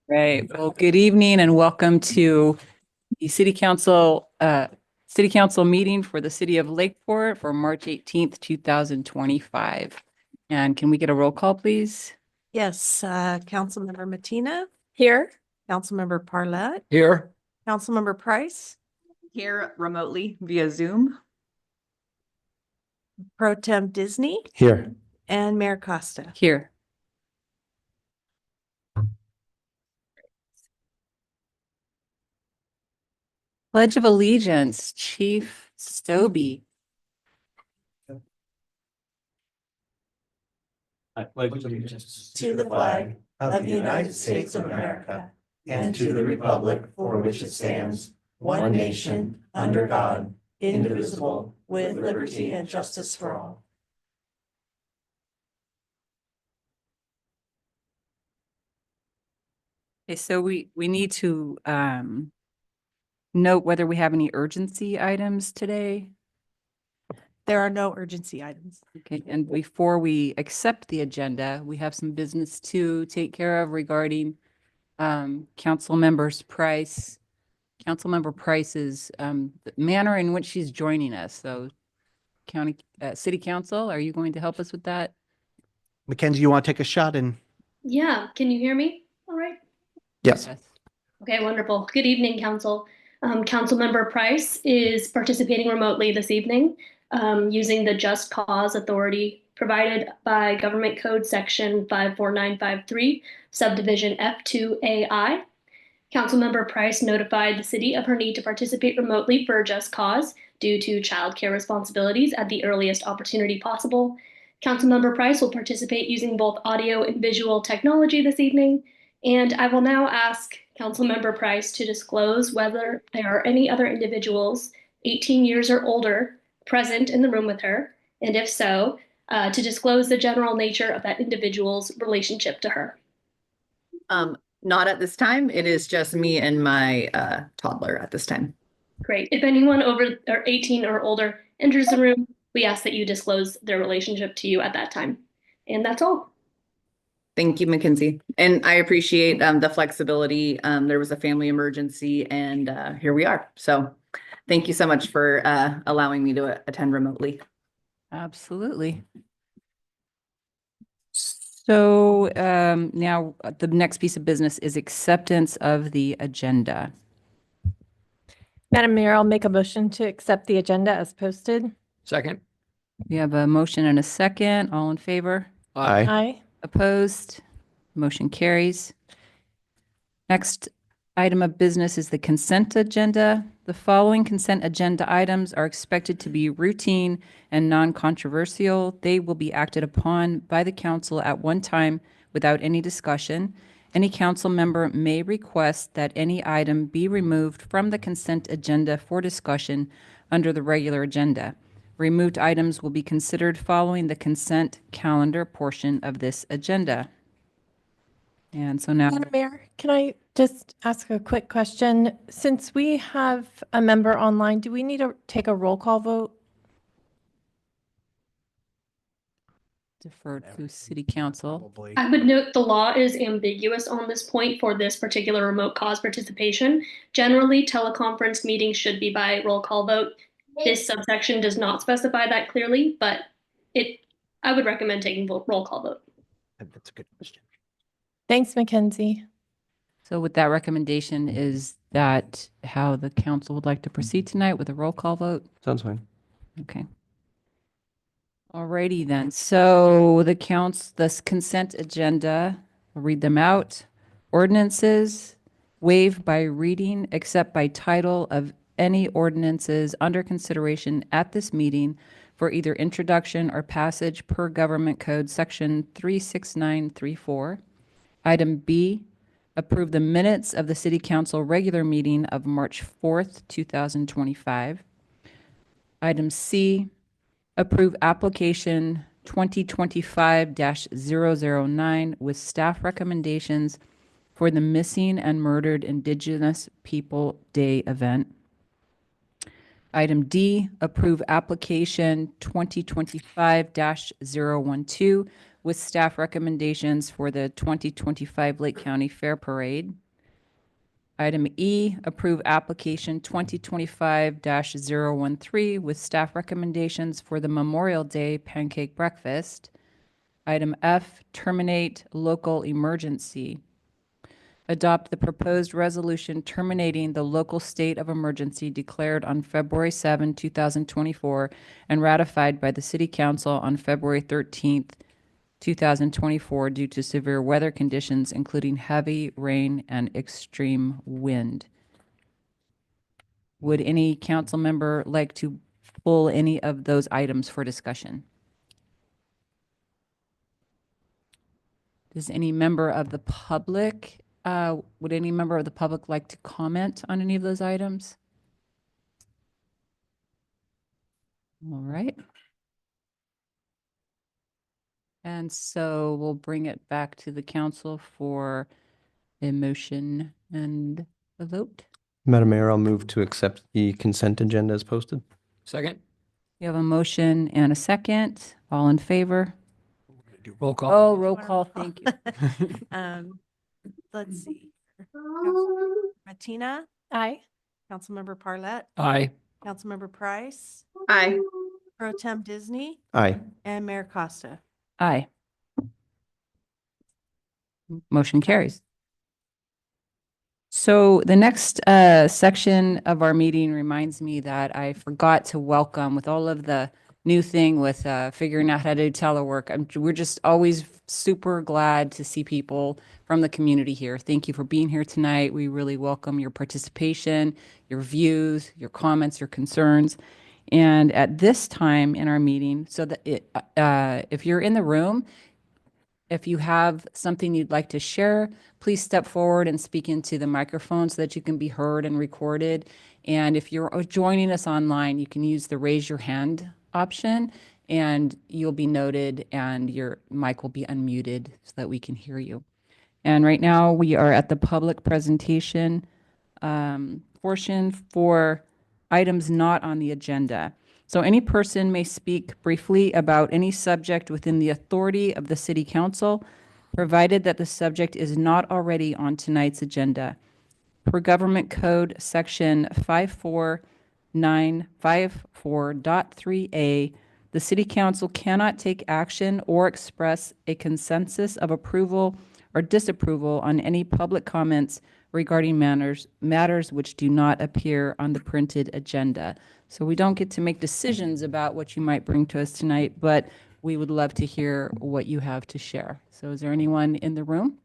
Right. Well, good evening and welcome to the City Council meeting for the City of Lakeport for March 18th, 2025. And can we get a roll call, please? Yes, Councilmember Matina, Here. Councilmember Parlett, Here. Councilmember Price, Here remotely via Zoom. Pro Tem Disney, Here. and Mayor Costa. Here. Pledge of Allegiance, Chief Stobie. I pledge allegiance To the flag of the United States of America and to the republic for which it stands, one nation, under God, indivisible, with liberty and justice for all. Okay, so we need to note whether we have any urgency items today. There are no urgency items. Okay, and before we accept the agenda, we have some business to take care of regarding Councilmember Price's the manner in which she's joining us. So City Council, are you going to help us with that? Mackenzie, you want to take a shot? And Yeah, can you hear me? All right. yes. Okay, wonderful. Good evening, Council. Councilmember Price is participating remotely this evening using the Just Cause authority provided by Government Code Section 54953, Subdivision F2AI. Councilmember Price notified the city of her need to participate remotely for a just cause due to childcare responsibilities at the earliest opportunity possible. Councilmember Price will participate using both audio and visual technology this evening. And I will now ask Councilmember Price to disclose whether there are any other individuals 18 years or older present in the room with her, and if so, to disclose the general nature of that individual's relationship to her. Not at this time. It is just me and my toddler at this time. Great. If anyone over or 18 or older enters the room, we ask that you disclose their relationship to you at that time. And that's all. Thank you, Mackenzie. And I appreciate the flexibility. There was a family emergency and here we are. So thank you so much for allowing me to attend remotely. Absolutely. So now the next piece of business is acceptance of the agenda. Madam Mayor, I'll make a motion to accept the agenda as posted. Second. We have a motion and a second. All in favor? Aye. Aye. Opposed? Motion carries. Next item of business is the consent agenda. The following consent agenda items are expected to be routine and non-controversial. They will be acted upon by the council at one time without any discussion. Any council member may request that any item be removed from the consent agenda for discussion under the regular agenda. Removed items will be considered following the consent calendar portion of this agenda. And so now, Madam Mayor, can I just ask a quick question? Since we have a member online, do we need to take a roll call vote? defer to City Council. Probably. I would note the law is ambiguous on this point for this particular remote cause participation. Generally, teleconference meetings should be by roll call vote. This subsection does not specify that clearly, but I would recommend taking roll call vote. That's a good question. Thanks, Mackenzie. So with that recommendation, is that how the council would like to proceed tonight with a roll call vote? Sounds fine. Okay. Alrighty then. So this consent agenda, I'll read them out. Ordinances waived by reading except by title of any ordinances under consideration at this meeting for either introduction or passage per Government Code Section 36934. Item B, approve the minutes of the City Council regular meeting of March 4th, 2025. Item C, approve application 2025-009 with staff recommendations for the Missing and Murdered Indigenous People Day event. Item D, approve application 2025-012 with staff recommendations for the 2025 Lake County Fair Parade. Item E, approve application 2025-013 with staff recommendations for the Memorial Day Pancake Breakfast. Item F, terminate local emergency. Adopt the proposed resolution terminating the local state of emergency declared on February 7, 2024, and ratified by the City Council on February 13th, 2024 due to severe weather conditions, including heavy rain and extreme wind. Would any council member like to pull any of those items for discussion? Does any member of the public, would any member of the public like to comment on any of those items? All right. And so we'll bring it back to the council for a motion and a vote. Madam Mayor, I'll move to accept the consent agenda as posted. Second. You have a motion and a second. All in favor? Roll call. Oh, roll call. Thank you. Let's see. Martina, Aye. Councilmember Parlett, Aye. Councilmember Price, Aye. Pro Tem Disney, Aye. and Mayor Costa. Aye. Motion carries. So the next section of our meeting reminds me that I forgot to welcome with all of the new thing with figuring out how to do telework. We're just always super glad to see people from the community here. Thank you for being here tonight. We really welcome your participation, your views, your comments, your concerns. And at this time in our meeting, so that if you're in the room, if you have something you'd like to share, please step forward and speak into the microphone so that you can be heard and recorded. And if you're joining us online, you can use the raise your hand option and you'll be noted and your mic will be unmuted so that we can hear you. And right now we are at the public presentation portion for items not on the agenda. So any person may speak briefly about any subject within the authority of the City Council, provided that the subject is not already on tonight's agenda. Per Government Code Section 54954.3a, the City Council cannot take action or express a consensus of approval or disapproval on any public comments regarding matters which do not appear on the printed agenda. So we don't get to make decisions about what you might bring to us tonight, but we would love to hear what you have to share. So is there anyone in the room?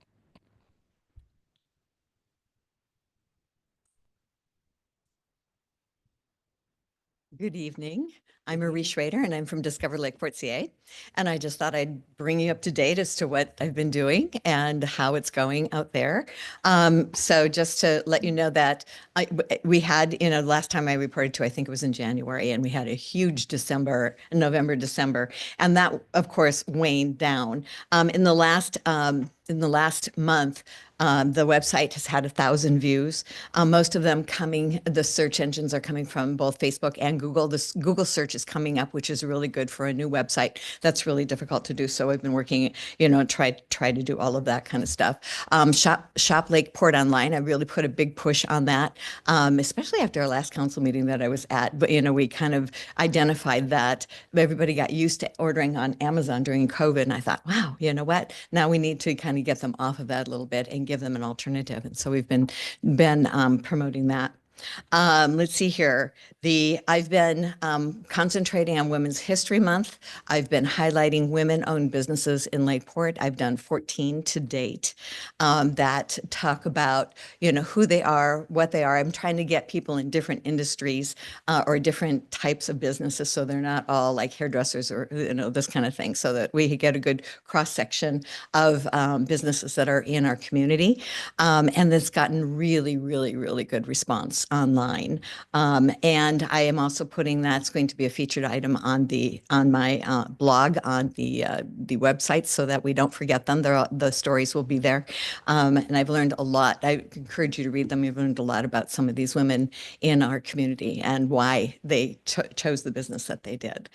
Good evening. I'm Marie Schrader and I'm from Discover Lakeport, CA. And I just thought I'd bring you up to date as to what I've been doing and how it's going out there. So just to let you know that we had, last time I reported to, I think it was in January, and we had a huge November, December, and that of course waned down. In the last month, the website has had 1,000 views. Most of them the search engines are coming from both Facebook and Google. This Google search is coming up, which is really good for a new website. That's really difficult to do. So I've been working, try to do all of that kind of stuff. Shop Lakeport online. I really put a big push on that, especially after our last council meeting that I was at. But, we kind of identified that everybody got used to ordering on Amazon during COVID. And I thought, wow, you know what? Now we need to kind of get them off of that a little bit and give them an alternative. And so we've been promoting that. Let's see here. I've been concentrating on Women's History Month. I've been highlighting women-owned businesses in Lakeport. I've done 14 to date that talk about, who they are, what they are. I'm trying to get people in different industries or different types of businesses, so they're not all like hairdressers or this kind of thing, so that we get a good cross-section of businesses that are in our community. And it's gotten really, really, really good response. events online. And I am also putting, that's going to be a featured item on my blog on the website so that we don't forget them. The stories will be there. And I've learned a lot. I encourage you to read them. You've learned a lot about some of these women in our community and why they chose the business that they did.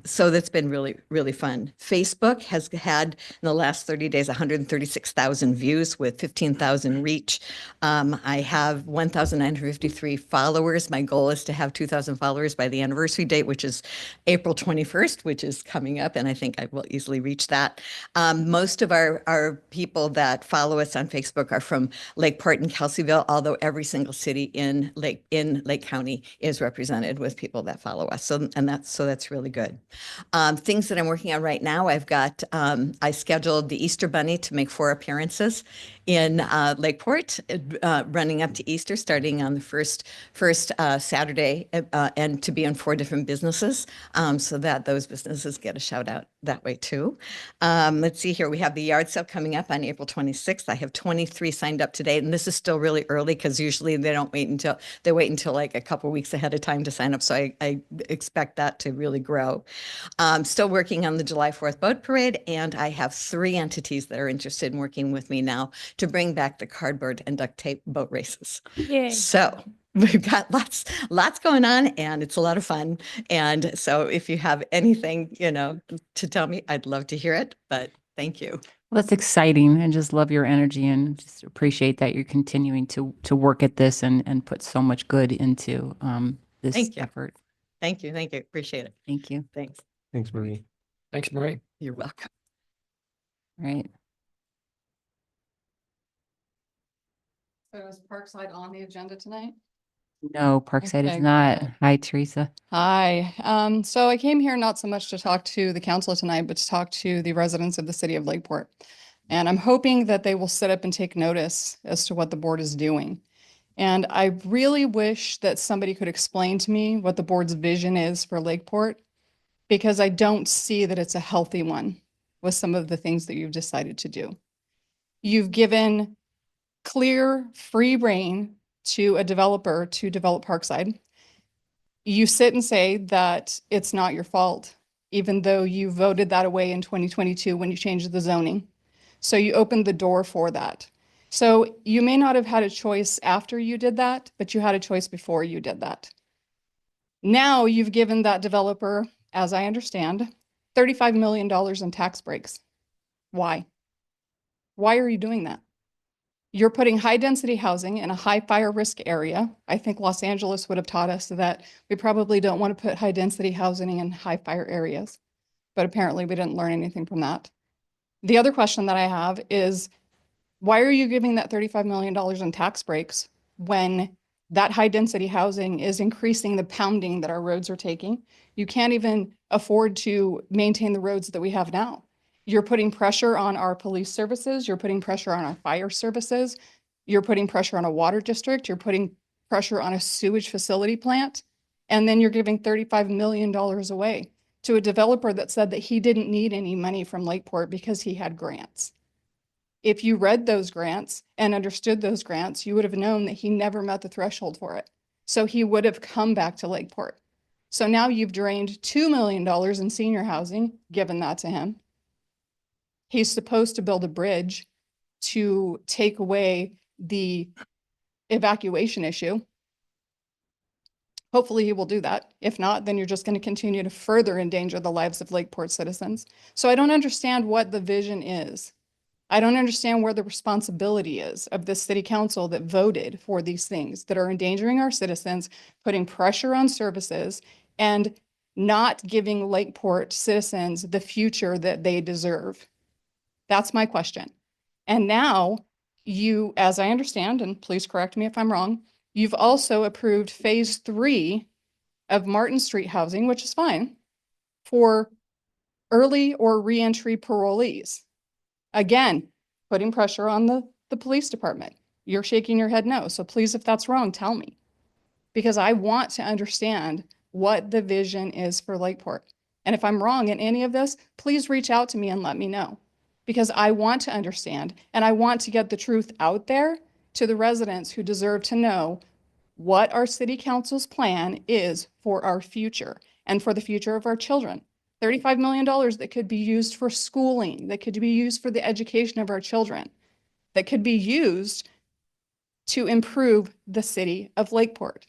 So that's been really, really fun. Facebook has had in the last 30 days 136,000 views with 15,000 reach. I have 1,953 followers. My goal is to have 2,000 followers by the anniversary date, which is April 21st, which is coming up, and I think I will easily reach that. Most of our people that follow us on Facebook are from Lakeport and Kelseyville, although every single city in Lake County is represented with people that follow us. So that's really good. Things that I'm working on right now, I've got, I scheduled the Easter Bunny to make 4 appearances in Lakeport, running up to Easter, starting on the first Saturday, and to be in 4 different businesses, so that those businesses get a shout out that way too. Let's see here. We have the yard sale coming up on April 26th. I have 23 signed up today, and this is still really early because usually they wait until like a couple weeks ahead of time to sign up. So I expect that to really grow. Still working on the July 4th boat parade, and I have 3 entities that are interested in working with me now to bring back the cardboard and duct tape boat races. Yay. So we've got lots going on, and it's a lot of fun. And so if you have anything, to tell me, I'd love to hear it, but thank you. Well, that's exciting, and just love your energy, and just appreciate that you're continuing to work at this and put so much good into this Thank you. effort. Thank you. Appreciate it. Thank you. Thanks. Thanks, Marie. Thanks, Marie. You're welcome. Right. So is Parkside on the agenda tonight? No, Parkside is Okay, not. good. Hi, Teresa. Hi, so I came here not so much to talk to the council tonight, but to talk to the residents of the city of Lakeport. And I'm hoping that they will sit up and take notice as to what the board is doing. And I really wish that somebody could explain to me what the board's vision is for Lakeport, because I don't see that it's a healthy one with some of the things that you've decided to do. You've given clear, free rein to a developer to develop Parkside. You sit and say that it's not your fault, even though you voted that away in 2022 when you changed the zoning. So you opened the door for that. So you may not have had a choice after you did that, but you had a choice before you did that. Now you've given that developer, as I understand, $35 million in tax breaks. Why? Why are you doing that? You're putting high density housing in a high fire risk area. I think Los Angeles would have taught us that we probably don't want to put high density housing in high fire areas, but apparently we didn't learn anything from that. The other question that I have is, why are you giving that $35 million in tax breaks when that high density housing is increasing the pounding that our roads are taking? You can't even afford to maintain the roads that we have now. You're putting pressure on our police services. You're putting pressure on our fire services. You're putting pressure on a water district. You're putting pressure on a sewage facility plant. And then you're giving $35 million away to a developer that said that he didn't need any money from Lakeport because he had grants. If you read those grants and understood those grants, you would have known that he never met the threshold for it. So he would have come back to Lakeport. So now you've drained $2 million in senior housing, given that to him. He's supposed to build a bridge to take away the evacuation issue. Hopefully he will do that. If not, then you're just going to continue to further endanger the lives of Lakeport citizens. So I don't understand what the vision is. I don't understand where the responsibility is of the city council that voted for these things that are endangering our citizens, putting pressure on services, and not giving Lakeport citizens the future that they deserve. That's my question. And now you, as I understand, and please correct me if I'm wrong, you've also approved phase 3 of Martin Street housing, which is fine, for early or reentry parolees. Again, putting pressure on the police department. You're shaking your head no. So please, if that's wrong, tell me. Because I want to understand what the vision is for Lakeport. And if I'm wrong in any of this, please reach out to me and let me know. Because I want to understand and I want to get the truth out there to the residents who deserve to know what our city council's plan is for our future and for the future of our children. $35 million that could be used for schooling, that could be used for the education of our children, that could be used to improve the city of Lakeport.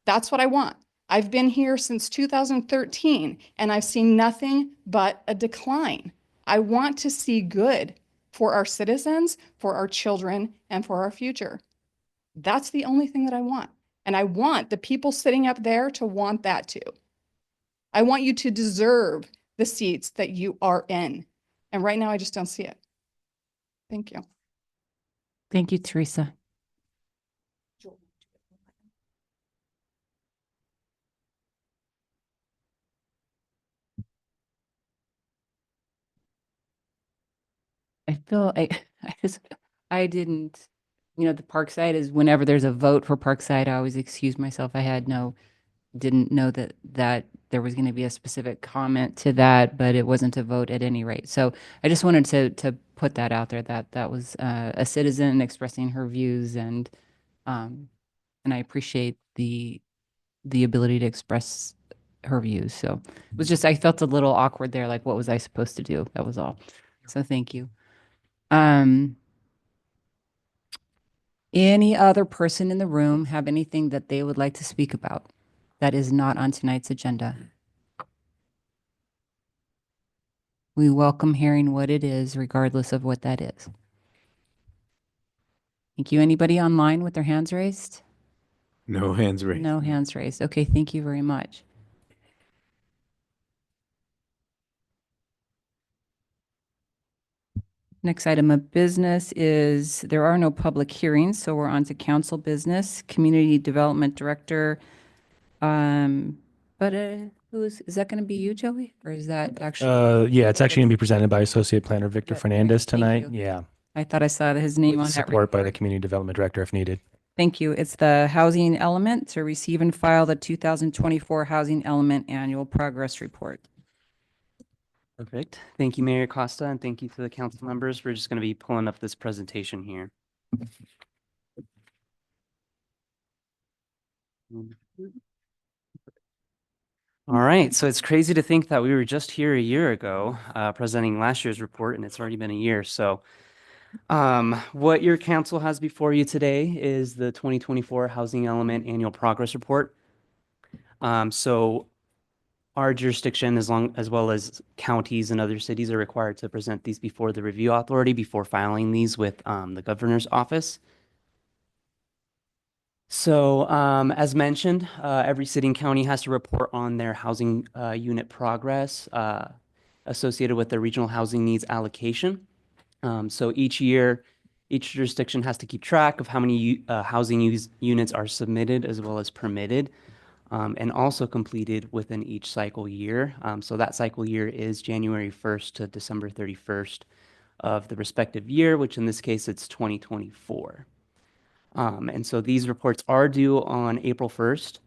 That's what I want. I've been here since 2013 and I've seen nothing but a decline. I want to see good for our citizens, for our children, and for our future. That's the only thing that I want. And I want the people sitting up there to want that too. I want you to deserve the seats that you are in. And right now I just don't see it. Thank you. Thank you, Teresa. I feel I didn't, the Parkside is whenever there's a vote for Parkside, I always excuse myself. Didn't know that there was going to be a specific comment to that, but it wasn't a vote at any rate. So I just wanted to put that out there that was a citizen expressing her views, and I appreciate the ability to express her views. So it was just, I felt a little awkward there, like what was I supposed to do? That was all. So thank you. Any other person in the room have anything that they would like to speak about that is not on tonight's agenda? We welcome hearing what it is, regardless of what that is. Thank you. Anybody online with their hands raised? No hands raised. No hands raised. Okay, thank you very much. Next item of business is, there are no public hearings, so we're on to council business, Community Development Director. But is that going to be you, Joey? Or is that actually? Yeah, it's actually going to be presented by Associate Planner Victor Okay, Fernandez thank tonight. you. Yeah. I thought I saw his name on With that support by the report. Community Development Director if needed. Thank you. It's the housing element to receive and file the 2024 Housing Element Annual Progress Report. Perfect. Thank you, Mayor Costa, and thank you to the council members. We're just going to be pulling up this presentation here. All right, so it's crazy to think that we were just here a year ago presenting last year's report, and it's already been a year. So what your council has before you today is the 2024 Housing Element Annual Progress Report. So our jurisdiction, as well as counties and other cities, are required to present these before the review authority before filing these with the governor's office. So as mentioned, every city and county has to report on their housing unit progress associated with their regional housing needs allocation. So each year, each jurisdiction has to keep track of how many housing units are submitted as well as permitted, and also completed within each cycle year. So that cycle year is January 1st to December 31st of the respective year, which in this case, it's 2024. And so these reports are due on April 1st,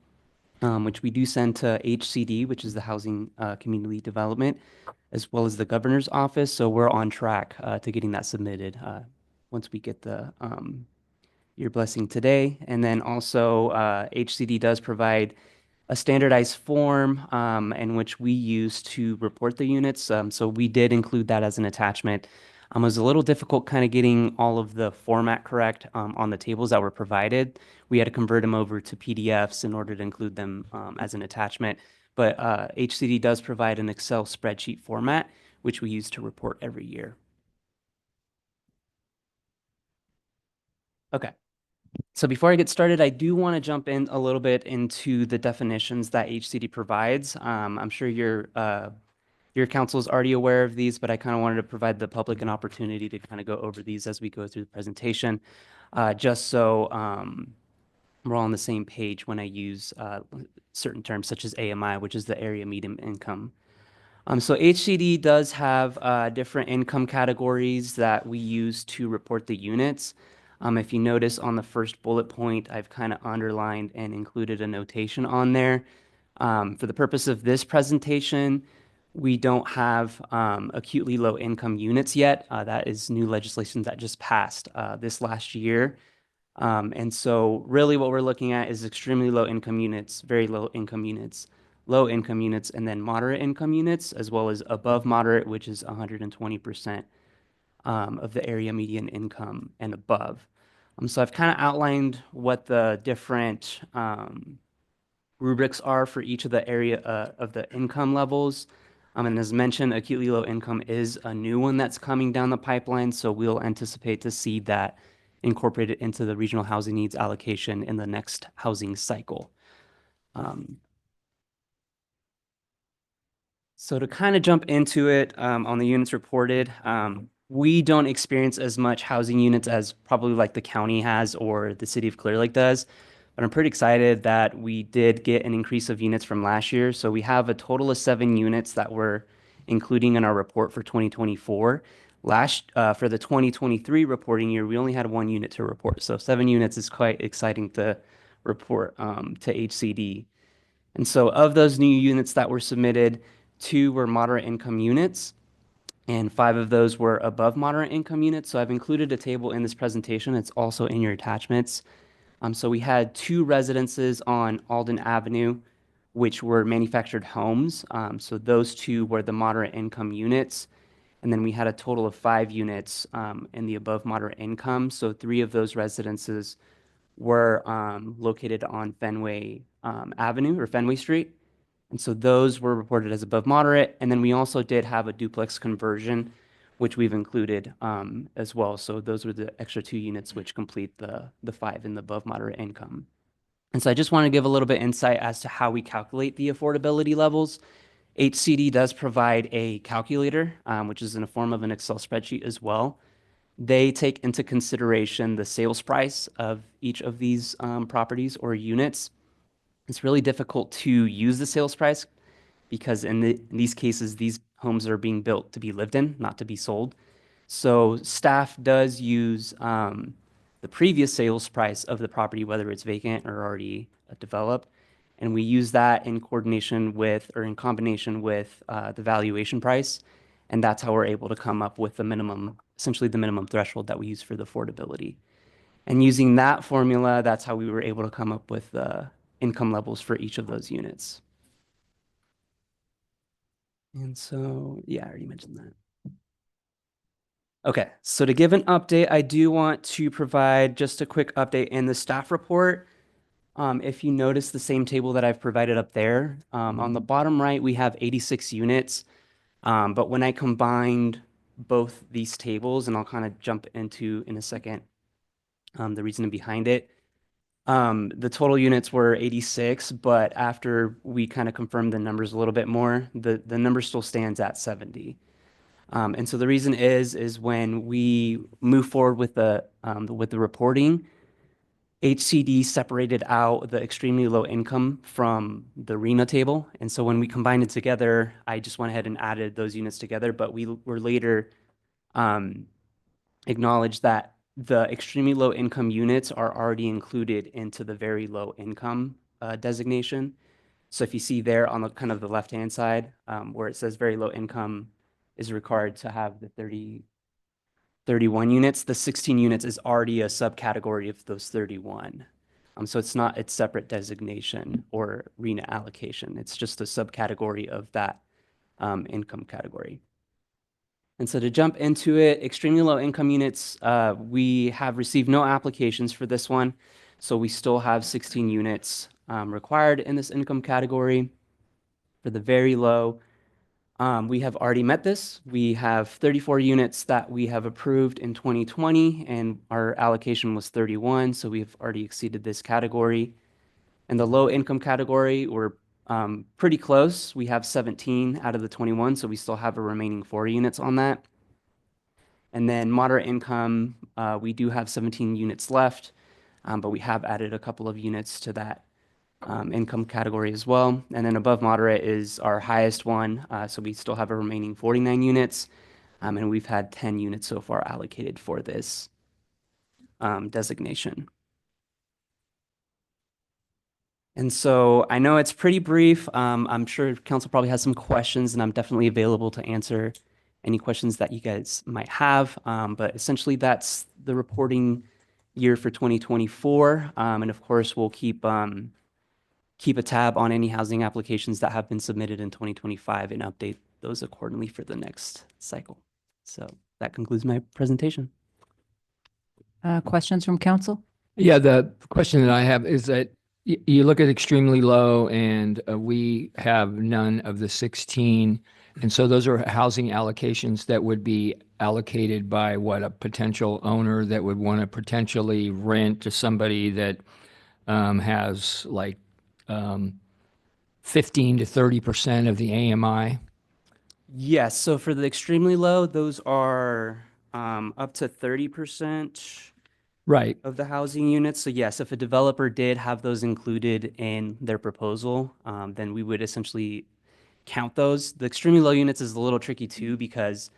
which we do send to HCD, which is the Housing Community Development, as well as the governor's office. So we're on track to getting that submitted once we get your blessing today. And then also HCD does provide a standardized form in which we use to report the units. So we did include that as an attachment. It was a little difficult kind of getting all of the format correct on the tables that were provided. We had to convert them over to PDFs in order to include them as an attachment. But HCD does provide an Excel spreadsheet format, which we use to report every year. Okay. So before I get started, I do want to jump in a little bit into the definitions that HCD provides. I'm sure your council is already aware of these, but I kind of wanted to provide the public an opportunity to kind of go over these as we go through the presentation, just so we're all on the same page when I use certain terms such as AMI, which is the area median income. So HCD does have different income categories that we use to report the units. If you notice on the first bullet point, I've kind of underlined and included a notation on there. For the purpose of this presentation, we don't have acutely low income units yet. That is new legislation that just passed this last year. And so really what we're looking at is extremely low income units, very low income units, low income units, and then moderate income units, as well as above moderate, which is 120% of the area median income and above. So I've kind of outlined what the different rubrics are for each of the area of the income levels. And as mentioned, acutely low income is a new one that's coming down the pipeline. So we'll anticipate to see that incorporated into the regional housing needs allocation in the next housing cycle. So to kind of jump into it on the units reported, we don't experience as much housing units as probably like the county has or the city of Clear Lake does. But I'm pretty excited that we did get an increase of units from last year. So we have a total of 7 units that we're including in our report for 2024. For the 2023 reporting year, we only had 1 unit to report. So 7 units is quite exciting to report to HCD. And so of those new units that were submitted, 2 were moderate income units, and 5 of those were above moderate income units. So I've included a table in this presentation. It's also in your attachments. So we had 2 residences on Alden Avenue, which were manufactured homes. So those 2 were the moderate income units. And then we had a total of 5 units in the above moderate income. So 3 of those residences were located on Fenway Avenue or Fenway Street. And so those were reported as above moderate. And then we also did have a duplex conversion, which we've included as well. So those were the extra 2 units which complete the 5 in the above moderate income. And so I just want to give a little bit insight as to how we calculate the affordability levels. HCD does provide a calculator, which is in the form of an Excel spreadsheet as well. They take into consideration the sales price of each of these properties or units. It's really difficult to use the sales price because in these cases, these homes are being built to be lived in, not to be sold. So staff does use the previous sales price of the property, whether it's vacant or already developed. And we use that in coordination with or in combination with the valuation price. And that's how we're able to come up with the minimum, essentially the minimum threshold that we use for the affordability. And using that formula, that's how we were able to come up with the income levels for each of those units. And so, yeah, I already mentioned that. Okay, so to give an update, I do want to provide just a quick update in the staff report. If you notice the same table that I've provided up there, on the bottom right, we have 86 units. But when I combined both these tables, and I'll kind of jump into in a second the reasoning behind it, the total units were 86, but after we kind of confirmed the numbers a little bit more, the number still stands at 70. And so the reason is when we move forward with the reporting, HCD separated out the extremely low income from the RENA table. And so when we combined it together, I just went ahead and added those units together, but we were later acknowledged that the extremely low income units are already included into the very low income designation. So if you see there on the kind of the left-hand side where it says very low income is required to have the 31 units, the 16 units is already a subcategory of those 31. So it's separate designation or RENA allocation. It's just a subcategory of that income category. And so to jump into it, extremely low income units, we have received no applications for this one. So we still have 16 units required in this income category. For the very low, we have already met this. We have 34 units that we have approved in 2020, and our allocation was 31. So we've already exceeded this category. In the low income category, we're pretty close. We have 17 out of the 21, so we still have a remaining 4 units on that. And then moderate income, we do have 17 units left, but we have added a couple of units to that income category as well. And then above moderate is our highest one, so we still have a remaining 49 units, and we've had 10 units so far allocated for this designation. And so I know it's pretty brief. I'm sure council probably has some questions, and I'm definitely available to answer any questions that you guys might have. But essentially, that's the reporting year for 2024. And of course, we'll keep a tab on any housing applications that have been submitted in 2025 and update those accordingly for the next cycle. So that concludes my presentation. Questions from council? Yeah, the question that I have is that you look at extremely low and we have none of the 16. And so those are housing allocations that would be allocated by what, a potential owner that would want to potentially rent to somebody that has like 15 to 30% of the AMI. Yes, so for the extremely low, those are up to 30% Right. of the housing units. So yes, if a developer did have those included in their proposal, then we would essentially count those. The extremely low units is a little tricky too, because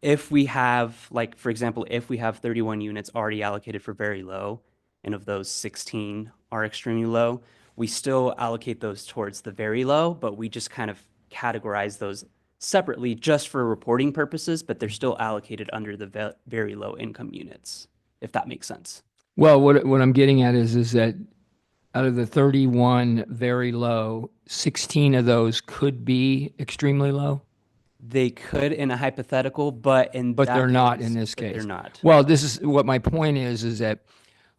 if we have, like, for example, if we have 31 units already allocated for very low, and of those 16 are extremely low, we still allocate those towards the very low, but we just kind of categorize those separately just for reporting purposes, but they're still allocated under the very low income units, if that makes sense. Well, what I'm getting at is that out of the 31 very low, 16 of those could be extremely low, They could in a hypothetical, but but they're not in this but case. they're not. Well, this is what my point is that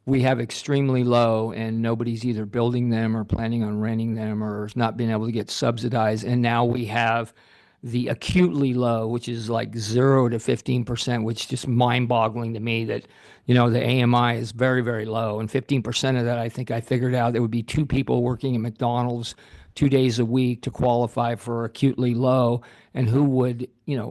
we have extremely low and nobody's either building them or planning on renting them or not being able to get subsidized. And now we have the acutely low, which is like 0 to 15%, which is just mind boggling to me that, the AMI is very, very low. And 15% of that, I think I figured out there would be 2 people working at McDonald's 2 days a week to qualify for acutely low. And who would,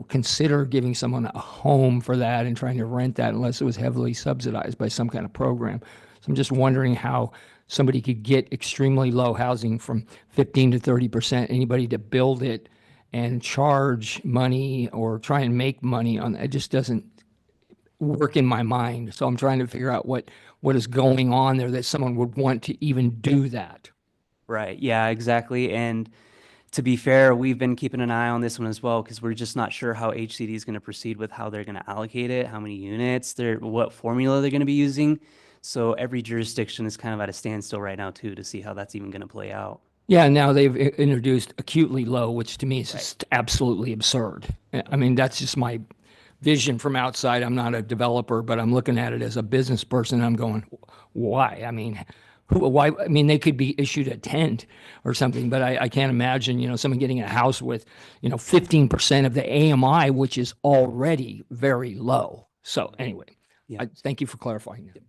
consider giving someone a home for that and trying to rent that unless it was heavily subsidized by some kind of program. So I'm just wondering how somebody could get extremely low housing from 15 to 30%, anybody to build it and charge money or try and make money on it. It just doesn't work in my mind. So I'm trying to figure out what is going on there that someone would want to even do that. Right. Yeah, exactly. And to be fair, we've been keeping an eye on this one as well, because we're just not sure how HCD is going to proceed with how they're going to allocate it, how many units, what formula they're going to be using. So every jurisdiction is kind of at a standstill right now too, to see how that's even going to play out. Yeah, now they've introduced acutely low, which to me is just absolutely absurd. I mean, that's just my vision from outside. I'm not a developer, but I'm looking at it as a business person. I'm going, why? I mean, why? I mean, they could be issued a tent or something, but I can't imagine, someone getting a house with, 15% of the AMI, which is already very low. So anyway, Yeah. thank you for clarifying that.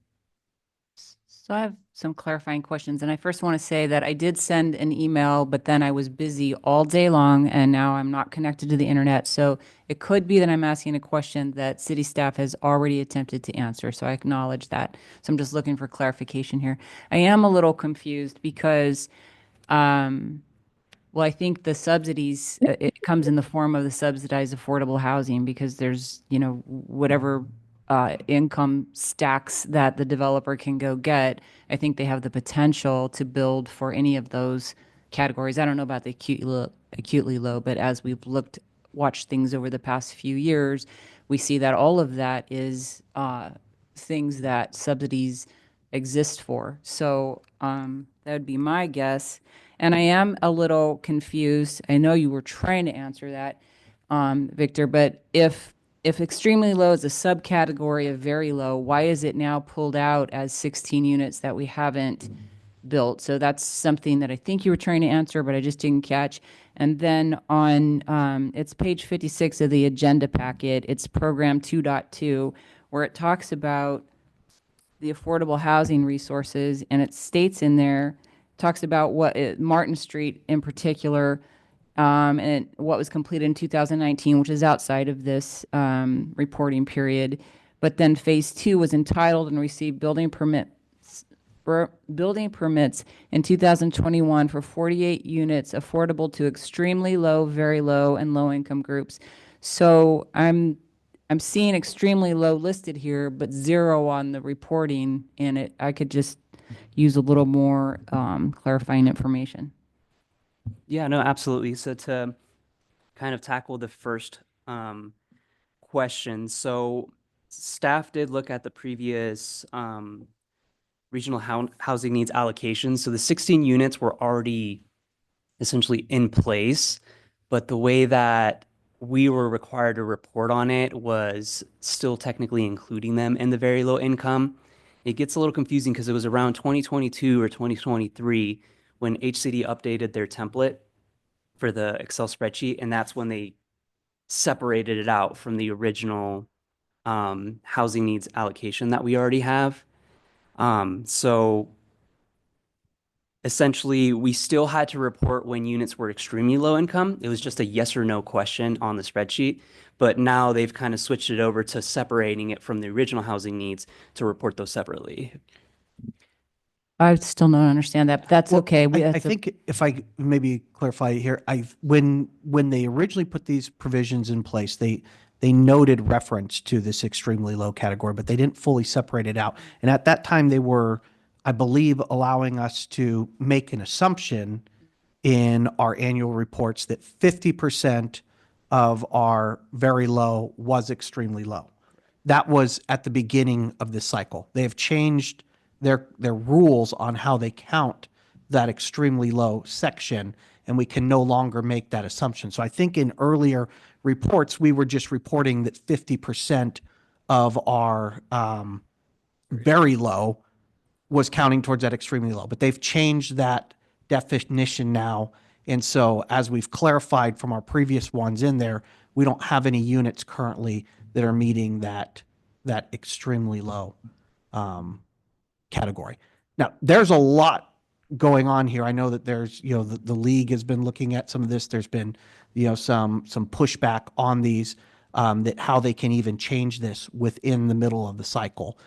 So I have some clarifying questions, and I first want to say that I did send an email, but then I was busy all day long, and now I'm not connected to the internet. So it could be that I'm asking a question that city staff has already attempted to answer. So I acknowledge that. So I'm just looking for clarification here. I am a little confused because, well, I think the subsidies, it comes in the form of the subsidized affordable housing because there's, whatever income stacks that the developer can go get. I think they have the potential to build for any of those categories. I don't know about the acutely low, but as we've watched things over the past few years, we see that all of that is things that subsidies exist for. So that would be my guess. And I am a little confused. I know you were trying to answer that, Victor, but if extremely low is a subcategory of very low, why is it now pulled out as 16 units that we haven't built? So that's something that I think you were trying to answer, but I just didn't catch. And then on, it's page 56 of the agenda packet, it's program 2.2, where it talks about the affordable housing resources, and it states in there, talks about Martin Street in particular, and what was completed in 2019, which is outside of this reporting period. But then phase 2 was entitled and received building permits in 2021 for 48 units affordable to extremely low, very low, and low income groups. So I'm seeing extremely low listed here, but 0 on the reporting, and I could just use a little more clarifying information. Yeah, no, absolutely. So to kind of tackle the first question, so staff did look at the previous regional housing needs allocations. So the 16 units were already essentially in place, but the way that we were required to report on it was still technically including them in the very low income. It gets a little confusing because it was around 2022 or 2023 when HCD updated their template for the Excel spreadsheet, and that's when they separated it out from the original housing needs allocation that we already have. So essentially, we still had to report when units were extremely low income. It was just a yes or no question on the spreadsheet. But now they've kind of switched it over to separating it from the original housing needs to report those separately. I still don't understand that, but that's Well, okay. I think if I maybe clarify here, when they originally put these provisions in place, they noted reference to this extremely low category, but they didn't fully separate it out. And at that time, they were, I believe, allowing us to make an assumption in our annual reports that 50% of our very low was extremely low. That was at the beginning of this cycle. They have changed their rules on how they count that extremely low section, and we can no longer make that assumption. So I think in earlier reports, we were just reporting that 50% of our very low was counting towards that extremely low, but they've changed that definition now. And so as we've clarified from our previous ones in there, we don't have any units currently that are meeting that extremely low category. Now, there's a lot going on here. I know that there's, the league has been looking at some of this. There's been, some pushback on these, that how they can even change this within the middle of the cycle.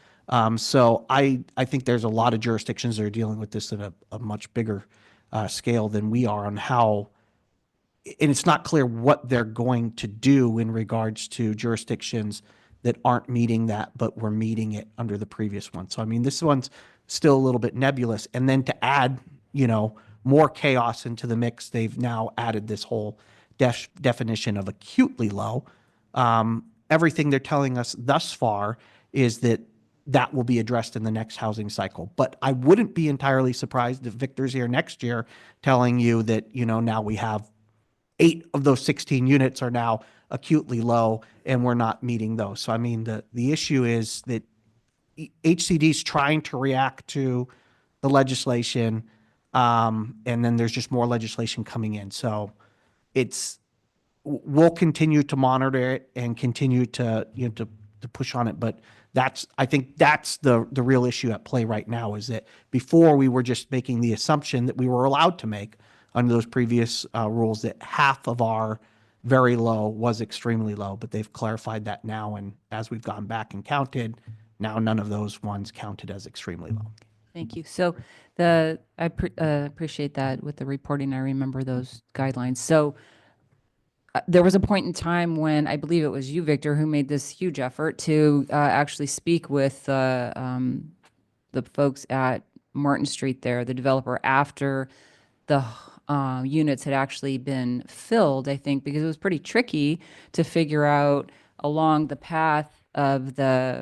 So I think there's a lot of jurisdictions that are dealing with this at a much bigger scale than we are on how, and it's not clear what they're going to do in regards to jurisdictions that aren't meeting that, but were meeting it under the previous one. So, I mean, this one's still a little bit nebulous. And then to add, more chaos into the mix, they've now added this whole definition of acutely low. Everything they're telling us thus far is that will be addressed in the next housing cycle. But I wouldn't be entirely surprised if Victor's here next year telling you that, now we have 8 of those 16 units are now acutely low and we're not meeting those. So, I mean, the issue is that HCD's trying to react to the legislation, and then there's just more legislation coming in. So we'll continue to monitor it and continue to, to push on it. But I think that's the real issue at play right now, is that before we were just making the assumption that we were allowed to make under those previous rules that half of our very low was extremely low, but they've clarified that now. And as we've gone back and counted, now none of those ones counted as extremely low. Thank you. So I appreciate that with the reporting. I remember those guidelines. So there was a point in time when I believe it was you, Victor, who made this huge effort to actually speak with the folks at Martin Street there, the developer, after the units had actually been filled, I think, because it was pretty tricky to figure out along the path of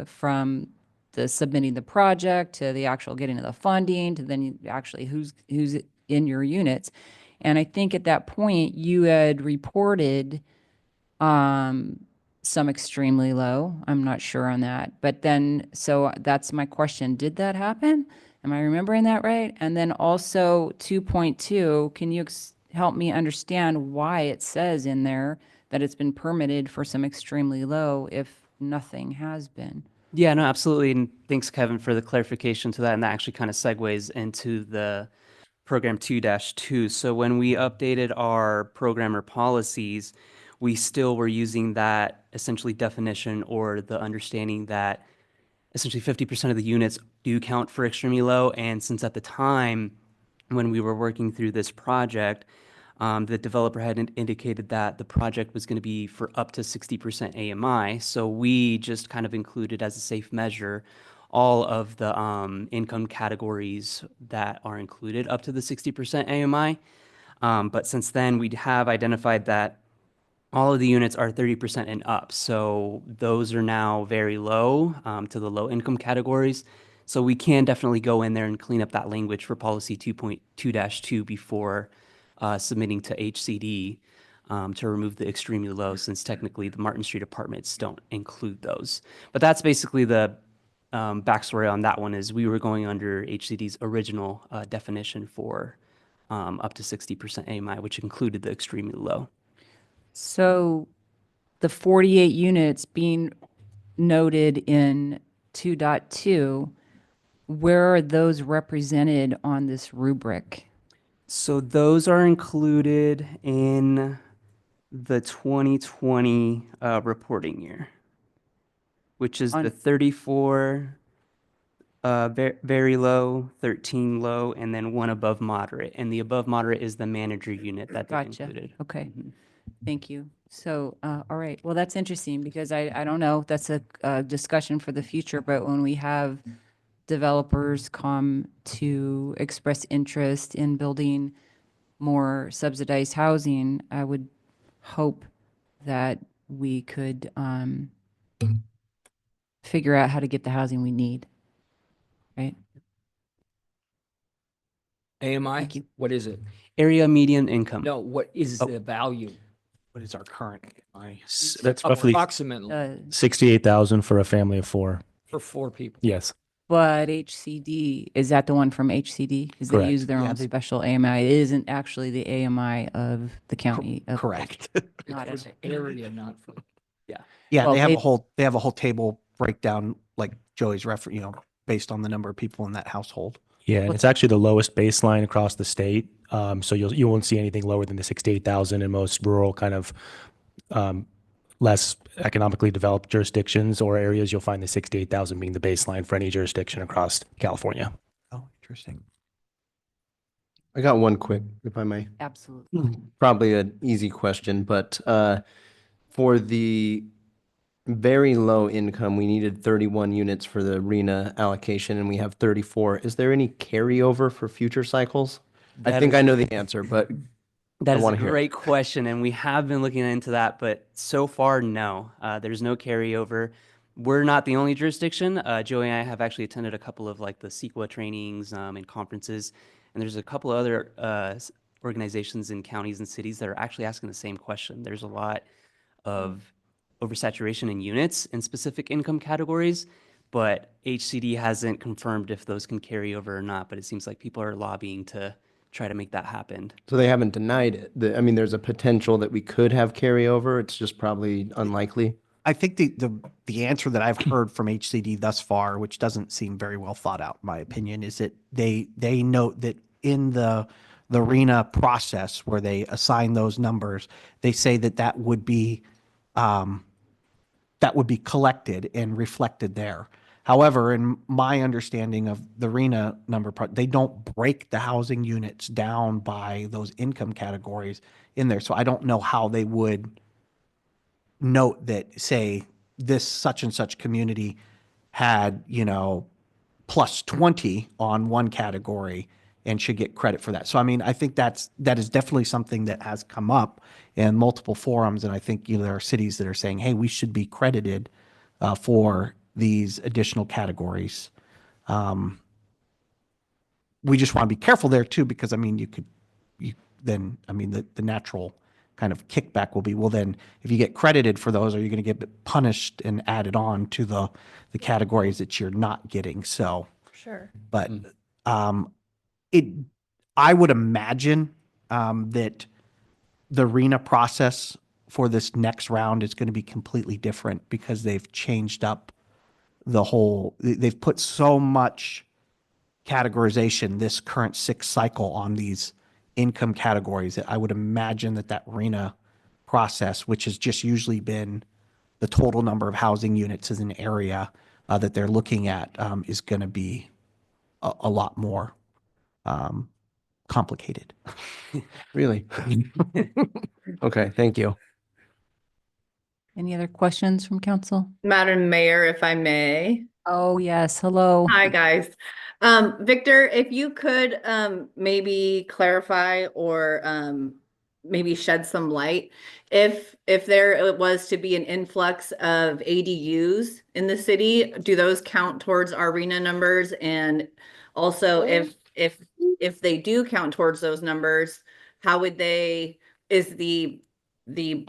from the submitting the project to the actual getting of the funding to then actually who's in your units. And I think at that point you had reported some extremely low. I'm not sure on that. But then, so that's my question. Did that happen? Am I remembering that right? And then also 2.2, can you help me understand why it says in there that it's been permitted for some extremely low if nothing has been? Yeah, no, absolutely. And thanks, Kevin, for the clarification to that. And that actually kind of segues into the program 2-2. So when we updated our programmer policies, we still were using that essentially definition or the understanding that essentially 50% of the units do count for extremely low. And since at the time when we were working through this project, the developer had indicated that the project was going to be for up to 60% AMI. So we just kind of included as a safe measure all of the income categories that are included up to the 60% AMI. But since then, we have identified that all of the units are 30% and up. So those are now very low to the low income categories. So we can definitely go in there and clean up that language for policy 2.2-2 before submitting to HCD to remove the extremely low, since technically the Martin Street apartments don't include those. But that's basically the backstory on that one. Is we were going under HCD's original definition for up to 60% AMI, which included the extremely low. So the 48 units being noted in 2.2, where are those represented on this rubric? So those are included in the 2020 reporting year, which is the On- 34 very low, 13 low, and then one above moderate. And the above moderate is the manager unit that they Gotcha. included. Okay. Mhm. Thank you. So, all right. Well, that's interesting because I don't know. That's a discussion for the future. But when we have developers come to express interest in building more subsidized housing, I would hope that we could figure out how to get the housing we need. Right? AMI? Thank you. What is it? Area median income. No, what is Oh. the value? What is our current AMI? That's roughly Approximately 68,000 for a family of 4. for 4 people. Yes. But HCD, is that the one from HCD? Because they Correct. use their Yeah, own they- special AMI. It isn't actually the AMI of the county. of- Correct. Not For as, the area, not for. Yeah, Well, they have they- a whole table breakdown like Joey's based on the number of people in that household. Yeah, and it's actually the lowest baseline across the state. So you won't see anything lower than the 68,000 in most rural kind of less economically developed jurisdictions or areas. You'll find the 68,000 being the baseline for any jurisdiction across California. Oh, interesting. I got one quick, if I may. absolutely. Probably an easy question, but for the very low income, we needed 31 units for the RENA allocation, and we have 34. Is there any carryover for future cycles? I That think is- I know the answer, but That I is a wanna hear it. great question, and we have been looking into that, but so far, no. There's no carryover. We're not the only jurisdiction. Joey and I have actually attended a couple of like the CEQA trainings and conferences, and there's a couple of other organizations in counties and cities that are actually asking the same question. There's a lot of oversaturation in units in specific income categories, but HCD hasn't confirmed if those can carry over or not, but it seems like people are lobbying to try to make that happen. So they haven't denied it. I mean, there's a potential that we could have carryover. It's just probably unlikely. I think the answer that I've heard from HCD thus far, which doesn't seem very well thought out, in my opinion, is that they note that in the RENA process where they assign those numbers, they say that would be collected and reflected there. However, in my understanding of the RENA number, they don't break the housing units down by those income categories in there. So I don't know how they would note that, say, this such and such community had, plus 20 on one category and should get credit for that. So, I mean, I think that is definitely something that has come up in multiple forums. And I think, there are cities that are saying, hey, we should be credited for these additional categories. We just want to be careful there too, because I mean, the natural kind of kickback will be, well, then if you get credited for those, are you going to get punished and added on to the categories that you're not getting? So, Sure. but I would imagine that the RENA process for this next round is going to be completely different because they've changed up they've put so much categorization this current 6 cycle on these income categories that I would imagine that RENA process, which has just usually been the total number of housing units as an area that they're looking at, is going to be a lot more complicated. Really? Okay, thank you. Any other questions from council? Madam Mayor, if I may. Oh, yes. Hello. Hi, guys. Victor, if you could maybe clarify or maybe shed some light. If there was to be an influx of ADUs in the city, do those count towards our arena numbers? And also if they do count towards those numbers, how would they, is the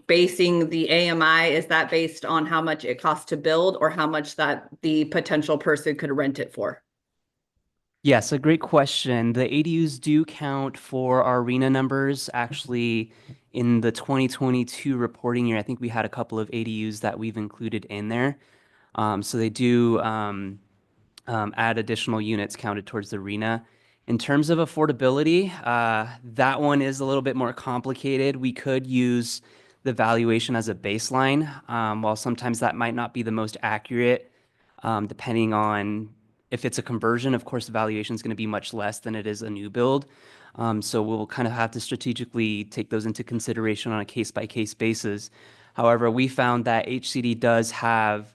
basing the AMI, is that based on how much it costs to build or how much that the potential person could rent it for? Yes, a great question. The ADUs do count for our arena numbers. Actually, in the 2022 reporting year, I think we had a couple of ADUs that we've included in there. So they do add additional units counted towards the arena. In terms of affordability, that one is a little bit more complicated. We could use the valuation as a baseline, while sometimes that might not be the most accurate, depending on if it's a conversion. Of course, the valuation is going to be much less than it is a new build. So we'll kind of have to strategically take those into consideration on a case-by-case basis. However, we found that HCD does have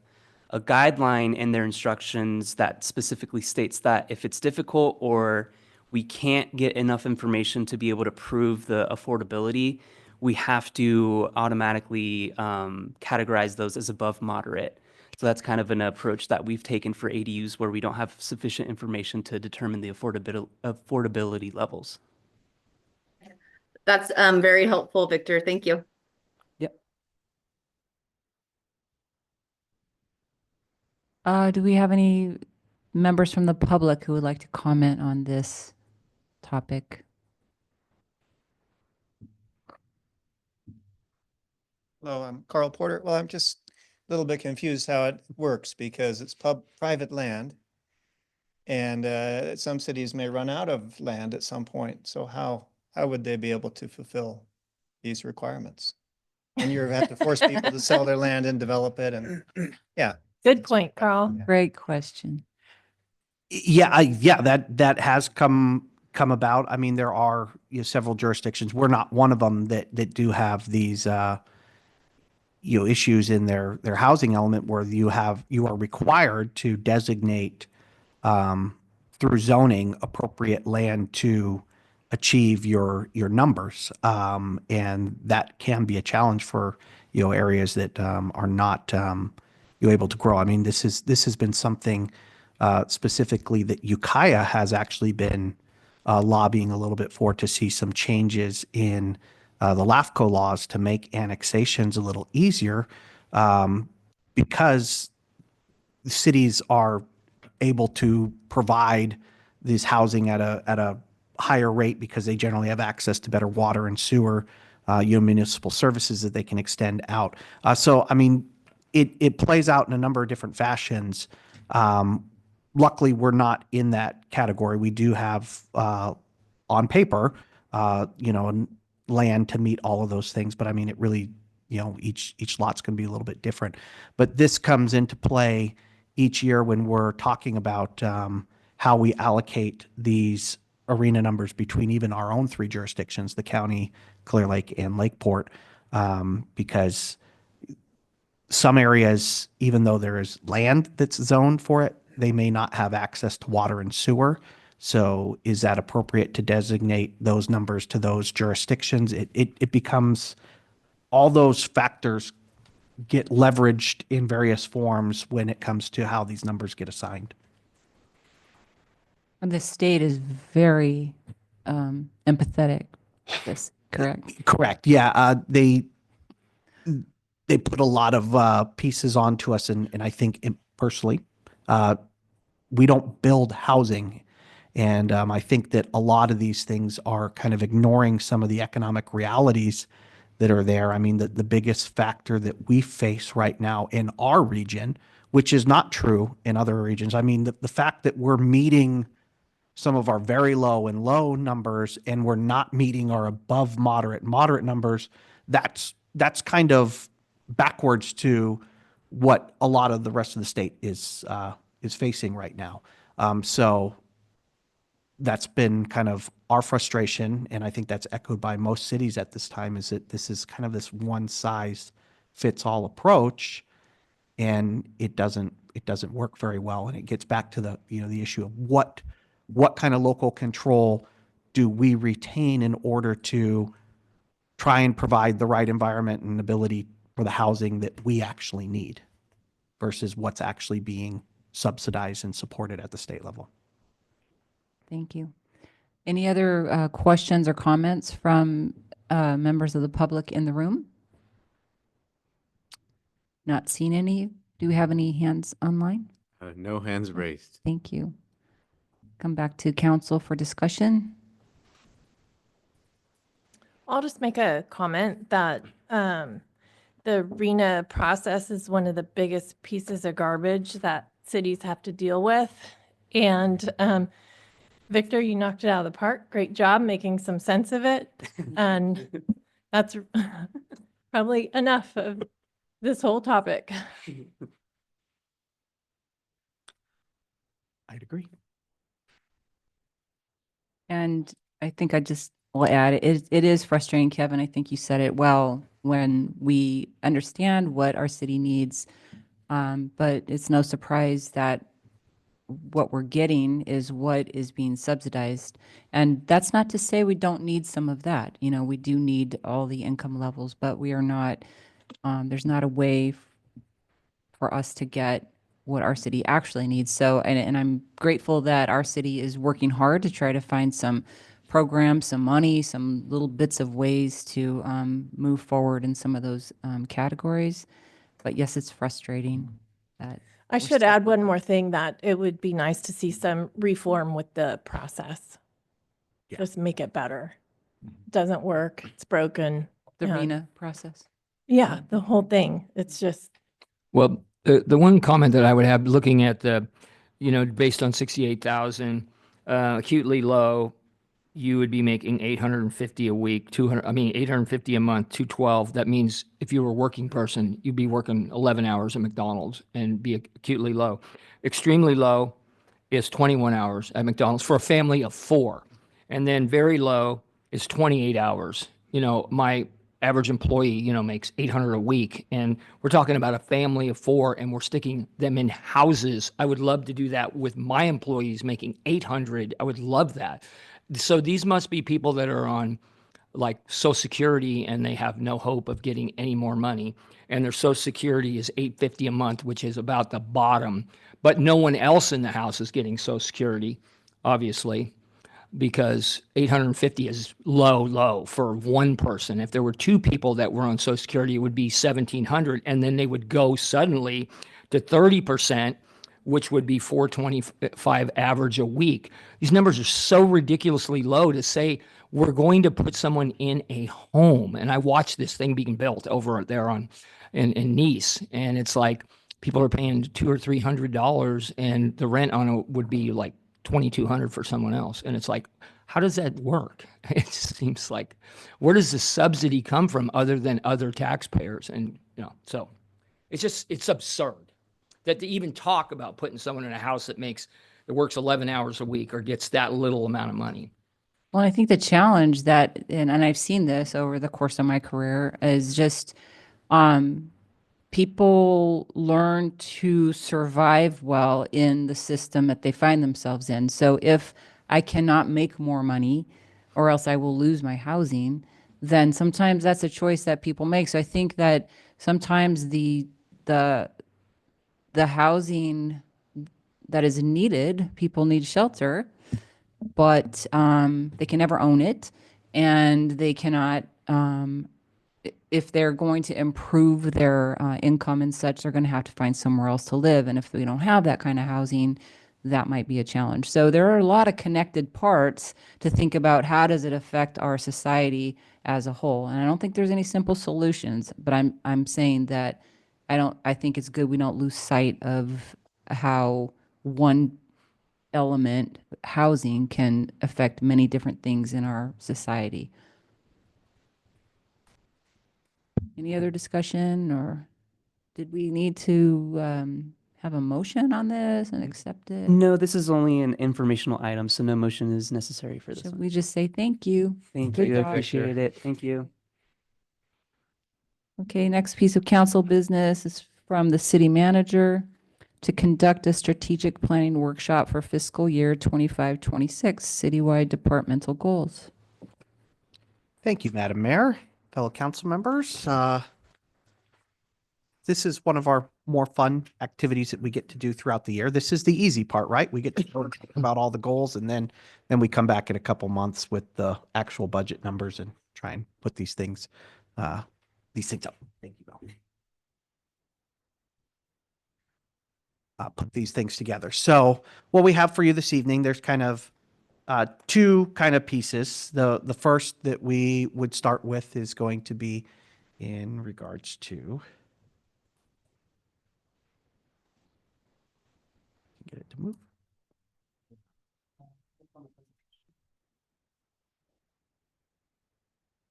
a guideline in their instructions that specifically states that if it's difficult or we can't get enough information to be able to prove the affordability, we have to automatically categorize those as above moderate. So that's kind of an approach that we've taken for ADUs where we don't have sufficient information to determine the affordability levels. That's very helpful, Victor. Thank you. Yep. Do we have any members from the public who would like to comment on this topic? Hello, I'm Carl Porter. Well, I'm just a little bit confused how it works because it's private land. And some cities may run out of land at some point. So how would they be able to fulfill these requirements? And you have to force people to sell their land and develop it and yeah. Good point, Carl. Great question. Yeah, that has come about. I mean, there are several jurisdictions. We're not one of them that do have these issues in their housing element where you are required to designate through zoning appropriate land to achieve your numbers, and that can be a challenge for areas that are not able to grow. I mean, this has been something specifically that Ukiah has actually been lobbying a little bit for, to see some changes in the LAFCO laws to make annexations a little easier, because cities are able to provide this housing at a higher rate because they generally have access to better water and sewer, municipal services that they can extend out. So, I mean, it plays out in a number of different fashions. Luckily, we're not in that category. We do have, on paper, land to meet all of those things. But I mean, it really, each lot's going to be a little bit different. But this comes into play each year when we're talking about how we allocate these arena numbers between even our own three jurisdictions, the county, Clear Lake, and Lakeport, because some areas, even though there is land that's zoned for it, they may not have access to water and sewer. So is that appropriate to designate those numbers to those jurisdictions? It becomes, all those factors get leveraged in various forms when it comes to how these numbers get assigned. And the state is very empathetic with this, correct? Correct. Yeah. They put a lot of pieces onto us, and I think personally, we don't build housing. And I think that a lot of these things are kind of ignoring some of the economic realities that are there. I mean, the biggest factor that we face right now in our region, which is not true in other regions, I mean, the fact that we're meeting some of our very low and low numbers and we're not meeting our above moderate numbers, that's kind of backwards to what a lot of the rest of the state is facing right now. So that's been kind of our frustration, and I think that's echoed by most cities at this time, is that this is kind of this one size fits all approach, and it doesn't work very well. And it gets back to the issue of what kind of local control do we retain in order to try and provide the right environment and ability for the housing that we actually need versus what's actually being subsidized and supported at the state level. Thank you. Any other questions or comments from members of the public in the room? Not seen any. Do we have any hands online? No hands raised. Thank you. Come back to council for discussion. I'll just make a comment that the RENA process is one of the biggest pieces of garbage that cities have to deal with. And Victor, you knocked it out of the park. Great job making some sense of it. And that's probably enough of this whole topic. I'd agree. And I think I just will add, it is frustrating, Kevin. I think you said it well, when we understand what our city needs. But it's no surprise that what we're getting is what is being subsidized. And that's not to say we don't need some of that. You know, we do need all the income levels, but we are not, there's not a way for us to get what our city actually needs. So, and I'm grateful that our city is working hard to try to find some programs, some money, some little bits of ways to move forward in some of those categories. But yes, it's frustrating that I should add one more thing, that it would be nice to see some reform with the process. Yeah. Just make it better. Doesn't work, it's broken. the and- RENA process. Yeah, the whole thing. It's just, Well, the one comment that I would have, looking at the, based on 68,000, acutely low, you would be making 850 a week, 850 a month, 212. That means if you were a working person, you'd be working 11 hours at McDonald's and be acutely low. Extremely low is 21 hours at McDonald's for a family of 4. And then very low is 28 hours. My average employee, makes 800 a week, and we're talking about a family of 4, and we're sticking them in houses. I would love to do that with my employees making 800. I would love that. So these must be people that are on like Social Security, and they have no hope of getting any more money. And their Social Security is $850 a month, which is about the bottom. But no one else in the house is getting Social Security, obviously, because 850 is low for one person. If there were 2 people that were on Social Security, it would be 1,700, and then they would go suddenly to 30%, which would be 425 average a week. These numbers are so ridiculously low to say we're going to put someone in a home. And I watched this thing being built over there in Nice, and it's like people are paying $200 or $300, and the rent on it would be like $2,200 for someone else. And it's like, how does that work? It seems like, where does the subsidy come from other than other taxpayers? And so it's absurd that to even talk about putting someone in a house that works 11 hours a week or gets that little amount of money. Well, I think the challenge that, and I've seen this over the course of my career, is just people learn to survive well in the system that they find themselves in. So if I cannot make more money, or else I will lose my housing, then sometimes that's a choice that people make. So I think that sometimes the housing that is needed, people need shelter, but they can never own it, and they cannot, if they're going to improve their income and such, they're going to have to find somewhere else to live. And if we don't have that kind of housing, that might be a challenge. So there are a lot of connected parts to think about, how does it affect our society as a whole? And I don't think there's any simple solutions, but I'm saying that I think it's good we don't lose sight of how one element, housing, can affect many different things in our society. Any other discussion, or did we need to have a motion on this and accept it? No, this is only an informational item, so no motion is necessary for this Should one. we just say thank you? Thank Good you, job. I appreciate it. Thank you. Okay, next piece of council business is from the city manager to conduct a strategic planning workshop for fiscal year 25-26, citywide departmental goals. Thank you, Madam Mayor. fellow council members. This is one of our more fun activities that we get to do throughout the year. This is the easy part, right? We get to talk about all the goals, and then we come back in a couple months with the actual budget numbers and try and put these things up. Thank you, Bill. Put these things together. So what we have for you this evening, there's kind of two kind of pieces. The first that we would start with is going to be in regards to, get it to move.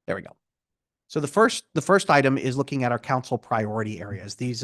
There we go. So the first item is looking at our council priority areas. These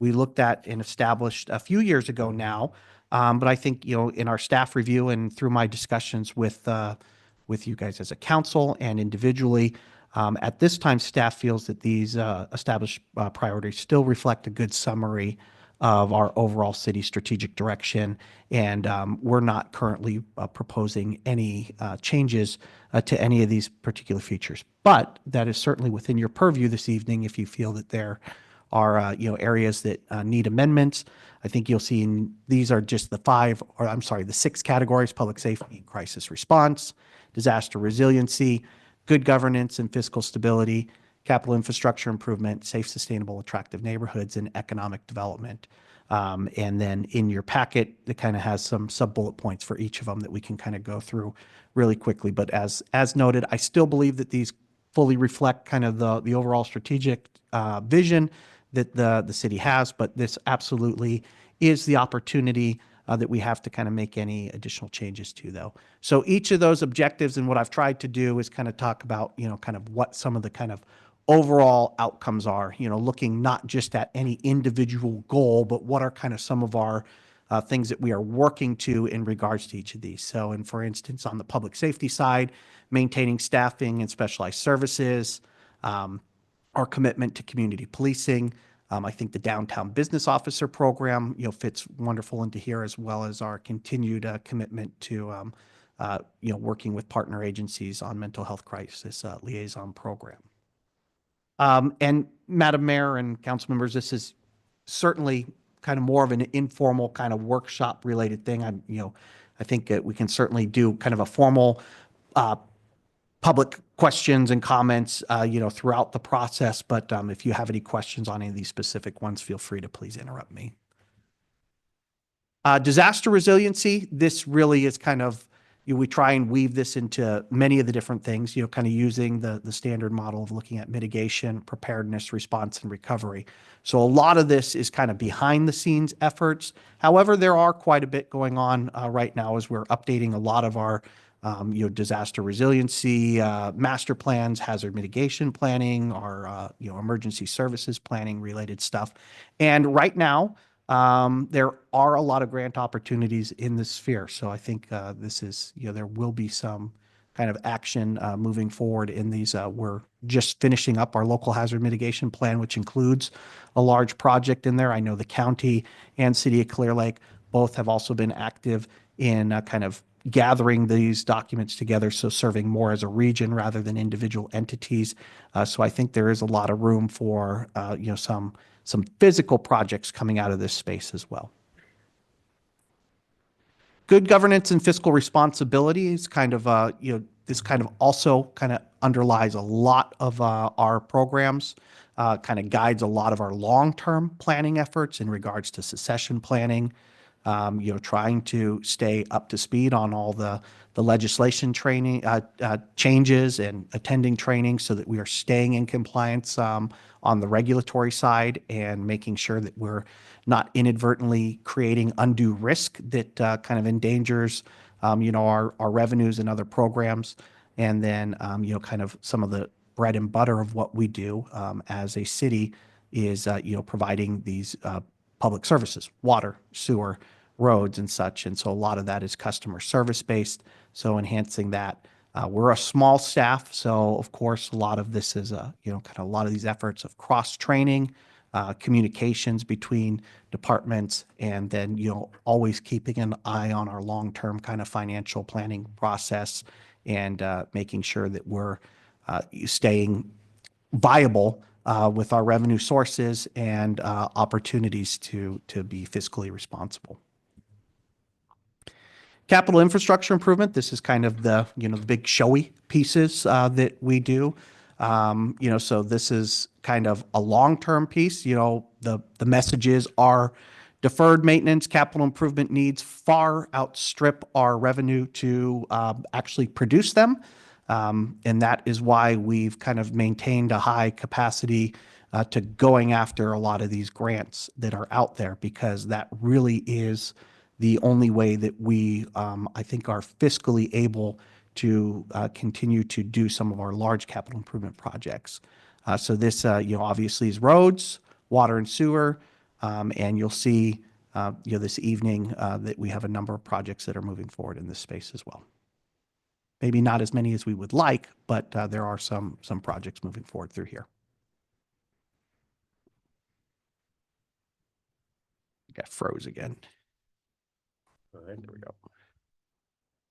we looked at and established a few years ago now, but I think in our staff review and through my discussions with you guys as a council and individually, at this time staff feels that these established priorities still reflect a good summary of our overall city strategic direction, and we're not currently proposing any changes to any of these particular features. But that is certainly within your purview this evening if you feel that there are areas that need amendments. I think you'll see these are just the 6 categories: public safety and crisis response, disaster resiliency, good governance and fiscal stability, capital infrastructure improvement, safe, sustainable, attractive neighborhoods, and economic development. And then in your packet, it kind of has some sub-bullet points for each of them that we can kind of go through really quickly. But as noted, I still believe that these fully reflect kind of the overall strategic vision that the city has, but this absolutely is the opportunity that we have to kind of make any additional changes to, though. So each of those objectives, and what I've tried to do is kind of talk about, kind of what some of the kind of overall outcomes are, looking not just at any individual goal, but what are kind of some of our things that we are working to in regards to each of these. So, and for instance, on the public safety side, maintaining staffing and specialized services, our commitment to community policing. I think the downtown business officer program, fits wonderful into here, as well as our continued commitment to, working with partner agencies on mental health crisis liaison program. And Madam Mayor and council members, this is certainly kind of more of an informal kind of workshop related thing. I think we can certainly do kind of a formal public questions and comments, throughout the process. But if you have any questions on any of these specific ones, feel free to please interrupt me. Disaster resiliency, this really is kind of, we try and weave this into many of the different things, kind of using the standard model of looking at mitigation, preparedness, response, and recovery. So a lot of this is kind of behind the scenes efforts. However, there are quite a bit going on right now as we're updating a lot of our disaster resiliency master plans, hazard mitigation planning, our emergency services planning related stuff. And right now, there are a lot of grant opportunities in this sphere. So I think this is, there will be some kind of action moving forward in these. We're just finishing up our local hazard mitigation plan, which includes a large project in there. I know the county and city of Clear Lake both have also been active in kind of gathering these documents together, so serving more as a region rather than individual entities. So I think there is a lot of room for some physical projects coming out of this space as well. Good governance and fiscal responsibility is kind of this kind of also kind of underlies a lot of our programs, kind of guides a lot of our long-term planning efforts in regards to succession planning. Trying to stay up to speed on all the legislation training changes and attending training so that we are staying in compliance on the regulatory side and making sure that we're not inadvertently creating undue risk that kind of endangers our revenues and other programs. And then kind of some of the bread and butter of what we do as a city is providing these public services, water, sewer, roads, and such. And so a lot of that is customer service based. So enhancing that. We're a small staff, so of course a lot of this is kind of a lot of these efforts of cross training, communications between departments, and then always keeping an eye on our long term kind of financial planning process and making sure that we're staying viable with our revenue sources and opportunities to be fiscally responsible. Capital infrastructure improvement, this is kind of the, the big showy pieces that we do. So this is kind of a long-term piece. The messages are deferred maintenance, capital improvement needs far outstrip our revenue to actually produce them. And that is why we've kind of maintained a high capacity to going after a lot of these grants that are out there, because that really is the only way that we, I think, are fiscally able to continue to do some of our large capital improvement projects. So this, obviously is roads, water and sewer, and you'll see, this evening that we have a number of projects that are moving forward in this space as well. Maybe not as many as we would like, but there are some projects moving forward through here. Got froze again. All right, there we go.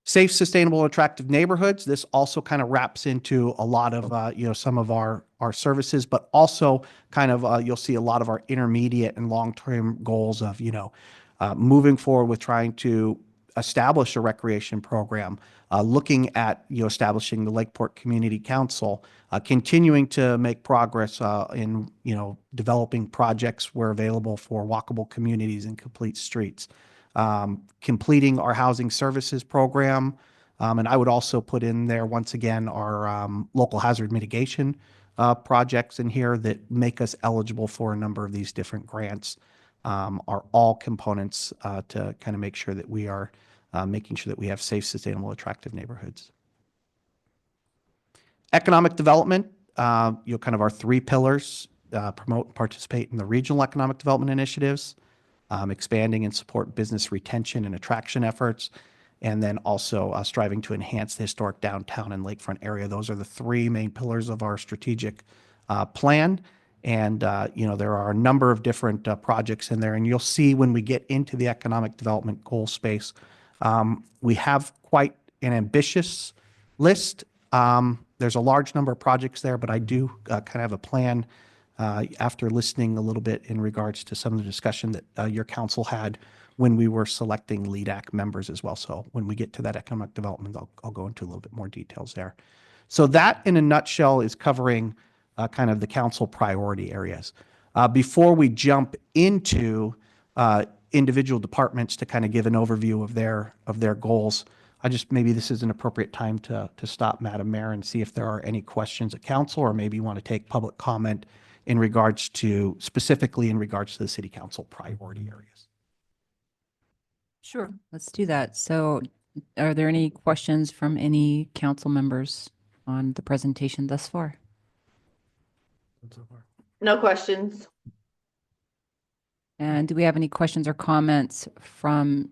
Safe, sustainable, attractive neighborhoods. This also kind of wraps into a lot of, some of our services, but also kind of, you'll see a lot of our intermediate and long-term goals of, moving forward with trying to establish a recreation program, looking at, establishing the Lakeport Community Council, continuing to make progress in, developing projects where available for walkable communities and complete streets. Completing our housing services program. And I would also put in there, once again, our local hazard mitigation projects in here that make us eligible for a number of these different grants, are all components to kind of make sure that we are making sure that we have safe, sustainable, attractive neighborhoods. Economic development, kind of our three pillars: promote and participate in the regional economic development initiatives, expanding and support business retention and attraction efforts, and then also striving to enhance the historic downtown and lakefront area. Those are the three main pillars of our strategic plan. And, there are a number of different projects in there. And you'll see when we get into the economic development goal space, we have quite an ambitious list. There's a large number of projects there, but I do kind of have a plan after listening a little bit in regards to some of the discussion that your council had when we were selecting LEADAC members as well. So when we get to that economic development, I'll go into a little bit more details there. So that, in a nutshell, is covering kind of the council priority areas. Before we jump into individual departments to kind of give an overview of their goals, maybe this is an appropriate time to stop, Madam Mayor, and see if there are any questions at council, or maybe you want to take public comment specifically in regards to the city council priority areas. Sure, let's do that. So are there any questions from any council members on the presentation thus far? No questions. And do we have any questions or comments from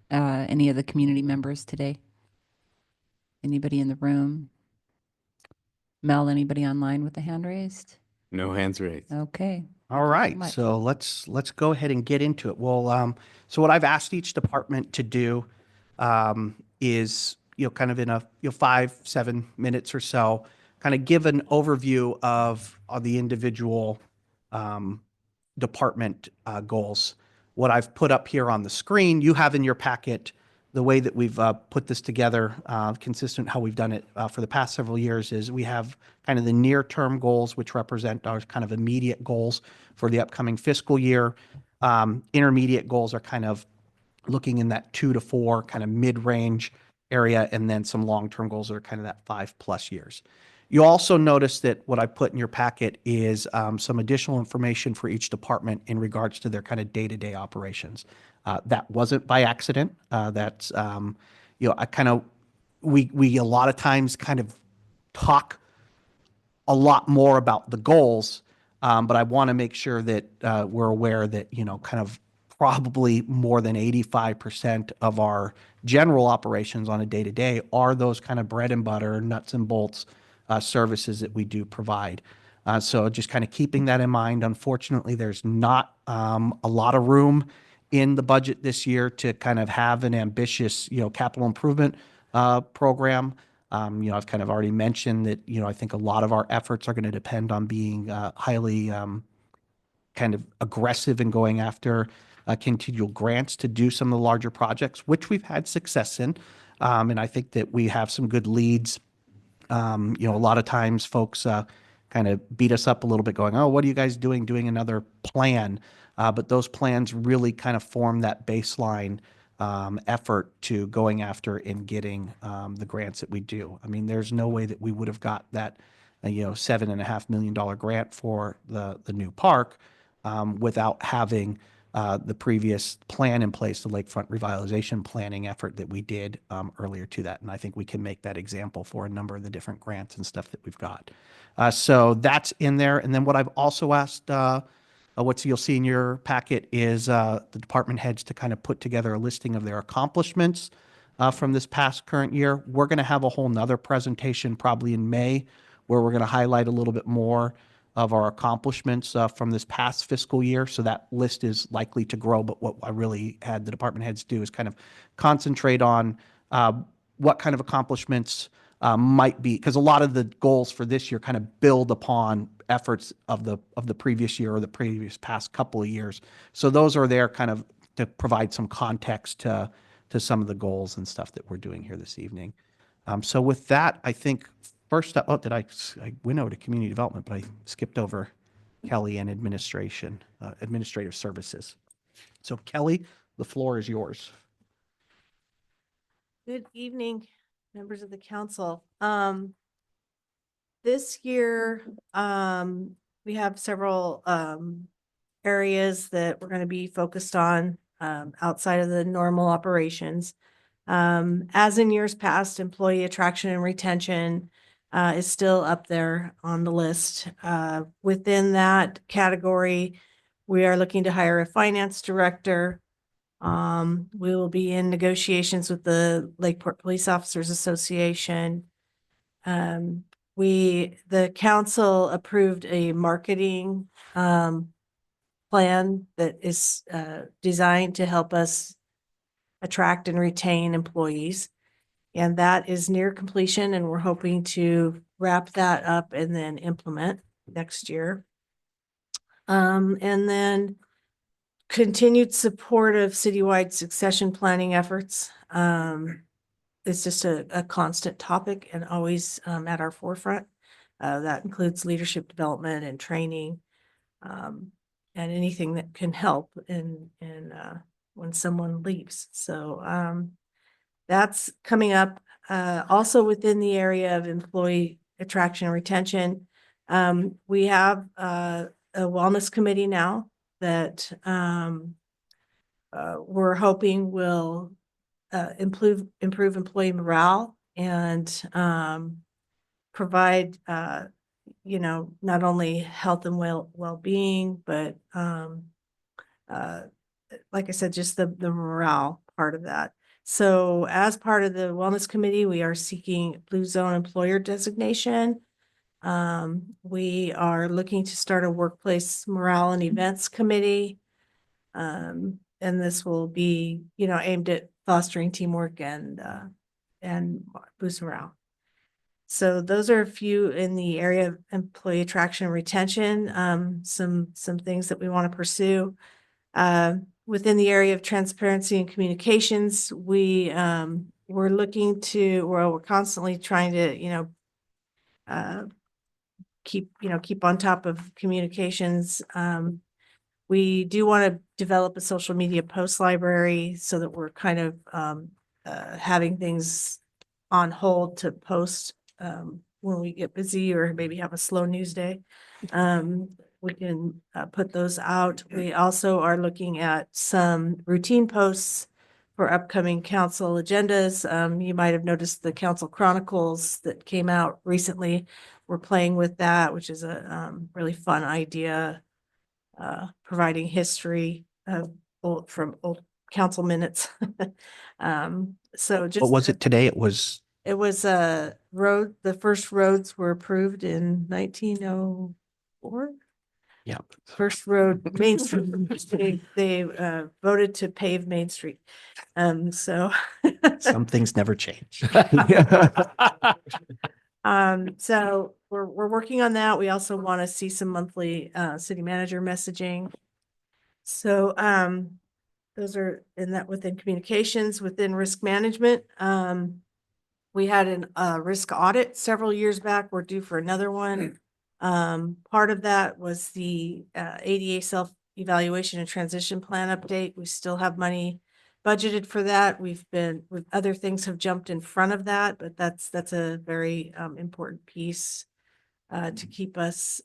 any of the community members today? Anybody in the room? Mel, anybody online with a hand raised? No hands raised. Okay. All right, much. so let's go ahead and get into it. Well, so what I've asked each department to do is, kind of in a 5-7 minutes or so, kind of give an overview of the individual department goals. What I've put up here on the screen, you have in your packet. The way that we've put this together, consistent how we've done it for the past several years, is we have kind of the near-term goals, which represent our kind of immediate goals for the upcoming fiscal year. Intermediate goals are kind of looking in that 2 to 4 kind of mid-range area, and then some long-term goals that are kind of that 5+ years. You also notice that what I put in your packet is some additional information for each department in regards to their kind of day-to-day operations. That wasn't by accident. That's, I kind of, we a lot of times kind of talk a lot more about the goals, but I want to make sure that we're aware that, kind of probably more than 85% of our general operations on a day-to-day are those kind of bread and butter, nuts and bolts services that we do provide. So just kind of keeping that in mind. Unfortunately, there's not a lot of room in the budget this year to kind of have an ambitious, capital improvement program. I've kind of already mentioned that, I think a lot of our efforts are going to depend on being highly kind of aggressive in going after continual grants to do some of the larger projects, which we've had success in. And I think that we have some good leads. A lot of times folks kind of beat us up a little bit going, oh, what are you guys doing another plan? But those plans really kind of form that baseline effort to going after and getting the grants that we do. I mean, there's no way that we would have got that, $7.5 million grant for the new park without having the previous plan in place, the lakefront revitalization planning effort that we did earlier to that. And I think we can make that example for a number of the different grants and stuff that we've got. So that's in there. And then what I've also asked, what you'll see in your packet is the department heads to kind of put together a listing of their accomplishments from this past current year. We're going to have a whole nother presentation probably in May where we're going to highlight a little bit more of our accomplishments from this past fiscal year. So that list is likely to grow. But what I really had the department heads do is kind of concentrate on what kind of accomplishments might be, because a lot of the goals for this year kind of build upon efforts of the previous year or the previous past couple of years. So those are there kind of to provide some context to some of the goals and stuff that we're doing here this evening. So with that, I think first up, I went over to community development, but I skipped over Kelly and administration, administrative services. So Kelly, the floor is yours. Good evening, members of the council. This year, we have several areas that we're going to be focused on outside of the normal operations. As in years past, employee attraction and retention is still up there on the list. Within that category, we are looking to hire a finance director. We will be in negotiations with the Lakeport Police Officers Association. The council approved a marketing plan that is designed to help us attract and retain employees. And that is near completion, and we're hoping to wrap that up and then implement next year. And then continued support of citywide succession planning efforts. It's just a constant topic and always at our forefront. That includes leadership development and training, and anything that can help in when someone leaves. So that's coming up. Also within the area of employee attraction and retention, we have a wellness committee now that we're hoping will improve employee morale and provide not only health and well-being, but like I said, just the morale part of that. So as part of the wellness committee, we are seeking Blue Zone employer designation. We are looking to start a workplace morale and events committee. And this will be, aimed at fostering teamwork and boost morale. So those are a few in the area of employee attraction and retention. Some things that we want to pursue. Within the area of transparency and communications, we're constantly trying to, keep on top of communications. We do want to develop a social media post library so that we're kind of having things on hold to post when we get busy or maybe have a slow news day. We can put those out. We also are looking at some routine posts for upcoming council agendas. You might have noticed the council chronicles that came out recently. We're playing with that, which is a really fun idea, providing history from old council minutes. So just What was it today? It was the first roads were approved in 1904. Yeah. First Road, Main Street, they voted to pave Main Street. So. Some things never change. So we're working on that. We also want to see some monthly city manager messaging. So those are in that within communications, within risk management. We had a risk audit several years back. We're due for another one. Part of that was the ADA self-evaluation and transition plan update. We still have money budgeted for that. Other things have jumped in front of that, but that's a very important piece to keep us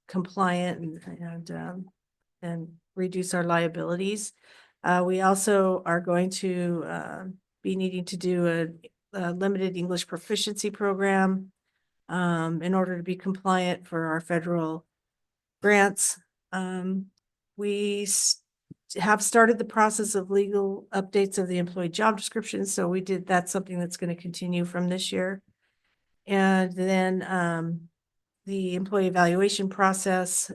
compliant and reduce our liabilities. We also are going to be needing to do a limited English proficiency program in order to be compliant for our federal grants. We have started the process of legal updates of the employee job description. So that's something that's going to continue from this year. And then the employee evaluation process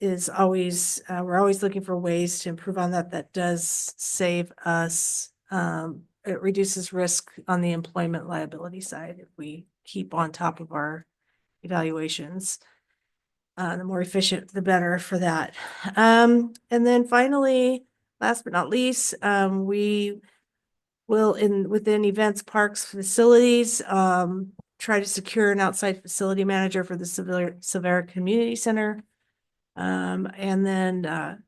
is always, we're always looking for ways to improve on that. That does save us. It reduces risk on the employment liability side if we keep on top of our evaluations. The more efficient, the better for that. And then finally, last but not least, we will within events, parks, facilities, try to secure an outside facility manager for the Silvera Community Center. And then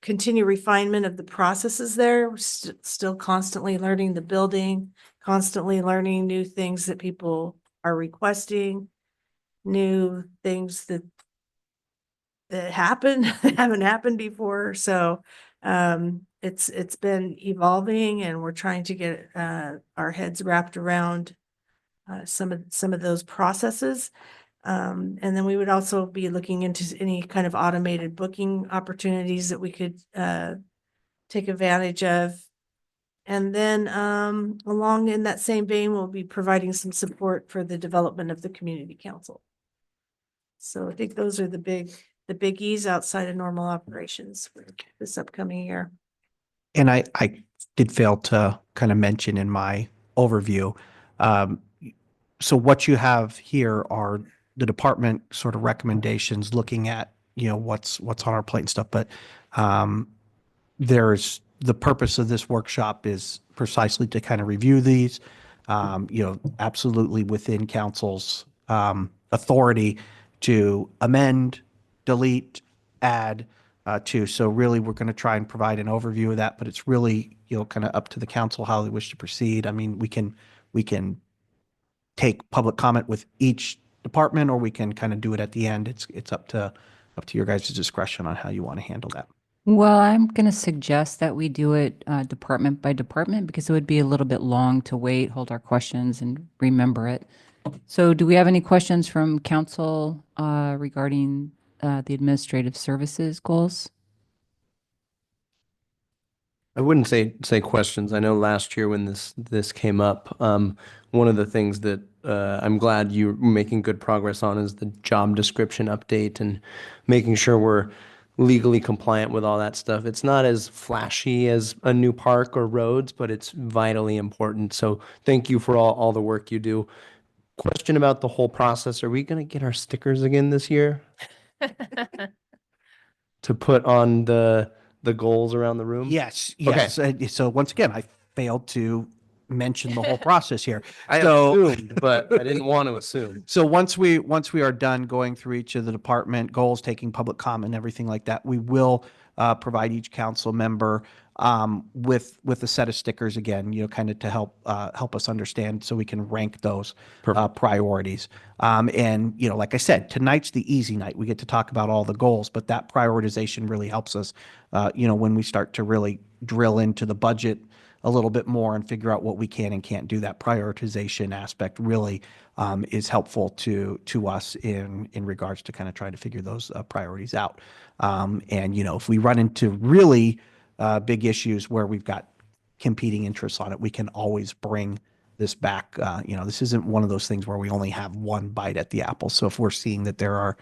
continue refinement of the processes there. We're still constantly learning the building, constantly learning new things that people are requesting, new things that happen that haven't happened before. So it's been evolving, and we're trying to get our heads wrapped around some of those processes. And then we would also be looking into any kind of automated booking opportunities that we could take advantage of. And then along in that same vein, we'll be providing some support for the development of the community council. So I think those are the biggies outside of normal operations for this upcoming year. And I did fail to kind of mention in my overview. So what you have here are the department sort of recommendations looking at, what's on our plate and stuff. But there's the purpose of this workshop is precisely to kind of review these, absolutely within council's authority to amend, delete, add to. So really, we're going to try and provide an overview of that, but it's really, kind of up to the council how they wish to proceed. I mean, we can take public comment with each department, or we can kind of do it at the end. It's up to your guys' discretion on how you want to handle that. Well, I'm going to suggest that we do it department by department, because it would be a little bit long to wait, hold our questions, and remember it. So do we have any questions from council regarding the administrative services goals? I wouldn't say questions. I know last year when this came up, one of the things that I'm glad you're making good progress on is the job description update and making sure we're legally compliant with all that stuff. It's not as flashy as a new park or roads, but it's vitally important. So thank you for all the work you do. Question about the whole process. Are we going to get our stickers again this year to put on the goals around the room? Yes. Okay. So once again, I failed to mention the whole process here. I assumed, but I didn't want to assume. So once we are done going through each of the department goals, taking public comment and everything like that, we will provide each council member with a set of stickers again, kind of to help us understand, so we can rank those priorities. And like I said, tonight's the easy night. We get to talk about all the goals, but that prioritization really helps us, when we start to really drill into the budget a little bit more and figure out what we can and can't do. That prioritization aspect really is helpful to us in regards to kind of trying to figure those priorities out. And if we run into really big issues where we've got competing interests on it, we can always bring this back. This isn't one of those things where we only have one bite at the apple. So if we're seeing that there are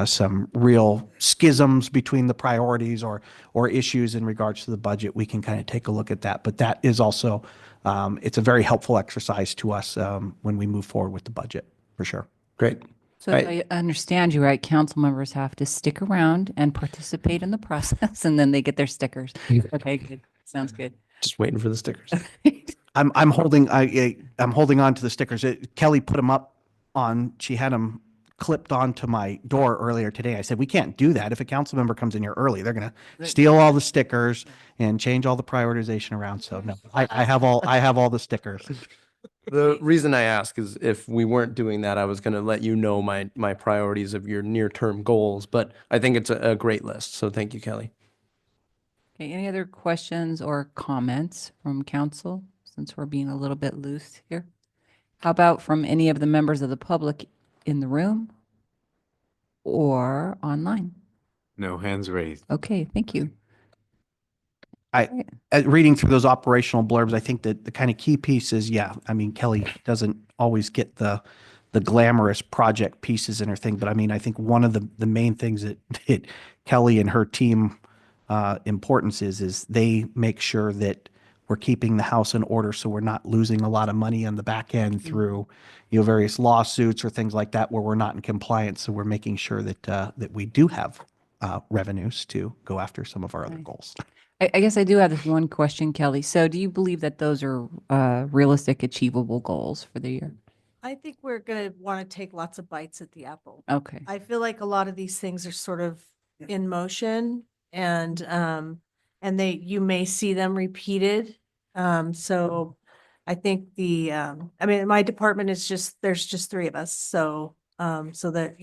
some real schisms between the priorities or issues in regards to the budget, we can kind of take a look at that. But that is also, it's a very helpful exercise to us when we move forward with the budget, for sure. Great. So if I understand you right, council members have to stick around and participate in the process, and then they get their stickers. Okay, good. Sounds good. Just waiting for the stickers. I'm holding on to the stickers. Kelly put them up on. She had them clipped onto my door earlier today. I said we can't do that. If a council member comes in here early, they're gonna steal all the stickers and change all the prioritization around. So no, I have all the stickers. The reason I ask is if we weren't doing that, I was going to let you know my priorities of your near-term goals, but I think it's a great list. So thank you, Kelly. Okay, any other questions or comments from council, since we're being a little bit loose here? How about from any of the members of the public in the room or online? No hands raised. Okay, thank you. Reading through those operational blurbs, I think that the kind of key piece is, Kelly doesn't always get the glamorous project pieces in her thing, but I think one of the main things that Kelly and her team importance is they make sure that we're keeping the house in order, so we're not losing a lot of money on the back end through various lawsuits or things like that where we're not in compliance. So we're making sure that we do have revenues to go after some of our other goals. I guess I do have this one question, Kelly. So do you believe that those are realistic, achievable goals for the year? I think we're going to want to take lots of bites at the apple. Okay. I feel like a lot of these things are sort of in motion and you may see them repeated. So I think my department is there's just three of us. So that,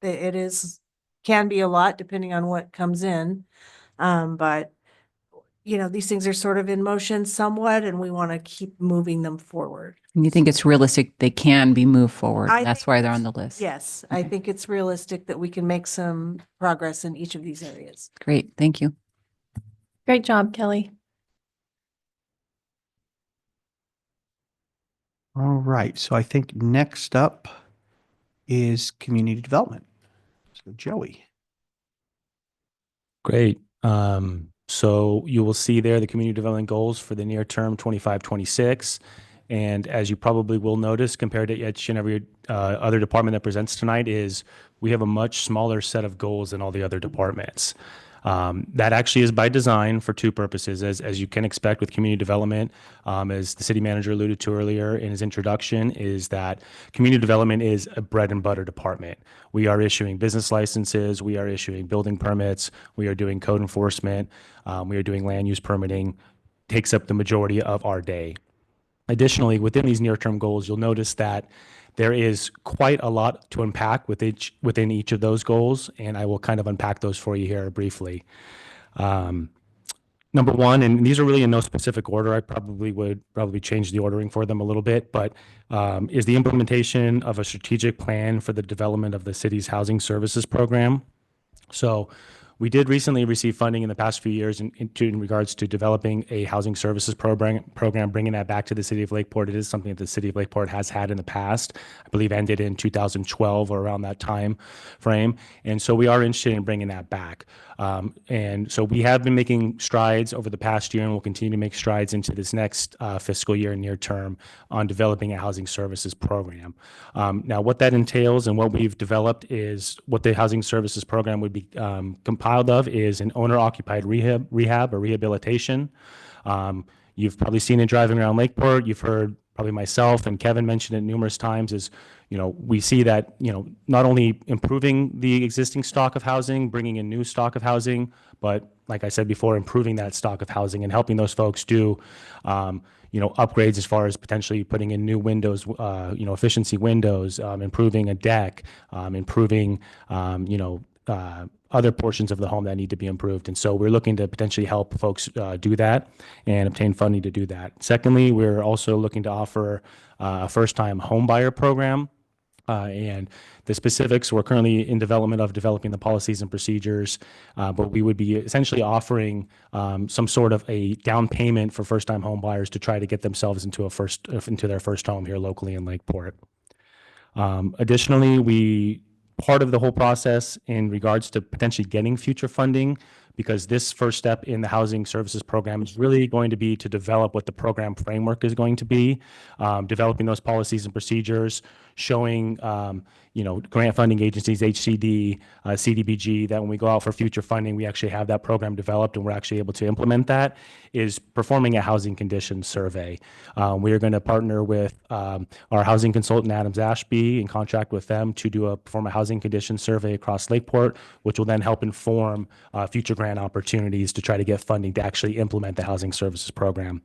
it can be a lot depending on what comes in. But these things are sort of in motion somewhat, and we want to keep moving them forward. And you think it's realistic they can be moved forward? I That's think why they're on the list. Yes, I think it's realistic that we can make some progress in each of these areas. Great, thank you. Great job, Kelly. All right. So I think next up is community development. So Joey. Great. So you will see there the community development goals for the near term 25-26. And as you probably will notice, compared to each and every other department that presents tonight, is we have a much smaller set of goals than all the other departments. That actually is by design for two purposes, as you can expect with community development, as the city manager alluded to earlier in his introduction, is that community development is a bread and butter department. We are issuing business licenses, we are issuing building permits, we are doing code enforcement, we are doing land use permitting, takes up the majority of our day. Additionally, within these near-term goals, you'll notice that there is quite a lot to unpack within each of those goals, and I will kind of unpack those for you here briefly. Number one, and these are really in no specific order, I would change the ordering for them a little bit, but is the implementation of a strategic plan for the development of the city's housing services program. So we did recently receive funding in the past few years in regards to developing a housing services program, bringing that back to the city of Lakeport. It is something that the city of Lakeport has had in the past, I believe ended in 2012 or around that time frame. And so we are interested in bringing that back. And so we have been making strides over the past year and will continue to make strides into this next fiscal year near term on developing a housing services program. Now, what that entails and what we've developed is what the housing services program would be compiled of is an owner-occupied rehab or rehabilitation. You've probably seen it driving around Lakeport. You've heard probably myself and Kevin mention it numerous times is, we see that, not only improving the existing stock of housing, bringing in new stock of housing, but like I said before, improving that stock of housing and helping those folks do, upgrades as far as potentially putting in new windows, efficiency windows, improving a deck, improving, other portions of the home that need to be improved. And so we're looking to potentially help folks do that and obtain funding to do that. Secondly, we're also looking to offer a first-time home buyer program. And the specifics, we're currently in development of developing the policies and procedures, but we would be essentially offering some sort of a down payment for first-time home buyers to try to get themselves into their first home here locally in Lakeport. Additionally, part of the whole process in regards to potentially getting future funding, because this first step in the housing services program is really going to be to develop what the program framework is going to be, developing those policies and procedures, showing grant funding agencies, HCD, CDBG, that when we go out for future funding, we actually have that program developed and we're actually able to implement that, is performing a housing conditions survey. We are going to partner with our housing consultant, Adams Ashby, in contract with them to perform a housing conditions survey across Lakeport, which will then help inform future grant opportunities to try to get funding to actually implement the housing services program.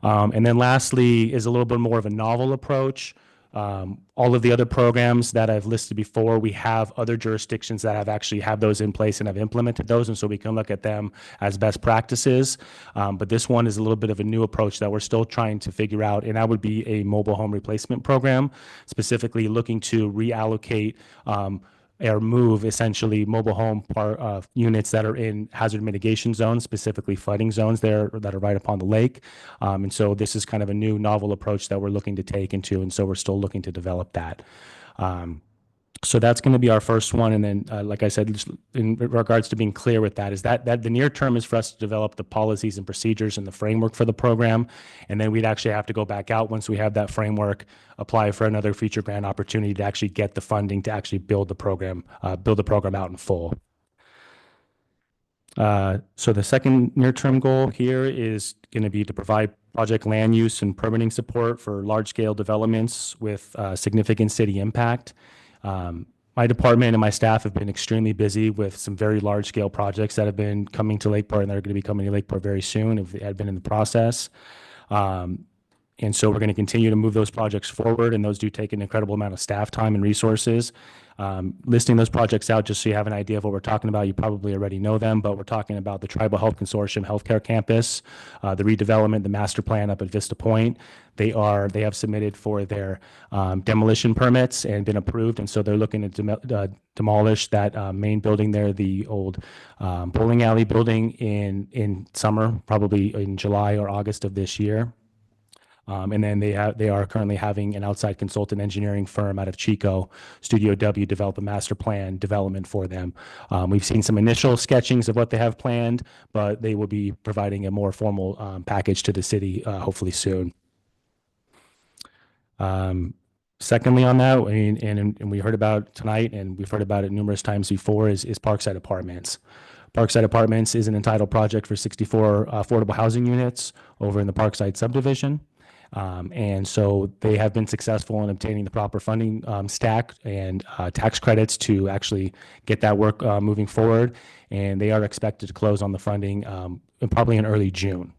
And then lastly is a little bit more of a novel approach. All of the other programs that I've listed before, we have other jurisdictions that have those in place and have implemented those, and so we can look at them as best practices. But this one is a little bit of a new approach that we're still trying to figure out, and that would be a mobile home replacement program, specifically looking to reallocate or move essentially mobile home units that are in hazard mitigation zones, specifically flooding zones there that are right upon the lake. And so this is kind of a new novel approach that we're looking to take into, and so we're still looking to develop that. So that's going to be our first one. And then, like I said, just in regards to being clear with that, is that the near term is for us to develop the policies and procedures and the framework for the program. And then we'd actually have to go back out once we have that framework, apply for another future grant opportunity to actually get the funding to actually build the program out in full. So the second near-term goal here is going to be to provide project land use and permitting support for large-scale developments with significant city impact. My department and my staff have been extremely busy with some very large-scale projects that have been coming to Lakeport, and they're going to be coming to Lakeport very soon if they had been in the process. And so we're going to continue to move those projects forward, and those do take an incredible amount of staff time and resources. Listing those projects out just so you have an idea of what we're talking about. You probably already know them, but we're talking about the Tribal Health Consortium Healthcare Campus, the redevelopment, the master plan up at Vista Point. They have submitted for their demolition permits and been approved, and so they're looking to demolish that main building there, the old bowling alley building, in summer, probably in July or August of this year. And then they are currently having an outside consultant engineering firm out of Chico, Studio W, develop a master plan development for them. We've seen some initial sketchings of what they have planned, but they will be providing a more formal package to the city hopefully soon. Secondly on that, and we heard about tonight, and we've heard about it numerous times before, is Parkside Apartments. Parkside Apartments is an entitled project for 64 affordable housing units over in the Parkside subdivision. And so they have been successful in obtaining the proper funding stack and tax credits to actually get that work moving forward. And they are expected to close on the funding probably in early June.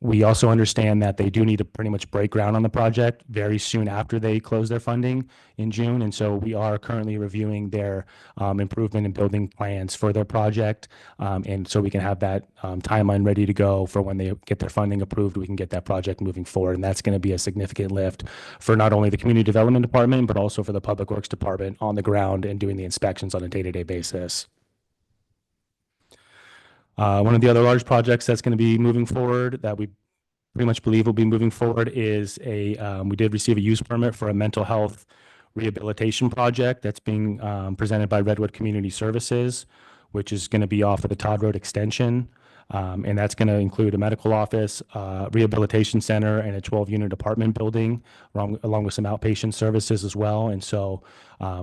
We also understand that they do need to pretty much break ground on the project very soon after they close their funding in June. And so we are currently reviewing their improvement and building plans for their project. And so we can have that timeline ready to go for when they get their funding approved, we can get that project moving forward. And that's going to be a significant lift for not only the community development department, but also for the public works department on the ground and doing the inspections on a day-to-day basis. One of the other large projects that's going to be moving forward that we pretty much believe will be moving forward is we did receive a use permit for a mental health rehabilitation project that's being presented by Redwood Community Services, which is going to be off of the Todd Road Extension. And that's going to include a medical office, rehabilitation center, and a 12-unit apartment building, along with some outpatient services as well. And so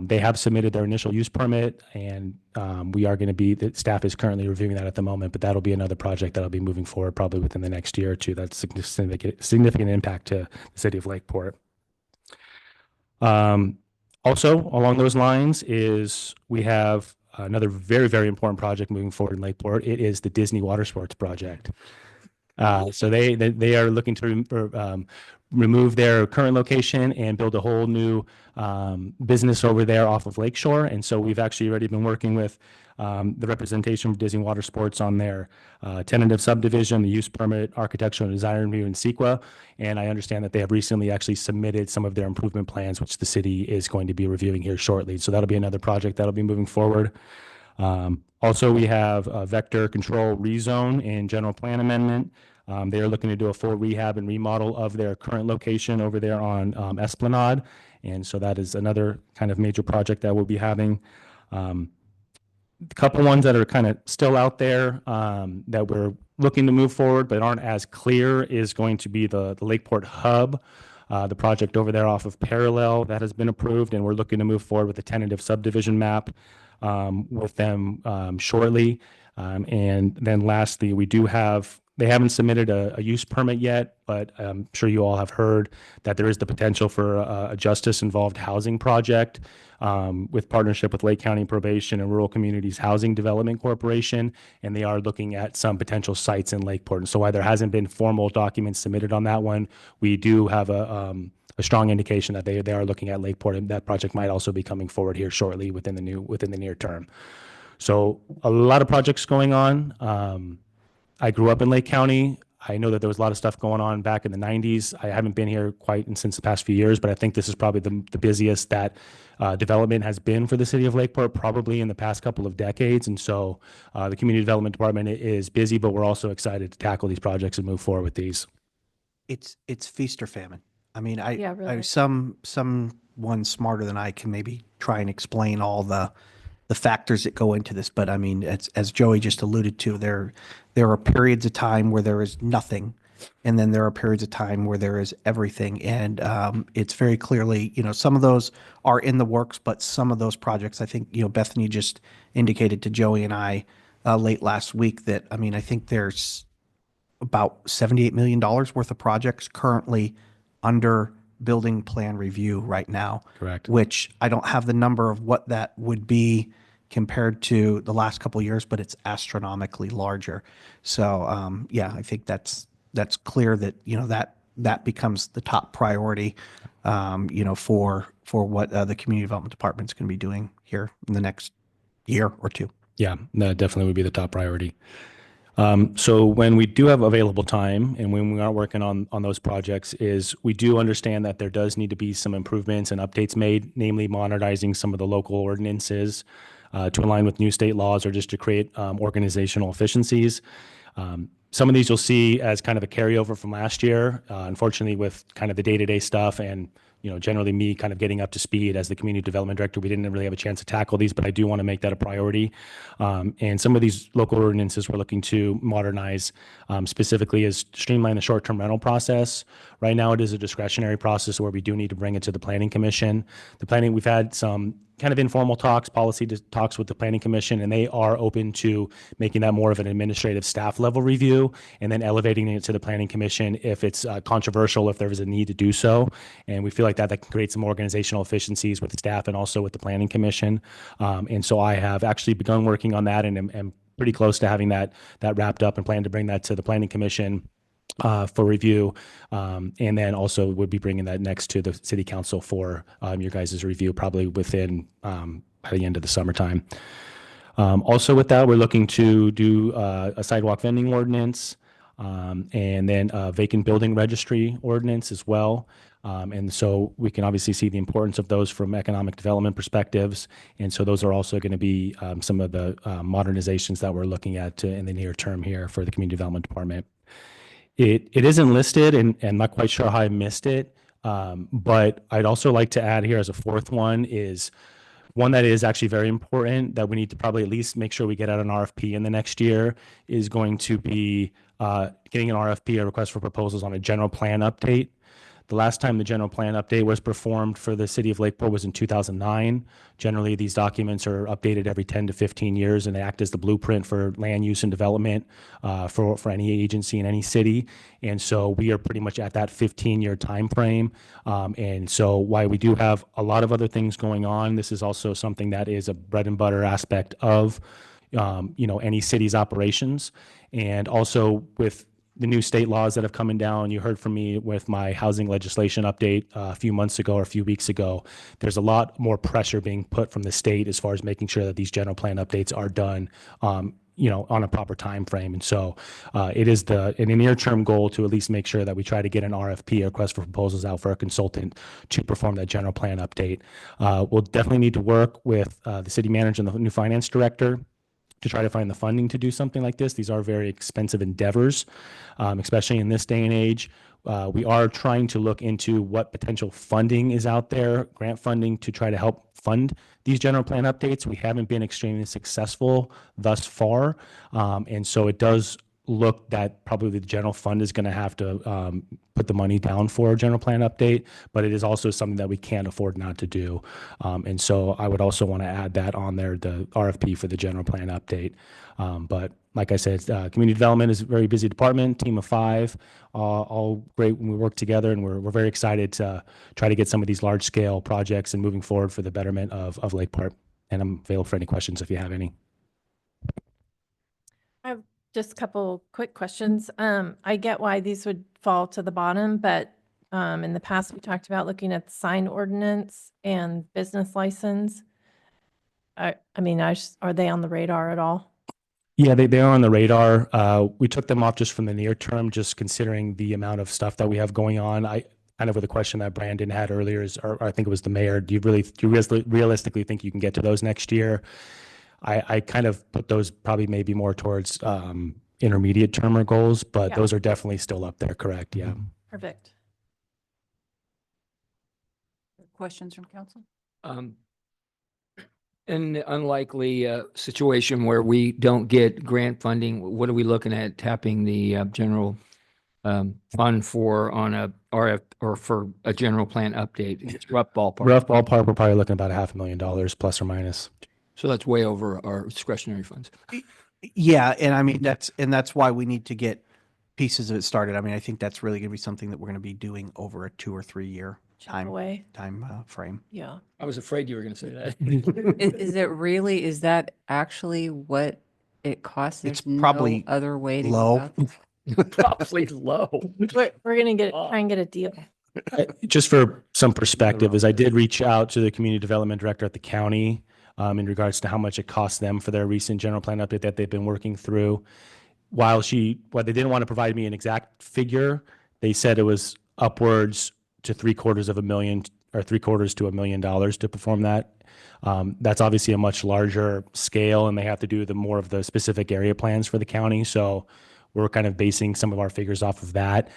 they have submitted their initial use permit, and the staff is currently reviewing that at the moment, but that'll be another project that'll be moving forward probably within the next year or two. That's significant impact to the city of Lakeport. Also, along those lines is we have another very, very important project moving forward in Lakeport. It is the Disney Water Sports project. So they are looking to remove their current location and build a whole new business over there off of Lakeshore. And so we've actually already been working with the representation from Disney Water Sports on their tentative subdivision, the use permit, architectural and design review, and CEQA. And I understand that they have recently actually submitted some of their improvement plans, which the city is going to be reviewing here shortly. So that'll be another project that'll be moving forward. Also, we have a vector control rezone and general plan amendment. They are looking to do a full rehab and remodel of their current location over there on Esplanade. And so that is another kind of major project that we'll be having. A couple ones that are kind of still out there that we're looking to move forward but aren't as clear is going to be the Lakeport Hub. The project over there off of Parallel that has been approved, and we're looking to move forward with a tentative subdivision map with them shortly. And then lastly, they haven't submitted a use permit yet, but I'm sure you all have heard that there is the potential for a justice-involved housing project with partnership with Lake County Probation and Rural Communities Housing Development Corporation, and they are looking at some potential sites in Lakeport. And so while there hasn't been formal documents submitted on that one, we do have a strong indication that they are looking at Lakeport, and that project might also be coming forward here shortly within the near term. So a lot of projects going on. I grew up in Lake County. I know that there was a lot of stuff going on back in the 90s. I haven't been here quite since the past few years, but I think this is probably the busiest that development has been for the city of Lakeport, probably in the past couple of decades. And so the community development department is busy, but we're also excited to tackle these projects and move forward with these. It's feast or famine. I mean, Yeah, really. someone smarter than I can maybe try and explain all the factors that go into this. But I mean, as Joey just alluded to, there are periods of time where there is nothing, and then there are periods of time where there is everything. And it's very clearly, some of those are in the works, but some of those projects, I think, Bethany just indicated to Joey and I late last week that, I mean, I think there's about $78 million worth of projects currently under building plan review right now. Correct. Which I don't have the number of what that would be compared to the last couple of years, but it's astronomically larger. So yeah, I think that's clear that that becomes the top priority for what the community development department's going to be doing here in the next year or two. Yeah, that definitely would be the top priority. So when we do have available time and when we are working on those projects is we do understand that there does need to be some improvements and updates made, namely modernizing some of the local ordinances to align with new state laws or just to create organizational efficiencies. Some of these you'll see as kind of a carryover from last year. Unfortunately, with kind of the day-to-day stuff and generally me kind of getting up to speed as the community development director, we didn't really have a chance to tackle these, but I do want to make that a priority. And some of these local ordinances we're looking to modernize specifically is streamline the short-term rental process. Right now, it is a discretionary process where we do need to bring it to the Planning Commission. We've had some kind of informal talks, policy talks with the Planning Commission, and they are open to making that more of an administrative staff level review and then elevating it to the Planning Commission if it's controversial, if there is a need to do so. And we feel like that can create some organizational efficiencies with staff and also with the Planning Commission. And so I have actually begun working on that and am pretty close to having that wrapped up and plan to bring that to the Planning Commission for review, and then also would be bringing that next to the City Council for your guys' review, probably within by the end of the summertime. Also with that, we're looking to do a sidewalk vending ordinance and then a vacant building registry ordinance as well. And so we can obviously see the importance of those from economic development perspectives. And so those are also going to be some of the modernizations that we're looking at in the near term here for the Community Development Department. It isn't listed, and I'm not quite sure how I missed it, but I'd also like to add here as a fourth one is one that is actually very important that we need to probably at least make sure we get out an RFP in the next year is going to be getting an RFP, a request for proposals on a general plan update. The last time the general plan update was performed for the city of Lakeport was in 2009. Generally, these documents are updated every 10 to 15 years, and they act as the blueprint for land use and development for any agency in any city. And so we are pretty much at that 15-year time frame. And so while we do have a lot of other things going on, this is also something that is a bread and butter aspect of any city's operations. And also with the new state laws that have coming down. You heard from me with my housing legislation update a few months ago or a few weeks ago. There's a lot more pressure being put from the state as far as making sure that these general plan updates are done, on a proper time frame. And so it is in a near-term goal to at least make sure that we try to get an RFP, a request for proposals, out for a consultant to perform that general plan update. We'll definitely need to work with the city manager and the new finance director to try to find the funding to do something like this. These are very expensive endeavors, especially in this day and age. We are trying to look into what potential funding is out there, grant funding, to try to help fund these general plan updates. We haven't been extremely successful thus far. And so it does look that probably the general fund is going to have to put the money down for a general plan update, but it is also something that we can't afford not to do. And so I would also want to add that on there, the RFP for the general plan update. But like I said, community development is a very busy department, team of 5, all great when we work together, and we're very excited to try to get some of these large scale projects and moving forward for the betterment of Lakeport. And I'm available for any questions if you have any. I have just a couple quick questions. I get why these would fall to the bottom, but in the past, we talked about looking at the sign ordinance and business license. Are they on the radar at all? Yeah, they are on the radar. We took them off just from the near term, just considering the amount of stuff that we have going on. I kind of with a question that Brandon had earlier, or I think it was the mayor, do you realistically think you can get to those next year? I kind of put those probably maybe more towards intermediate term or goals, but Yeah. those are definitely still up there, correct? Yeah. Perfect. Questions from council? In the unlikely situation where we don't get grant funding, what are we looking at tapping the general fund for on a RF or for a general plan update? It's rough ballpark. Rough ballpark, we're probably looking about $500,000 plus or minus. So that's way over our discretionary funds. Yeah, and I mean, that's why we need to get pieces of it started. I mean, I think that's really going to be something that we're going to be doing over a 2 or 3 year time frame. Yeah. I was afraid you were going to say that. Is that actually what it costs? It's There's probably no other way to low. go about this? Probably low. We're going to try and get a deal. Just for some perspective, is I did reach out to the community development director at the county in regards to how much it cost them for their recent general plan update that they've been working through. While they didn't want to provide me an exact figure, they said it was upwards to $750,000 or $750,000 to $1 million to perform that. That's obviously a much larger scale, and they have to do more of the specific area plans for the county. So we're kind of basing some of our figures off of that.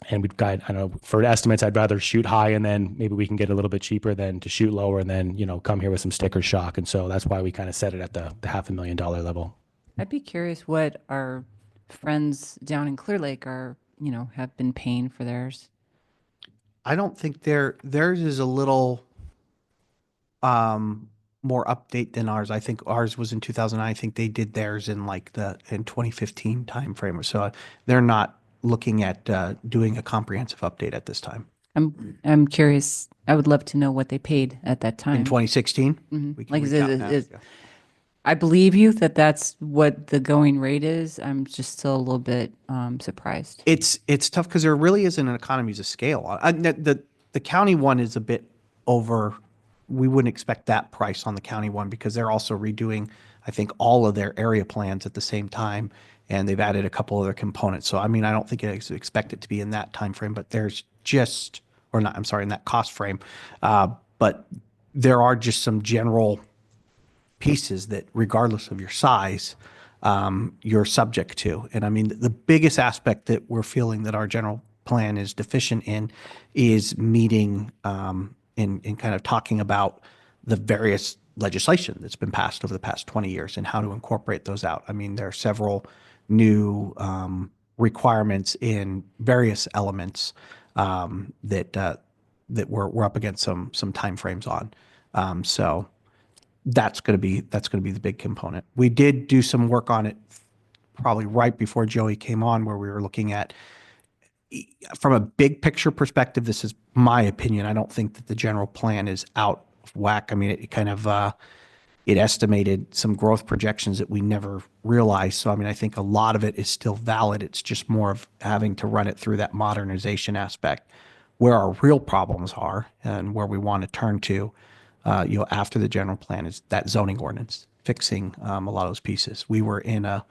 And we've got, I don't know, for estimates, I'd rather shoot high and then maybe we can get a little bit cheaper than to shoot lower and then, come here with some sticker shock. And so that's why we kind of set it at the $500,000 level. I'd be curious what our friends down in Clear Lake have been paying for theirs. I don't think theirs is a little more update than ours. I think ours was in 2009. I think they did theirs in in 2015 timeframe. So they're not looking at doing a comprehensive update at this time. I'm curious. I would love to know what they paid at that time. In 2016? Mhm. We can Like, reach out and ask, yeah. I believe you that that's what the going rate is. I'm just still a little bit surprised. It's tough because there really isn't an economies of scale. The county one is a bit over. We wouldn't expect that price on the county one because they're also redoing, I think, all of their area plans at the same time, and they've added a couple other components. So I mean, I don't think it's expect it to be in that time frame, but there's just, or not, I'm sorry, in that cost frame. But there are just some general pieces that, regardless of your size, you're subject to. And I mean, the biggest aspect that we're feeling that our general plan is deficient in is meeting in kind of talking about the various legislation that's been passed over the past 20 years and how to incorporate those out. I mean, there are several new requirements in various elements that we're up against some timeframes on. So that's going to be the big component. We did do some work on it probably right before Joey came on, where we were looking at, from a big picture perspective, this is my opinion. I don't think that the general plan is out of whack. I mean, it kind of it estimated some growth projections that we never realized. So, I mean, I think a lot of it is still valid. It's just more of having to run it through that modernization aspect. Where our real problems are and where we want to turn to, after the general plan is that zoning ordinance, fixing a lot of those pieces. We were in a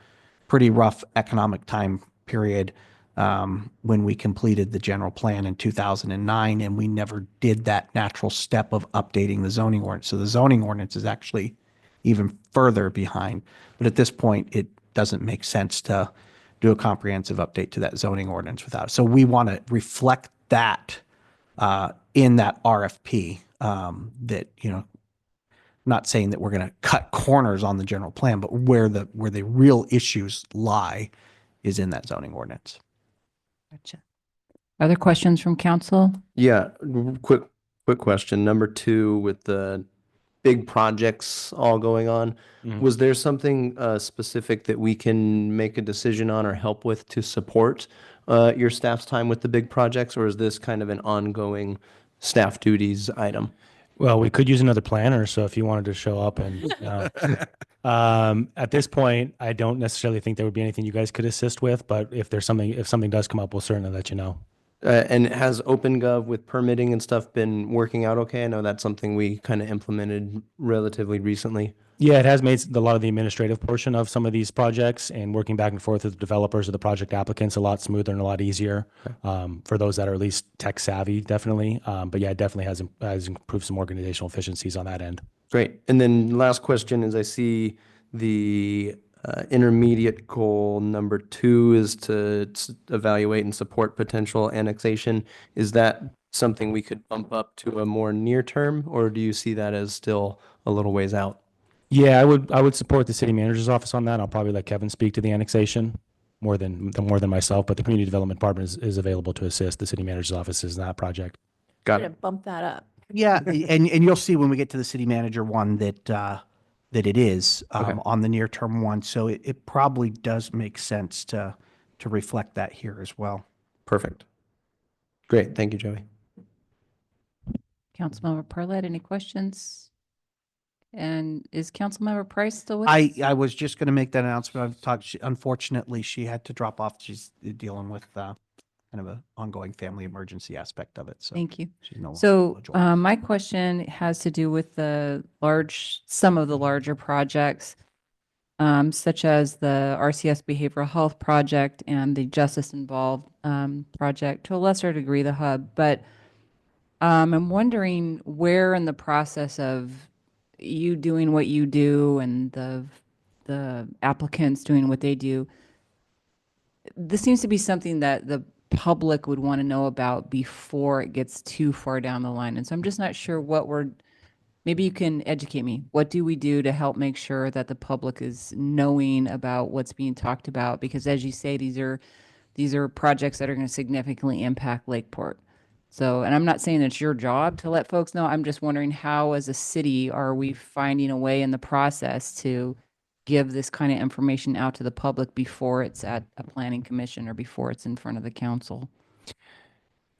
pretty rough economic time period when we completed the general plan in 2009, and we never did that natural step of updating the zoning ordinance. So the zoning ordinance is actually even further behind. But at this point, it doesn't make sense to do a comprehensive update to that zoning ordinance without. So we want to reflect that in that RFP. That not saying that we're going to cut corners on the general plan, but where the real issues lie is in that zoning ordinance. Gotcha. Other questions from council? Yeah, quick question. Number 2, with the big projects all going on, was there something specific that we can make a decision on or help with to support your staff's time with the big projects, or is this kind of an ongoing staff duties item? Well, we could use another planner, so if you wanted to show up and, at this point, I don't necessarily think there would be anything you guys could assist with, but if something does come up, we'll certainly let you know. And has OpenGov with permitting and stuff been working out okay? I know that's something we kind of implemented relatively recently. Yeah, it has made a lot of the administrative portion of some of these projects and working back and forth with the developers or the project applicants a lot smoother and a lot easier for those that are at least tech savvy, definitely. But yeah, it definitely has improved some organizational efficiencies on that end. Great. And then last question is I see the intermediate goal number 2 is to evaluate and support potential annexation. Is that something we could bump up to a more near term, or do you see that as still a little ways out? Yeah, I would support the city manager's office on that. I'll probably let Kevin speak to the annexation more than myself, but the community development department is available to assist the city manager's office in that project. Got Gonna it. bump that up. Yeah, and you'll see when we get to the city manager one that it is Okay. on the near term one. So it probably does make sense to reflect that here as well. Perfect. Great. Thank you, Joey. Councilmember Parlett, any questions? And is Councilmember Price still with I us? was just going to make that announcement. I've talked. Unfortunately, she had to drop off. She's dealing with kind of an ongoing family emergency aspect of it. So Thank you. she's no So longer joining us. my question has to do with some of the larger projects, such as the RCS Behavioral Health Project and the Justice Involved project, to a lesser degree, the hub. But I'm wondering where in the process of you doing what you do and the applicants doing what they do, this seems to be something that the public would want to know about before it gets too far down the line. And so I'm just not sure maybe you can educate me. What do we do to help make sure that the public is knowing about what's being talked about? Because as you say, these are projects that are going to significantly impact Lakeport. So, and I'm not saying it's your job to let folks know. I'm just wondering how, as a city, are we finding a way in the process to give this kind of information out to the public before it's at a planning commission or before it's in front of the council?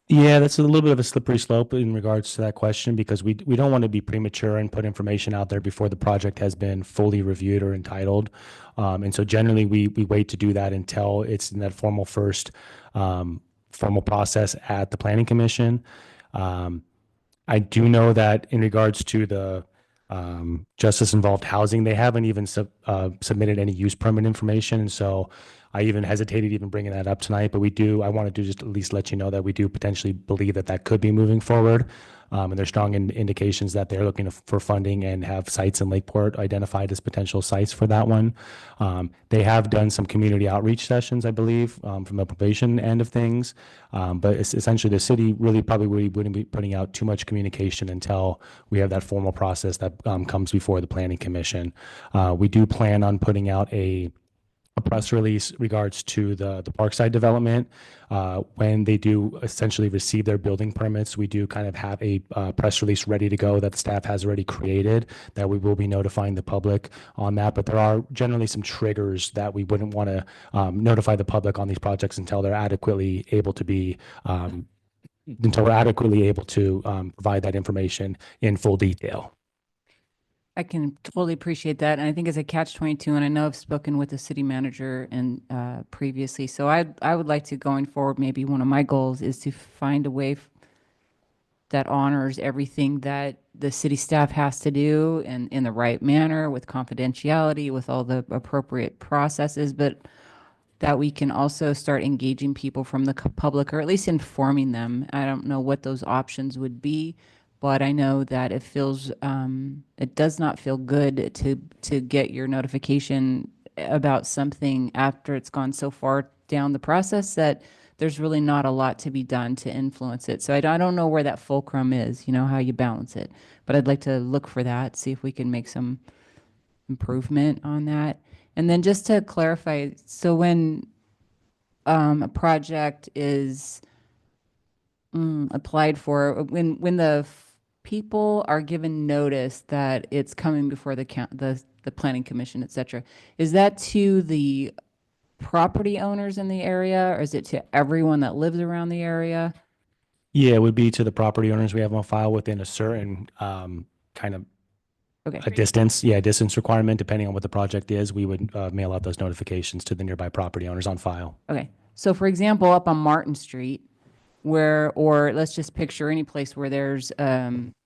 Yeah, that's a little bit of a slippery slope in regards to that question because we don't want to be premature and put information out there before the project has been fully reviewed or entitled. And so generally we wait to do that until it's in that formal process at the planning commission. I do know that in regards to the justice involved housing, they haven't even submitted any use permit information. And so I even hesitated even bringing that up tonight, but I wanted to just at least let you know that we do potentially believe that could be moving forward. And there's strong indications that they're looking for funding and have sites in Lakeport identified as potential sites for that one. They have done some community outreach sessions, I believe, from the probation end of things. But it's essentially the city really probably wouldn't be putting out too much communication until we have that formal process that comes before the planning commission. We do plan on putting out a press release regards to the Parkside development. When they do essentially receive their building permits, we do kind of have a press release ready to go that the staff has already created that we will be notifying the public on that. But there are generally some triggers that we wouldn't want to notify the public on these projects until they're adequately able to be provide that information in full detail. I can totally appreciate that. And I think it's a catch-22, and I know I've spoken with the city manager and previously. So I would like to, going forward, maybe one of my goals is to find a way that honors everything that the city staff has to do and in the right manner with confidentiality, with all the appropriate processes, but that we can also start engaging people from the public, or at least informing them. I don't know what those options would be, but I know that it feels, it does not feel good to get your notification about something after it's gone so far down the process that there's really not a lot to be done to influence it. So I don't know where that fulcrum is, how you balance it. But I'd like to look for that, see if we can make some improvement on that. And then just to clarify, so when a project is applied for, when the people are given notice that it's coming before the planning commission, et cetera, is that to the property owners in the area, or is it to everyone that lives around the area? Yeah, it would be to the property owners we have on file within a certain kind of Okay. a distance requirement, depending on what the project is. We would mail out those notifications to the nearby property owners on file. Okay. So for example, up on Martin Street, or let's just picture any place where there's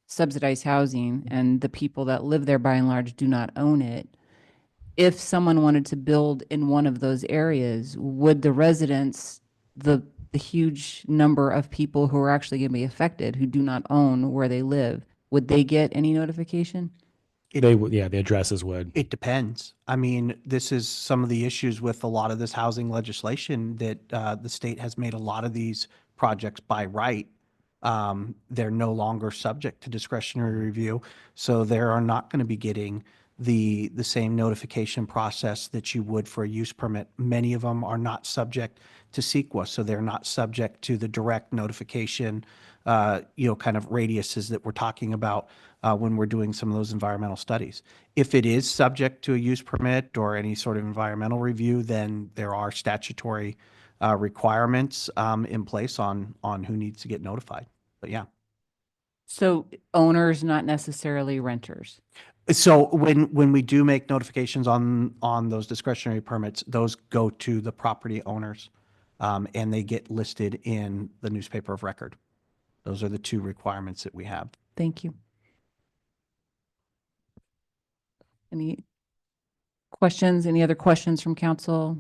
subsidized housing and the people that live there by and large do not own it. If someone wanted to build in one of those areas, would the residents, the huge number of people who are actually going to be affected, who do not own where they live, would they get any notification? They would, yeah, the addresses would. It depends. I mean, this is some of the issues with a lot of this housing legislation that the state has made a lot of these projects by right. They're no longer subject to discretionary review, so they are not going to be getting the same notification process that you would for a use permit. Many of them are not subject to CEQA, so they're not subject to the direct notification, kind of radiuses that we're talking about when we're doing some of those environmental studies. If it is subject to a use permit or any sort of environmental review, then there are statutory requirements in place on who needs to get notified. But yeah. So owners, not necessarily renters. So when we do make notifications on those discretionary permits, those go to the property owners, and they get listed in the newspaper of record. Those are the two requirements that we have. Thank you. Any questions? Any other questions from council?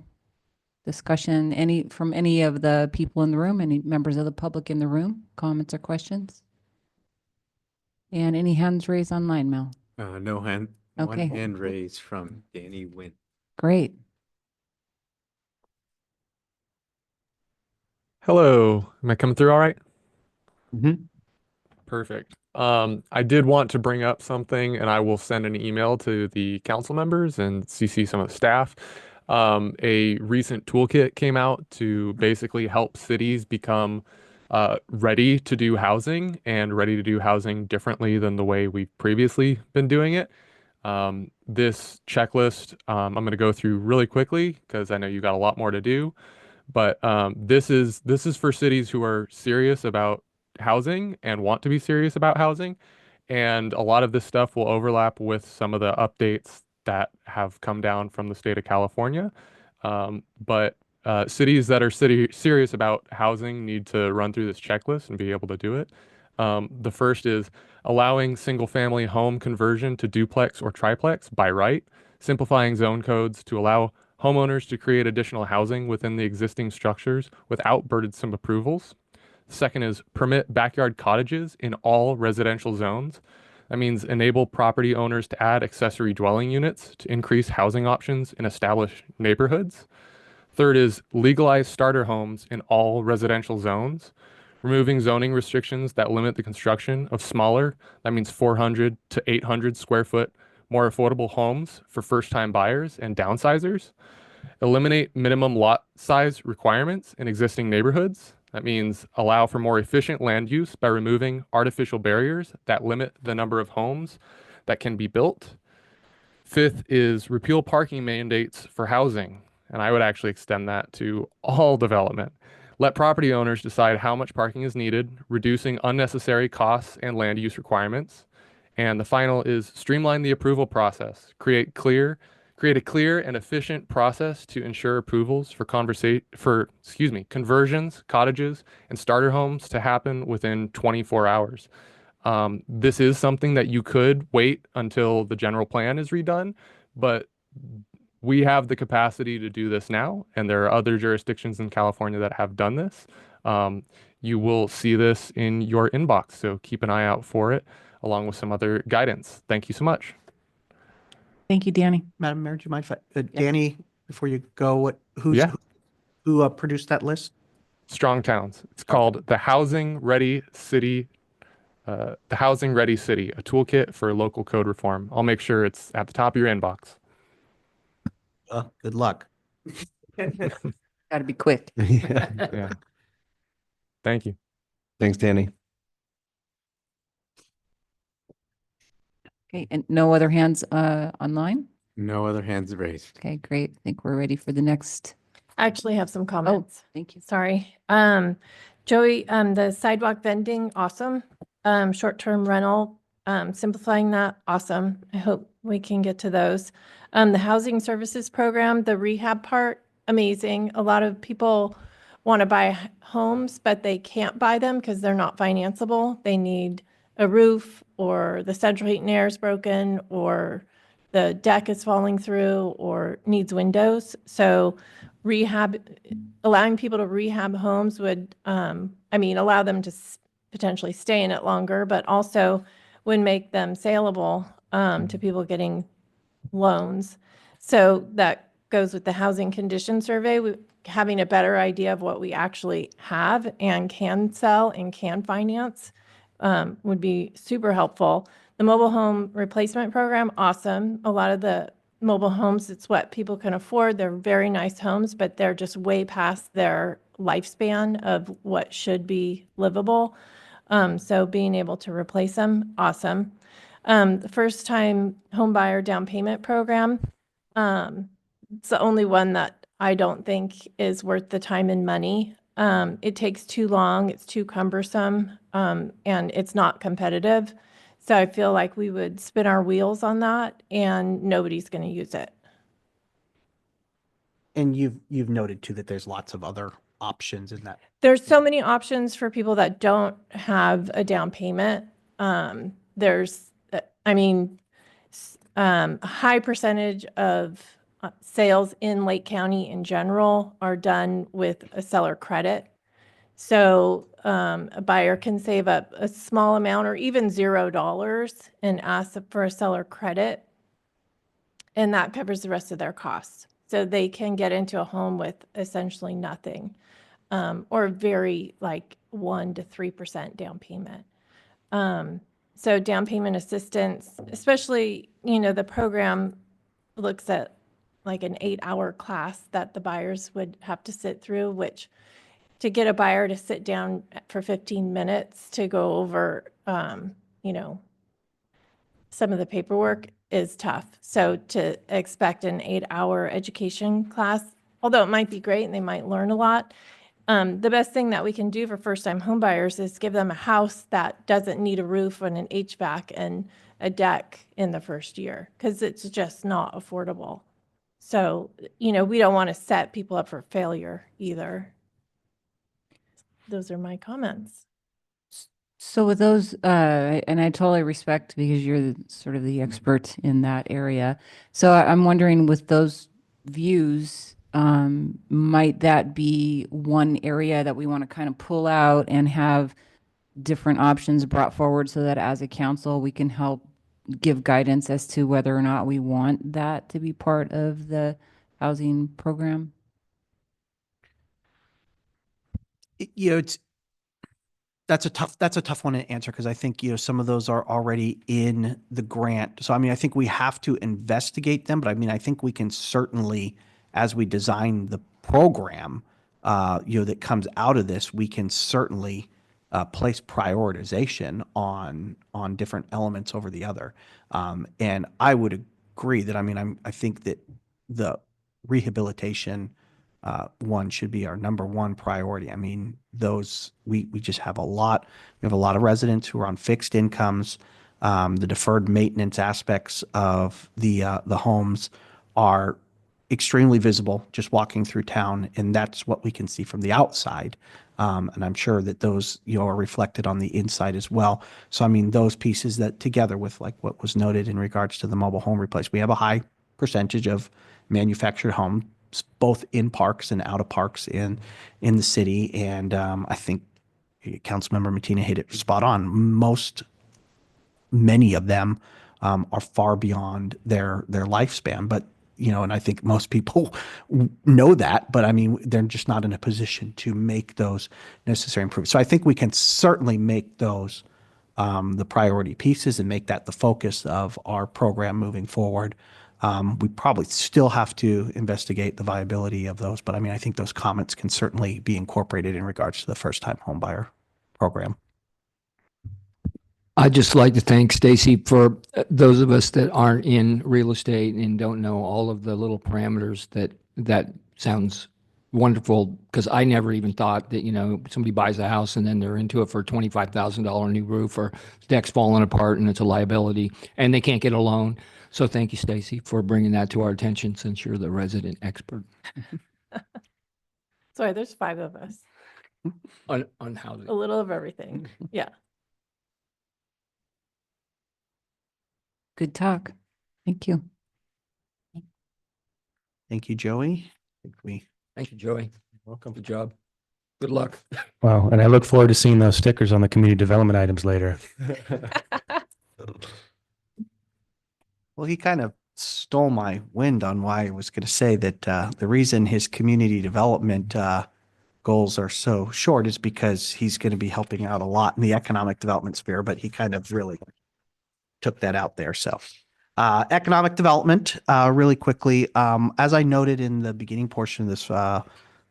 Discussion, from any of the people in the room, any members of the public in the room, comments or questions? And any hands raised online, Mel? No hand. Okay. One hand raised from Danny Wynn. Great. Hello, am I coming through all right? Mm-hmm. Perfect. I did want to bring up something, and I will send an email to the council members and CC some of the staff. A recent toolkit came out to basically help cities become ready to do housing and ready to do housing differently than the way we've previously been doing it. This checklist, I'm going to go through really quickly because I know you got a lot more to do. But this is for cities who are serious about housing and want to be serious about housing. And a lot of this stuff will overlap with some of the updates that have come down from the state of California. But cities that are serious about housing need to run through this checklist and be able to do it. The first is allowing single-family home conversion to duplex or triplex by right, simplifying zone codes to allow homeowners to create additional housing within the existing structures without burdensome approvals. Second is permit backyard cottages in all residential zones. That means enable property owners to add accessory dwelling units to increase housing options in established neighborhoods. Third is legalize starter homes in all residential zones, removing zoning restrictions that limit the construction of smaller, that means 400 to 800 square foot, more affordable homes for first-time buyers and downsizers. Eliminate minimum lot size requirements in existing neighborhoods. That means allow for more efficient land use by removing artificial barriers that limit the number of homes that can be built. Fifth is repeal parking mandates for housing. And I would actually extend that to all development. Let property owners decide how much parking is needed, reducing unnecessary costs and land use requirements. And the final is streamline the approval process, create a clear and efficient process to ensure approvals for conversions, cottages, and starter homes to happen within 24 hours. This is something that you could wait until the general plan is redone, but we have the capacity to do this now, and there are other jurisdictions in California that have done this. You will see this in your inbox, so keep an eye out for it, along with some other guidance. Thank you so much. Thank you, Danny. Madam Mayor, do you mind if Danny, before you go, who produced that list? Strong Towns. It's called the Housing Ready City, a toolkit for local code reform. I'll make sure it's at the top of your inbox. Good luck. Got to be quick. Yeah. Thank you. Thanks, Danny. Okay, and no other hands online? No other hands raised. Okay, great. I think we're ready for the next. I actually have some comments. Thank you. Sorry. Joey, the sidewalk vending, awesome. Short-term rental, simplifying that, awesome. I hope we can get to those. The housing services program, the rehab part, amazing. A lot of people want to buy homes, but they can't buy them because they're not financeable. They need a roof, or the central heat and air is broken, or the deck is falling through, or needs windows. So allowing people to rehab homes would, allow them to potentially stay in it longer, but also would make them saleable to people getting loans. So that goes with the housing condition survey, having a better idea of what we actually have and can sell and can finance would be super helpful. The mobile home replacement program, awesome. A lot of the mobile homes, it's what people can afford. They're very nice homes, but they're just way past their lifespan of what should be livable. So being able to replace them, awesome. The first time home buyer down payment program, it's the only one that I don't think is worth the time and money. It takes too long, it's too cumbersome, and it's not competitive. So I feel like we would spin our wheels on that and nobody's going to use it. And you've noted too that there's lots of other options in that. There's so many options for people that don't have a down payment. There's, a high percentage of sales in Lake County in general are done with a seller credit. So a buyer can save up a small amount or even $0 and ask for a seller credit, and that covers the rest of their costs. So they can get into a home with essentially nothing, or very 1 to 3% down payment. So down payment assistance, especially, the program looks at like an 8-hour class that the buyers would have to sit through, which to get a buyer to sit down for 15 minutes to go over, some of the paperwork is tough. So to expect an 8-hour education class, although it might be great and they might learn a lot, the best thing that we can do for first-time home buyers is give them a house that doesn't need a roof and an HVAC and a deck in the first year, because it's just not affordable. So, we don't want to set people up for failure either. Those are my comments. So with those, and I totally respect, because you're sort of the expert in that area. So I'm wondering, with those views, might that be one area that we want to kind of pull out and have different options brought forward, so that as a council, we can help give guidance as to whether or not we want that to be part of the housing program? That's a tough one to answer, because I think, some of those are already in the grant. So, I think we have to investigate them, but I think we can certainly, as we design the program, that comes out of this, we can certainly place prioritization on different elements over the other. And I would agree that, I think that the rehabilitation one should be our number one priority. Those, we just have we have a lot of residents who are on fixed incomes. The deferred maintenance aspects of the homes are extremely visible just walking through town, and that's what we can see from the outside. And I'm sure that those, are reflected on the inside as well. So, I mean, those pieces that together with like what was noted in regards to the mobile home replace, we have a high percentage of manufactured homes, both in parks and out of parks in the city. And I think Councilmember Matina hit it spot on. Many of them are far beyond their lifespan, but and I think most people know that, but I mean, they're just not in a position to make those necessary improvements. So I think we can certainly make those the priority pieces and make that the focus of our program moving forward. We probably still have to investigate the viability of those, but I mean, I think those comments can certainly be incorporated in regards to the first-time home buyer program. I'd just like to thank Stacy for those of us that aren't in real estate and don't know all of the little parameters that sounds wonderful, because I never even thought that, somebody buys a house and then they're into it for a $25,000 new roof, or deck's falling apart and it's a liability and they can't get a loan. So thank you, Stacy, for bringing that to our attention, since you're the resident expert Sorry, there's 5 of us. on housing. A little of everything. Yeah. Good talk. Thank you. Thank you, Joey. I think Thank you, Joey. Welcome. Good job. Good luck. Wow. And I look forward to seeing those stickers on the community development items later. Well, he kind of stole my wind on why I was going to say that the reason his community development goals are so short is because he's going to be helping out a lot in the economic development sphere, but he kind of really took that out there. So economic development, really quickly, as I noted in the beginning portion of this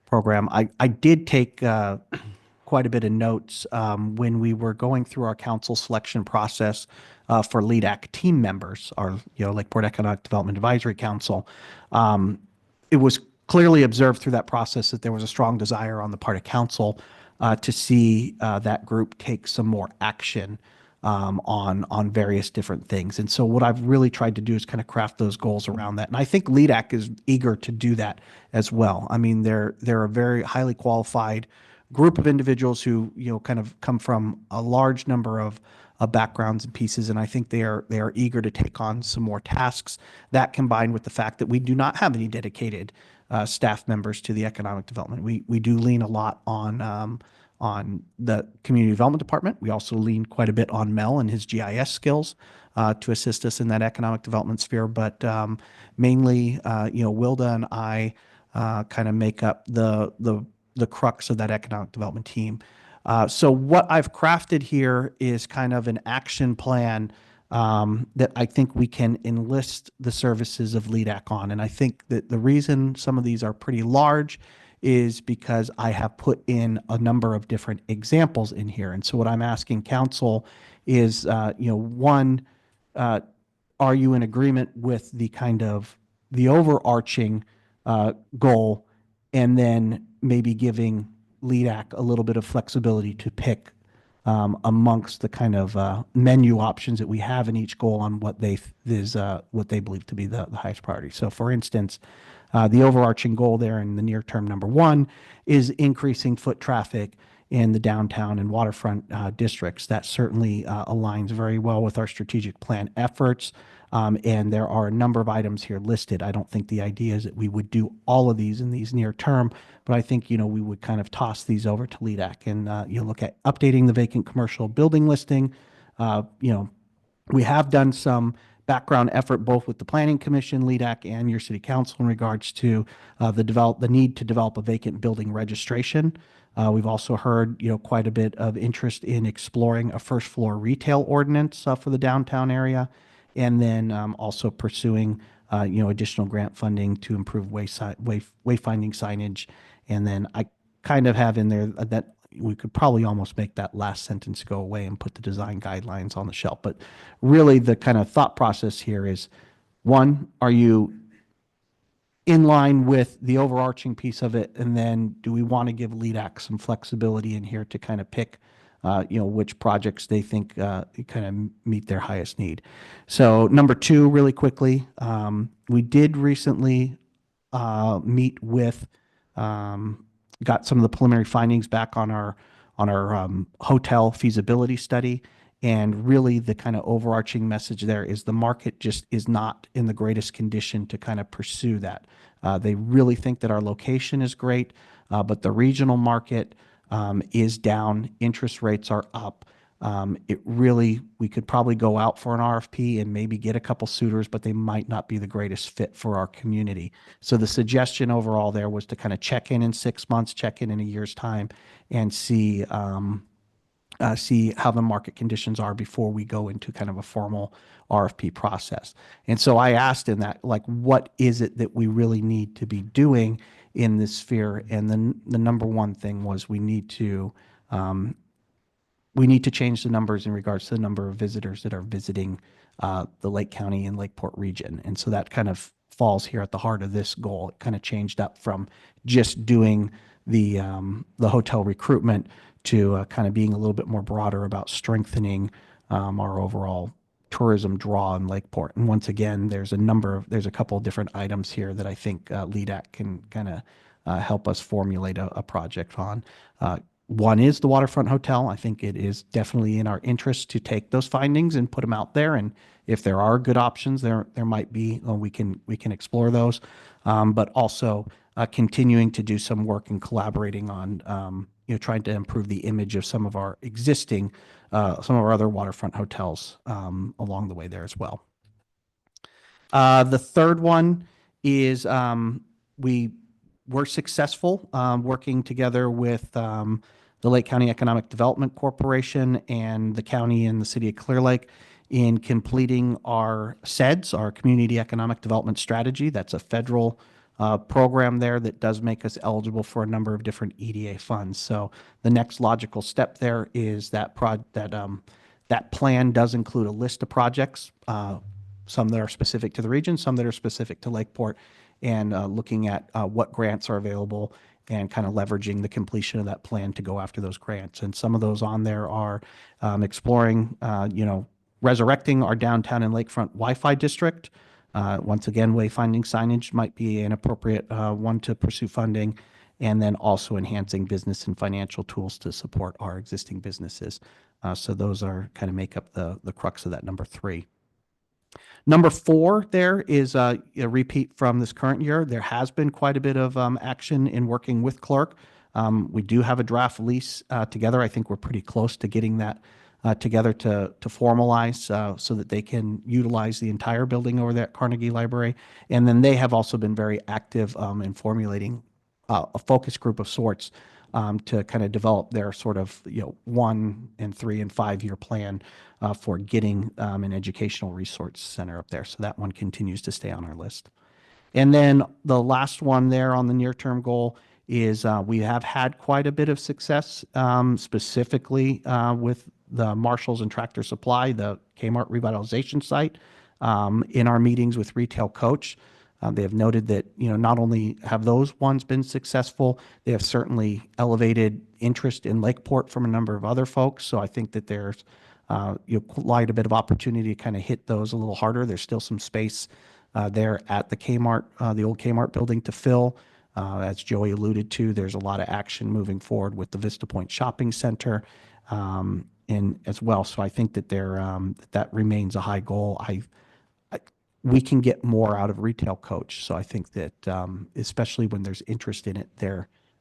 program, I did take quite a bit of notes when we were going through our council selection process for LEDAC team members, our Lakeport Economic Development Advisory Council. It was clearly observed through that process that there was a strong desire on the part of council to see that group take some more action on various different things. And so what I've really tried to do is kind of craft those goals around that. And I think LEDAC is eager to do that as well. I mean, they're a very highly qualified group of individuals who, kind of come from a large number of backgrounds and pieces. And I think they are eager to take on some more tasks. That, combined with the fact that we do not have any dedicated staff members to the economic development. We do lean a lot on the community development department. We also lean quite a bit on Mel and his GIS skills to assist us in that economic development sphere. But mainly, Wilda and I kind of make up the crux of that economic development team. So what I've crafted here is kind of an action plan that I think we can enlist the services of LEDAC on. And I think that the reason some of these are pretty large is because I have put in a number of different examples in here. And so what I'm asking council is, one, are you in agreement with the kind of the overarching goal, and then maybe giving LEDAC a little bit of flexibility to pick amongst the kind of menu options that we have in each goal on what they believe to be the highest priority. So for instance, the overarching goal there in the near term, number 1, is increasing foot traffic in the downtown and waterfront districts. That certainly aligns very well with our strategic plan efforts. And there are a number of items here listed. I don't think the idea is that we would do all of these in these near term, but I think, we would kind of toss these over to LEDAC and, look at updating the vacant commercial building listing. We have done some background effort both with the Planning Commission, LEDAC, and your city council in regards to the need to develop a vacant building registration. We've also heard, quite a bit of interest in exploring a first floor retail ordinance for the downtown area, and then also pursuing, additional grant funding to improve wayfinding signage. And then I kind of have in there that we could probably almost make that last sentence go away and put the design guidelines on the shelf. But really the kind of thought process here is, 1, are you in line with the overarching piece of it? And then do we want to give LEDAC some flexibility in here to kind of pick which projects they think kind of meet their highest need. So number two, really quickly, we did recently meet with, got some of the preliminary findings back on our hotel feasibility study. And really the kind of overarching message there is the market just is not in the greatest condition to kind of pursue that. They really think that our location is great, but the regional market is down, interest rates are up. We could probably go out for an RFP and maybe get a couple suitors, but they might not be the greatest fit for our community. So the suggestion overall there was to kind of check in 6 months, check in a year's time, and see how the market conditions are before we go into kind of a formal RFP process. And so I asked in that, like, what is it that we really need to be doing in this sphere? And then the number one thing was we need to change the numbers in regards to the number of visitors that are visiting the Lake County and Lakeport region. And so that kind of falls here at the heart of this goal. It kind of changed up from just doing the hotel recruitment to kind of being a little bit more broader about strengthening our overall tourism draw in Lakeport. And once again, there's a couple of different items here that I think LEDAC can kind of help us formulate a project on. One is the waterfront hotel. I think it is definitely in our interest to take those findings and put them out there. And if there are good options, there might be, we can explore those. But also continuing to do some work and collaborating on trying to improve the image of some of our existing, some of our other waterfront hotels along the way there as well. The third one is we were successful working together with the Lake County Economic Development Corporation and the county and the city of Clear Lake in completing our CEDS, our Community Economic Development Strategy. That's a federal program there that does make us eligible for a number of different EDA funds. So the next logical step there is that plan does include a list of projects, some that are specific to the region, some that are specific to Lakeport, and looking at what grants are available and kind of leveraging the completion of that plan to go after those grants. And some of those on there are exploring, resurrecting our downtown and lakefront Wi-Fi district. Once again, wayfinding signage might be an appropriate one to pursue funding, and then also enhancing business and financial tools to support our existing businesses. So those are kind of make up the crux of that number three. Number four there is a repeat from this current year. There has been quite a bit of action in working with Clark. We do have a draft lease together. I think we're pretty close to getting that together to formalize so that they can utilize the entire building over there at Carnegie Library. And then they have also been very active in formulating a focus group of sorts to kind of develop their sort of 1 and 3 and 5 year plan for getting an educational resource center up there. So that one continues to stay on our list. And then the last one there on the near term goal is we have had quite a bit of success specifically with the Marshalls and Tractor Supply, the Kmart revitalization site, in our meetings with Retail Coach. They have noted that, not only have those ones been successful, they have certainly elevated interest in Lakeport from a number of other folks. So I think that there's quite a bit of opportunity to kind of hit those a little harder. There's still some space there at the Kmart, the old Kmart building to fill. As Joey alluded to, there's a lot of action moving forward with the Vista Point Shopping Center and as well. So I think that that remains a high goal. We can get more out of Retail Coach. So I think that especially when there's interest in it,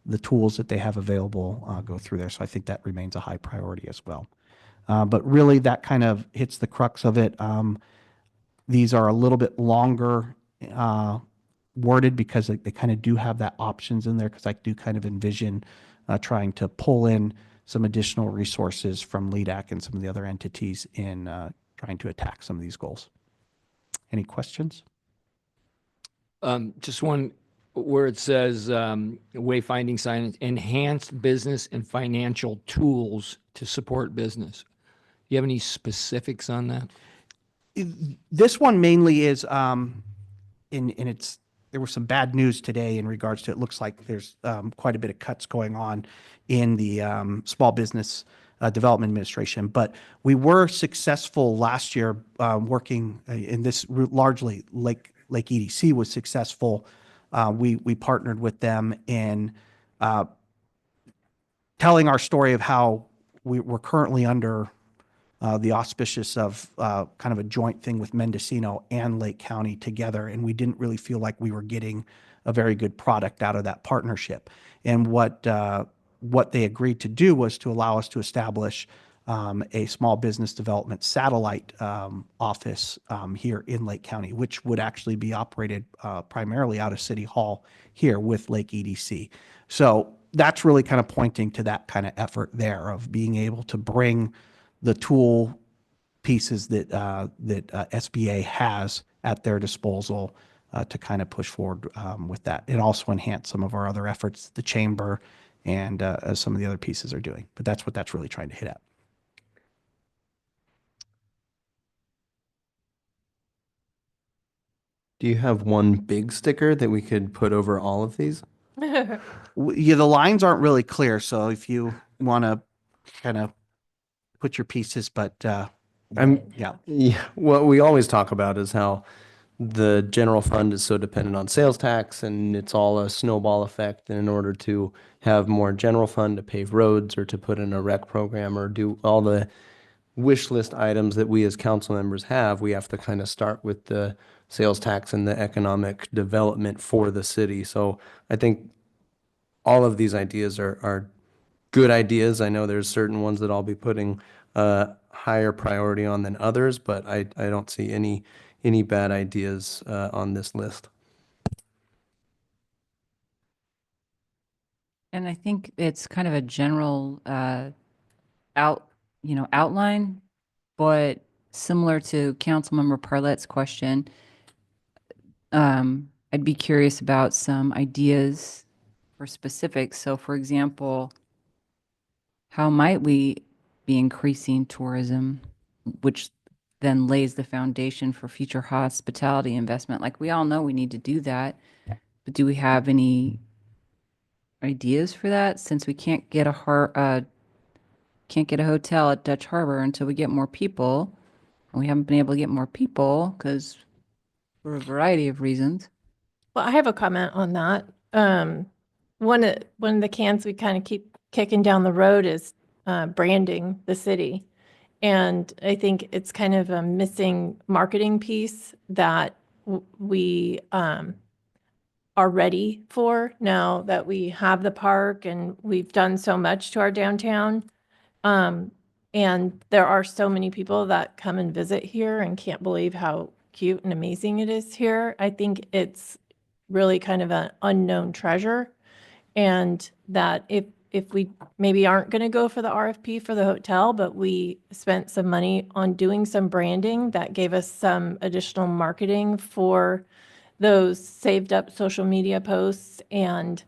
the tools that they have available go through there. So I think that remains a high priority as well. But really that kind of hits the crux of it. These are a little bit longer worded because they kind of do have that options in there, because I do kind of envision trying to pull in some additional resources from LEDAC and some of the other entities in trying to attack some of these goals. Any questions? Just one where it says wayfinding signage, enhanced business and financial tools to support business. Do you have any specifics on that? This one mainly is, there was some bad news today in regards to, it looks like there's quite a bit of cuts going on in the small business Development Administration. But we were successful last year working in this largely Lake EDC was successful. We partnered with them in telling our story of how we're currently under the auspicious of kind of a joint thing with Mendocino and Lake County together, and we didn't really feel like we were getting a very good product out of that partnership. And what they agreed to do was to allow us to establish a small business development satellite office here in Lake County, which would actually be operated primarily out of City Hall here with Lake EDC. So that's really kind of pointing to that kind of effort there of being able to bring the tool pieces that SBA has at their disposal to kind of push forward with that. It also enhanced some of our other efforts, the chamber and as some of the other pieces are doing. But that's what that's really trying to hit at. Do you have one big sticker that we could put over all of these? Yeah, the lines aren't really clear, so if you want to kind of put your pieces, but yeah, what we always talk about is how the general fund is so dependent on sales tax and it's all a snowball effect. And in order to have more general fund to pave roads or to put in a rec program or do all the wish list items that we as council members have, we have to kind of start with the sales tax and the economic development for the city. So I think all of these ideas are good ideas. I know there's certain ones that I'll be putting higher priority on than others, but I don't see any bad ideas on this list. And I think it's kind of a general outline, but similar to Councilmember Parlette's question, I'd be curious about some ideas for specifics. So for example, how might we be increasing tourism, which then lays the foundation for future hospitality investment? Like we all know we need to do that, but do we have any ideas for that? Since we can't get a hotel at Dutch Harbor until we get more people, and we haven't been able to get more people because for a variety of reasons. Well, I have a comment on that. One of the cans we kind of keep kicking down the road is branding the city. And I think it's kind of a missing marketing piece that we are ready for now that we have the park and we've done so much to our downtown. And there are so many people that come and visit here and can't believe how cute and amazing it is here. I think it's really kind of an unknown treasure. And that if we maybe aren't going to go for the RFP for the hotel, but we spent some money on doing some branding that gave us some additional marketing for those saved up social media posts. And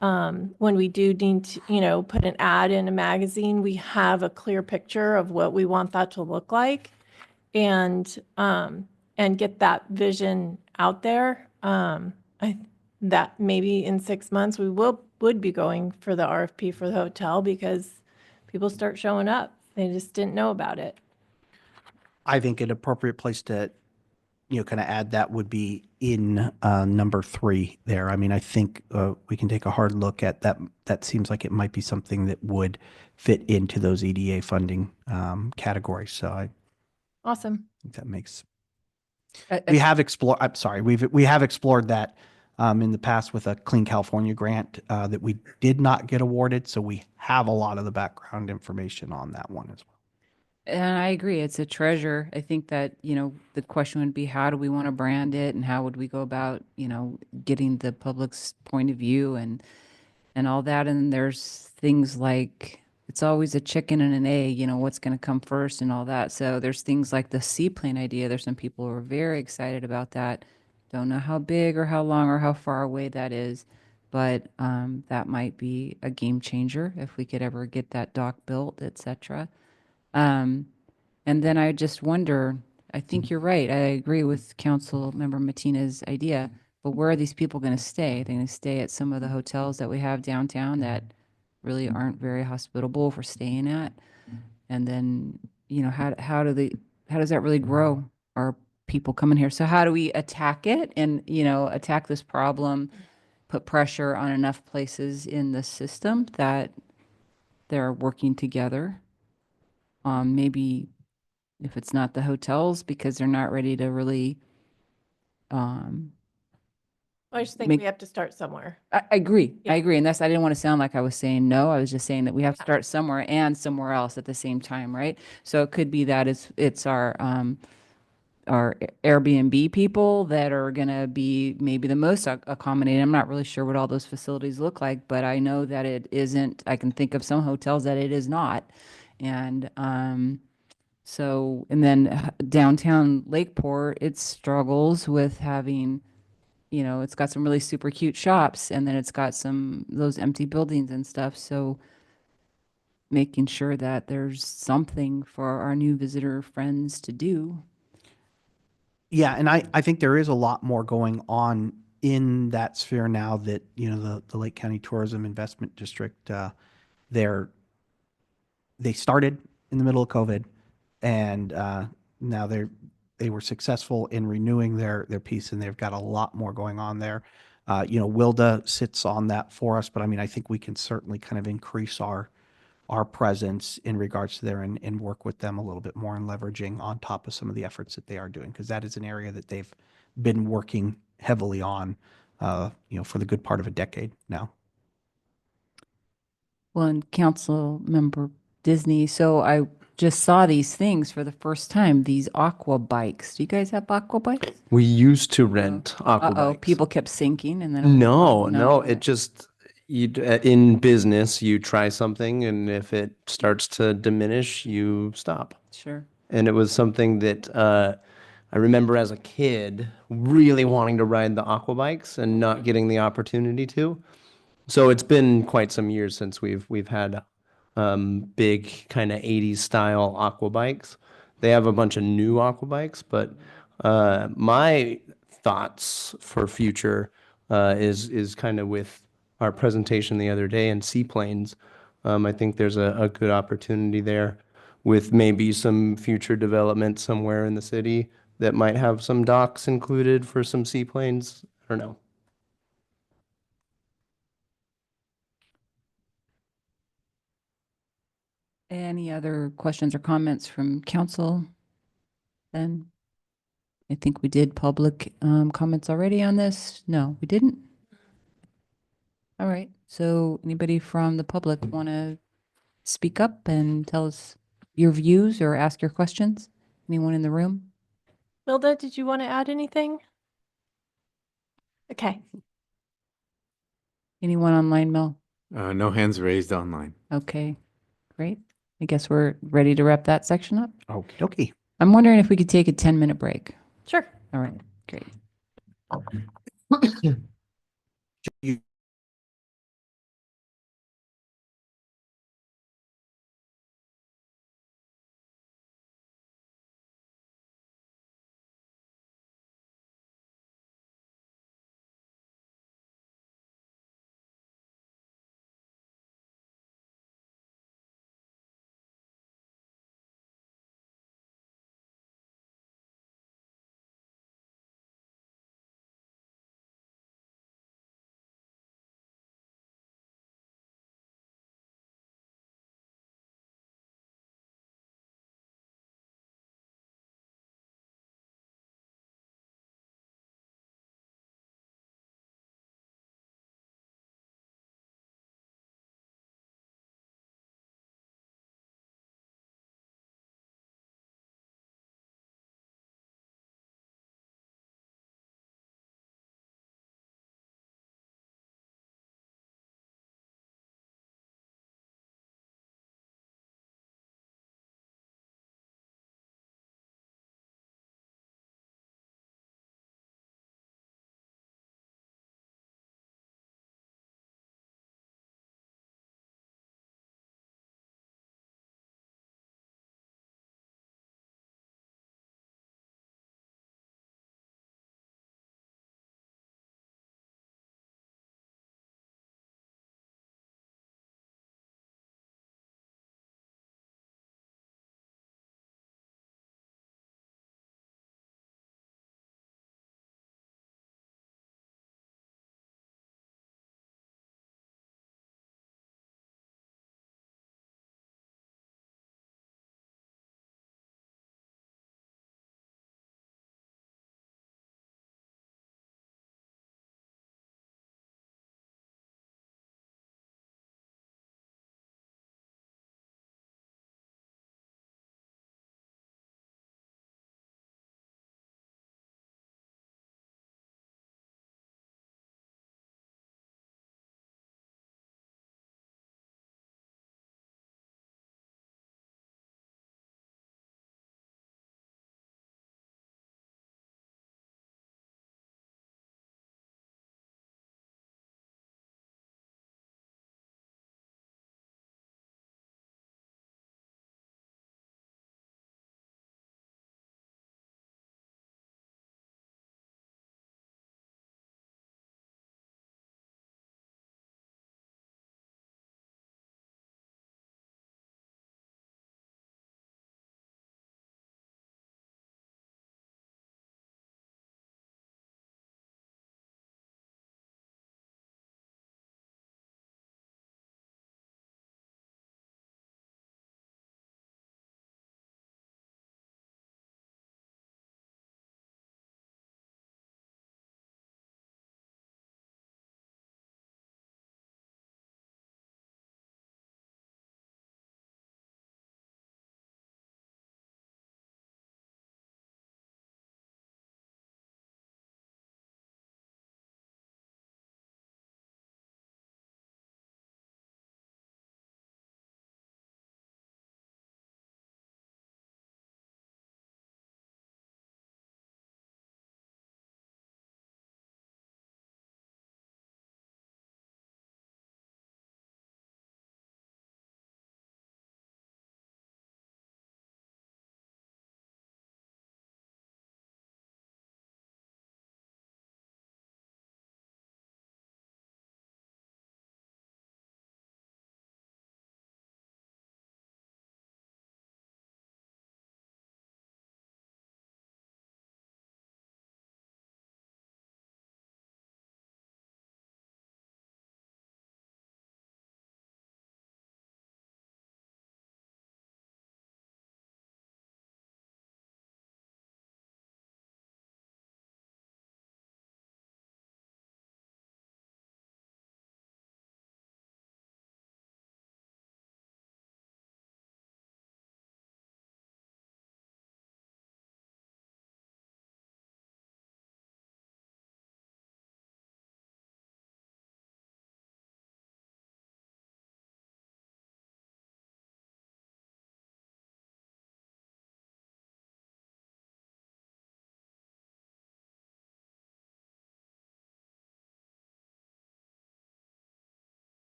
when we do need to, put an ad in a magazine, we have a clear picture of what we want that to look like and get that vision out there. That maybe in 6 months we would be going for the RFP for the hotel because people start showing up. They just didn't know about it. I think an appropriate place to, kind of add that would be in number 3 there. I mean, I think we can take a hard look at that. That seems like it might be something that would fit into those EDA funding categories. So I Awesome. think that makes. Uh, We have explored. I'm sorry. We have explored that in the past with a Clean California grant that we did not get awarded. So we have a lot of the background information on that one as well. And I agree, it's a treasure. I think that, the question would be, how do we want to brand it and how would we go about, getting the public's point of view and all that. And there's things like, it's always a chicken and an egg, what's going to come first and all that. So there's things like the seaplane idea. There's some people who are very excited about that. Don't know how big or how long or how far away that is, but that might be a game changer if we could ever get that dock built, et cetera. And then I just wonder, I think you're right. I agree with Council Member Matina's idea, but where are these people going to stay? They're going to stay at some of the hotels that we have downtown that really aren't very hospitable for staying at. And then, how does that really grow our people coming here? So how do we attack it and, attack this problem, put pressure on enough places in the system that they're working together? Maybe if it's not the hotels because they're not ready to really, I just think make- we have to start somewhere. I agree. Yeah. I agree. And I didn't want to sound like I was saying no. I was just saying that we have to start somewhere and somewhere else at the same time, right? So it could be that it's our Airbnb people that are going to be maybe the most accommodating. I'm not really sure what all those facilities look like, but I know that it isn't. I can think of some hotels that it is not. And so, and then downtown Lakeport, it struggles with having, it's got some really super cute shops, and then it's got those empty buildings and stuff. So making sure that there's something for our new visitor friends to do. Yeah, and I think there is a lot more going on in that sphere now that, the Lake County Tourism Investment District, they're, they started in the middle of COVID, and now they were successful in renewing their piece, and they've got a lot more going on there. Wilda sits on that for us, but I mean, I think we can certainly kind of increase our presence in regards to there and work with them a little bit more and leveraging on top of some of the efforts that they are doing, because that is an area that they've been working heavily on, for the good part of a decade now. Well, and Council Member Disney, so I just saw these things for the first time, these aqua bikes. Do you guys have aqua bikes? We used to rent aqua Uh-oh, bikes. people kept sinking and then. it was No, fun. no, it just, in business, you try something, and if it starts to diminish, you stop. Sure. And it was something that I remember as a kid really wanting to ride the aqua bikes and not getting the opportunity to. So it's been quite some years since we've had big kind of 80s style aqua bikes. They have a bunch of new aqua bikes, but my thoughts for future is kind of with our presentation the other day in seaplanes. I think there's a good opportunity there with maybe some future development somewhere in the city that might have some docks included for some seaplanes. I don't know. Any other questions or comments from council? Then I think we did public comments already on this. No, we didn't. All right. So anybody from the public want to speak up and tell us your views or ask your questions? Anyone in the room? Milda, did you want to add anything? Okay. Anyone online, Mel? No hands raised online. Okay, great. I guess we're ready to wrap that section up. Okie dokie. I'm wondering if we could take a 10-minute break. Sure. All right, great. You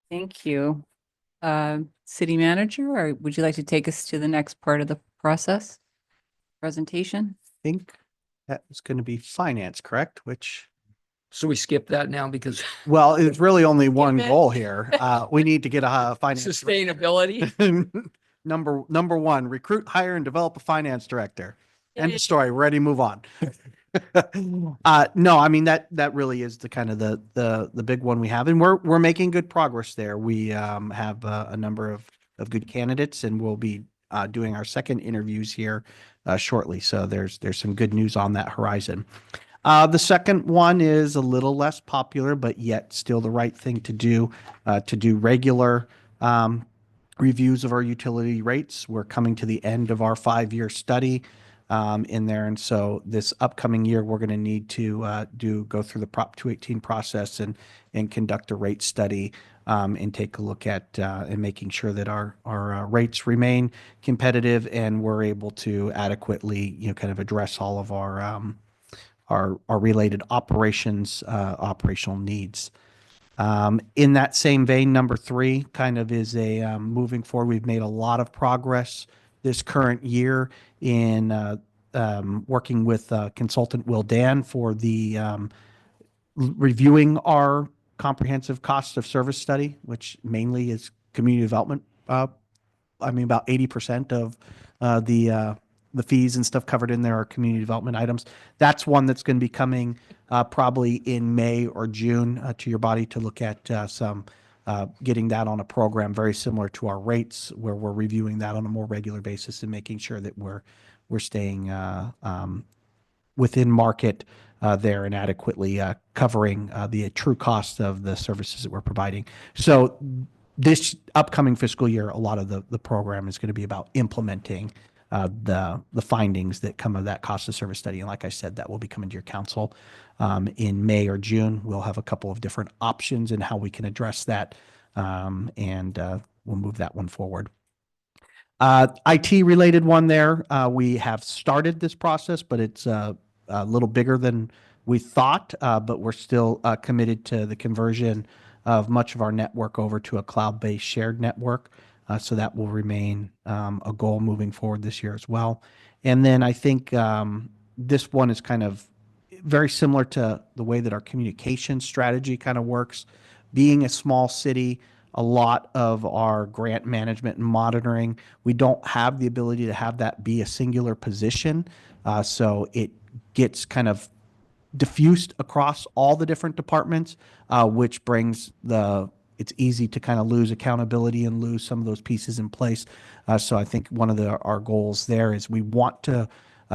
Thank you. City Manager, or would you like to take us to the next part of the process? Presentation? Think that was going to be finance, correct? Which, So we skip that now because well, it's really only one it. goal here. We need to get a finance. sustainability. Number one, recruit, hire, and develop a finance director. End of story. Ready, move on. No, I mean that really is the kind of the big one we have, and we're making good progress there. We have a number of good candidates, and we'll be doing our second interviews here shortly. So there's some good news on that horizon. The second one is a little less popular, but yet still the right thing to do regular reviews of our utility rates. We're coming to the end of our 5-year study in there. And so this upcoming year, we're going to need to go through the Prop 218 process and conduct a rate study and take a look at and making sure that our rates remain competitive and we're able to adequately, kind of address all of our related operational needs. In that same vein, number 3 kind of is a moving forward. We've made a lot of progress this current year in working with consultant Will Dan for the reviewing our comprehensive cost of service study, which mainly is community development. About 80% of the fees and stuff covered in there are community development items. That's one that's going to be coming probably in May or June to your body to look at some getting that on a program very similar to our rates, where we're reviewing that on a more regular basis and making sure that we're staying within market there and adequately covering the true cost of the services that we're providing. So this upcoming fiscal year, a lot of the program is going to be about implementing the findings that come of that cost of service study. And like I said, that will be coming to your council in May or June. We'll have a couple of different options in how we can address that, and we'll move that one forward. IT related one there. We have started this process, but it's a little bigger than we thought, but we're still committed to the conversion of much of our network over to a cloud-based shared network. So that will remain a goal moving forward this year as well. And then I think this one is kind of very similar to the way that our communication strategy kind of works. Being a small city, a lot of our grant management and monitoring, we don't have the ability to have that be a singular position. So it gets kind of diffused across all the different departments, which brings it's easy to kind of lose accountability and lose some of those pieces in place. So I think one of our goals there is we want to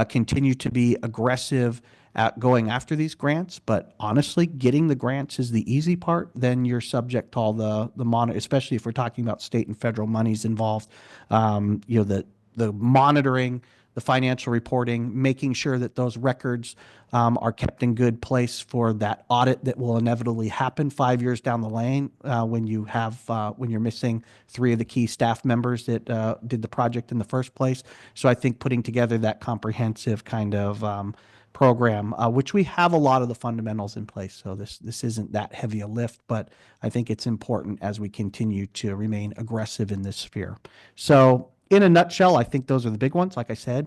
continue to be aggressive at going after these grants, but honestly, getting the grants is the easy part. Then you're subject to all the especially if we're talking about state and federal monies involved. The monitoring, the financial reporting, making sure that those records are kept in good place for that audit that will inevitably happen 5 years down the lane when you're missing 3 of the key staff members that did the project in the first place. So I think putting together that comprehensive kind of program, which we have a lot of the fundamentals in place. So this isn't that heavy a lift, but I think it's important as we continue to remain aggressive in this sphere. So in a nutshell, I think those are the big ones. Like I said,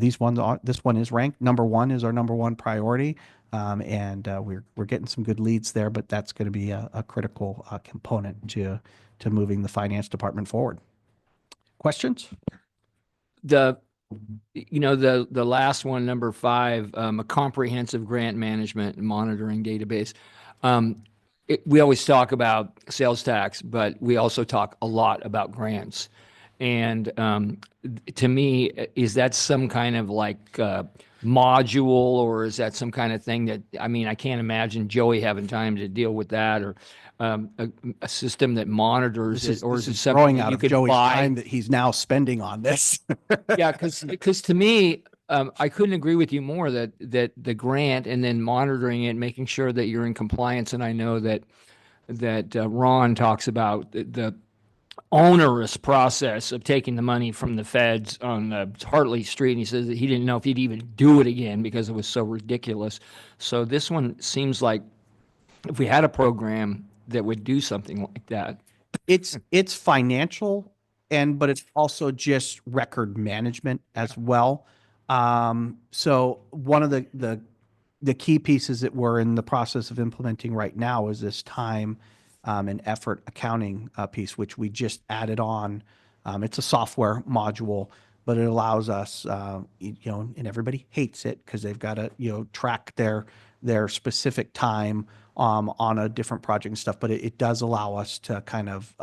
this one is ranked number 1, is our number 1 priority. And we're getting some good leads there, but that's going to be a critical component to moving the finance department forward. Questions? The last one, number 5, a comprehensive grant management and monitoring database. We always talk about sales tax, but we also talk a lot about grants. And to me, is that some kind of like module, or is that some kind of thing that, I can't imagine Joey having time to deal with that, or a system that monitors it, or is it something growing that out you of could Joey's buy? time that he's now spending on this. Yeah, because to me, I couldn't agree with you more that the grant and then monitoring it, making sure that you're in compliance. And I know that Ron talks about the onerous process of taking the money from the feds on Hartley Street. And he says that he didn't know if he'd even do it again because it was so ridiculous. So this one seems like if we had a program that would do something like that, It's financial but it's also just record management as well. So one of the key pieces that we're in the process of implementing right now is this time and effort accounting piece, which we just added on. It's a software module, but it allows us, and everybody hates it because they've got to, track their specific time on a different project and stuff. But it does allow us to kind of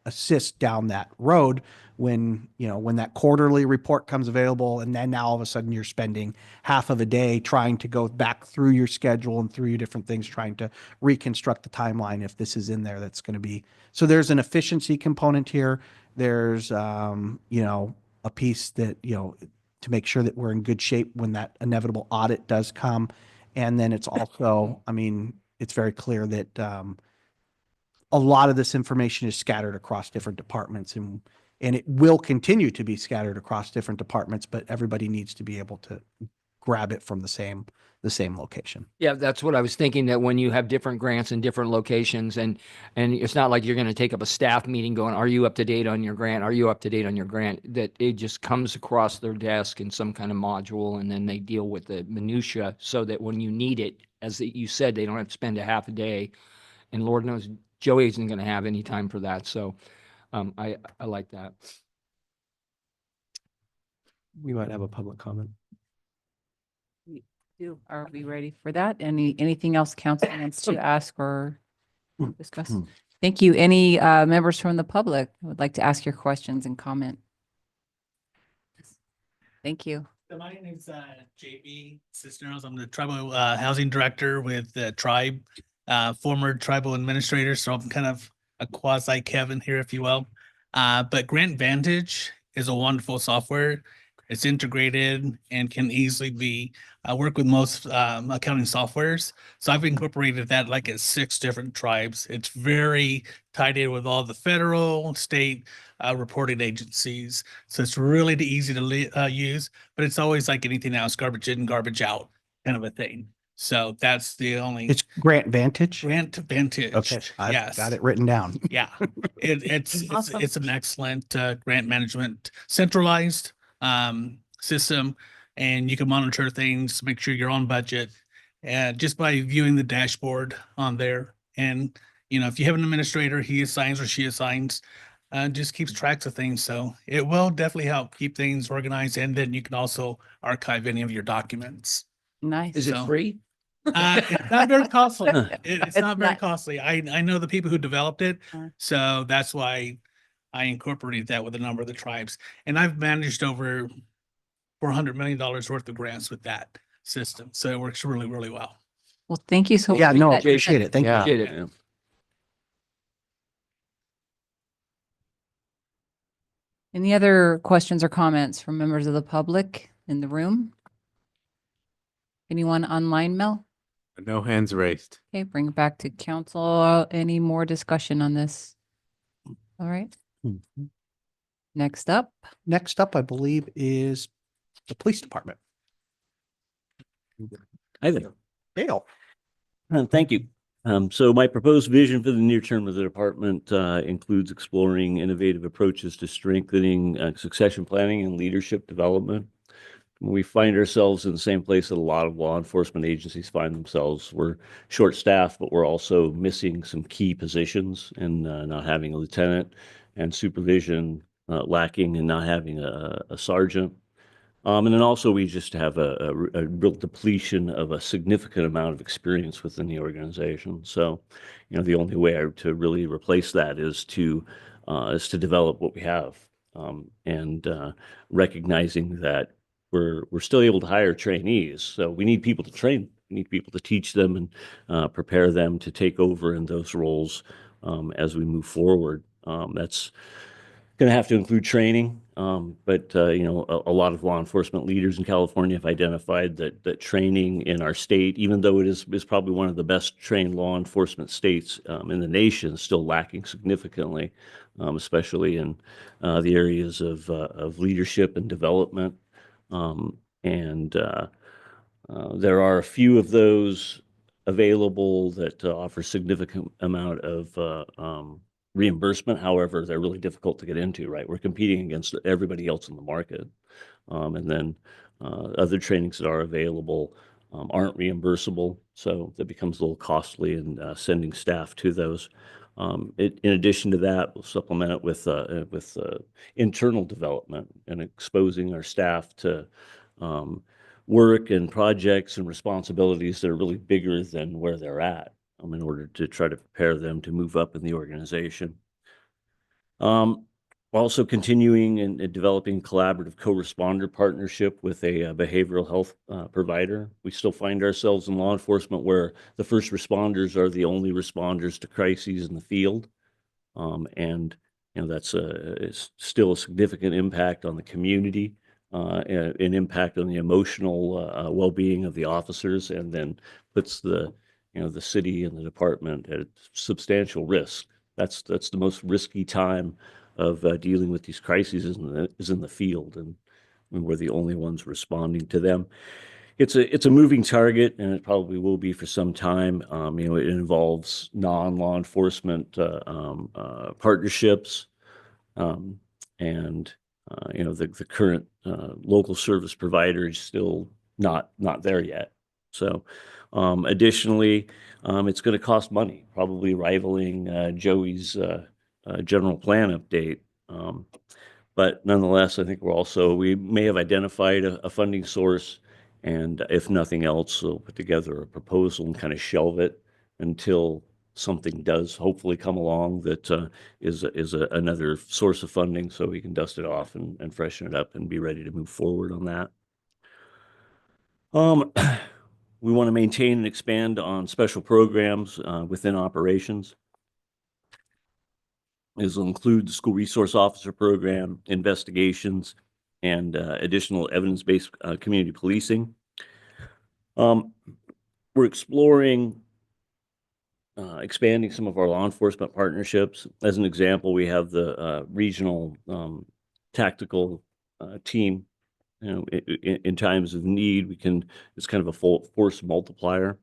assist down that road when that quarterly report comes available, and then now all of a sudden you're spending half of a day trying to go back through your schedule and through your different things, trying to reconstruct the timeline if this is in there. That's going to be, so there's an efficiency component here. There's a piece that to make sure that we're in good shape when that inevitable audit does come. And then it's also, I mean, it's very clear that a lot of this information is scattered across different departments, and it will continue to be scattered across different departments, but everybody needs to be able to grab it from the same location. Yeah, that's what I was thinking, that when you have different grants in different locations, and it's not like you're going to take up a staff meeting going, are you up to date on your grant? Are you up to date on your grant? That it just comes across their desk in some kind of module, and then they deal with the minutia so that when you need it, as you said, they don't have to spend a half a day. And Lord knows Joey isn't going to have any time for that. So I like that. We might have a public comment. Are we ready for that? Anything else council wants to ask or discuss? Thank you. Any members from the public who would like to ask your questions and comment? Thank you. So my name is JB Cisneros. I'm the tribal housing director with the tribe, former tribal administrator. So I'm kind of a quasi Kevin here, if you will. But Grant Vantage is a wonderful software. It's integrated and can easily be work with most accounting softwares. So I've incorporated that like at 6 different tribes. It's very tied in with all the federal, state reporting agencies. So it's really easy to use, but it's always like anything else, garbage in, garbage out kind of a thing. So that's the only. It's Grant Vantage? Grant Vantage. Okay, I've yes. got it written down. Yeah, it's Awesome. it's an excellent grant management centralized system, and you can monitor things, make sure you're on budget, just by viewing the dashboard on there. And if you have an administrator, he assigns or she assigns, just keeps tracks of things. So it will definitely help keep things organized, and then you can also archive any of your documents. Nice. Is it So- free? It's not very costly. It's It's not very not- costly. I know the people who developed it, Uh. so that's why I incorporated that with a number of the tribes. And I've managed over $400 million worth of grants with that system. So it works really, really well. Well, thank you so much. Yeah, no, That- appreciate it. Thank you. Appreciate it. Any other questions or comments from members of the public in the room? Anyone online, Mel? No hands raised. Okay, bring it back to council. Any more discussion on this? All right. Next up. Next up, I believe, is the police department. Hi there. Dale. Thank you. So my proposed vision for the near term of the department includes exploring innovative approaches to strengthening succession planning and leadership development. We find ourselves in the same place that a lot of law enforcement agencies find themselves. We're short-staffed, but we're also missing some key positions and not having a lieutenant, and supervision lacking and not having a sergeant. And then also we just have a real depletion of a significant amount of experience within the organization. So, the only way to really replace that is to develop what we have, and recognizing that we're still able to hire trainees. So we need people to train. We need people to teach them and prepare them to take over in those roles as we move forward. That's going to have to include training, but a lot of law enforcement leaders in California have identified that training in our state, even though it is probably one of the best trained law enforcement states in the nation, is still lacking significantly, especially in the areas of leadership and development. There are a few of those available that offer significant amount of reimbursement. However, they're really difficult to get into, right? We're competing against everybody else in the market. And then other trainings that are available aren't reimbursable. So that becomes a little costly in sending staff to those. In addition to that, we'll supplement it with internal development and exposing our staff to work and projects and responsibilities that are really bigger than where they're at, in order to try to prepare them to move up in the organization. Also continuing and developing collaborative co-responder partnership with a behavioral health provider. We still find ourselves in law enforcement where the first responders are the only responders to crises in the field. And that's is still a significant impact on the community, an impact on the emotional well-being of the officers, and then puts the city and the department at substantial risk. That's the most risky time of dealing with these crises is in the field, and we're the only ones responding to them. It's a moving target, and it probably will be for some time. It involves non-law enforcement partnerships, and the current local service provider is still not there yet. So, additionally, it's going to cost money, probably rivaling Joey's general plan update. But nonetheless, I think we may have identified a funding source, and if nothing else, we'll put together a proposal and kind of shelve it until something does hopefully come along that is another source of funding, so we can dust it off and freshen it up and be ready to move forward on that. We want to maintain and expand on special programs within operations. This will include the school resource officer program, investigations, and additional evidence-based community policing. We're exploring expanding some of our law enforcement partnerships. As an example, we have the regional tactical team. In times of need, it's kind of a full force multiplier.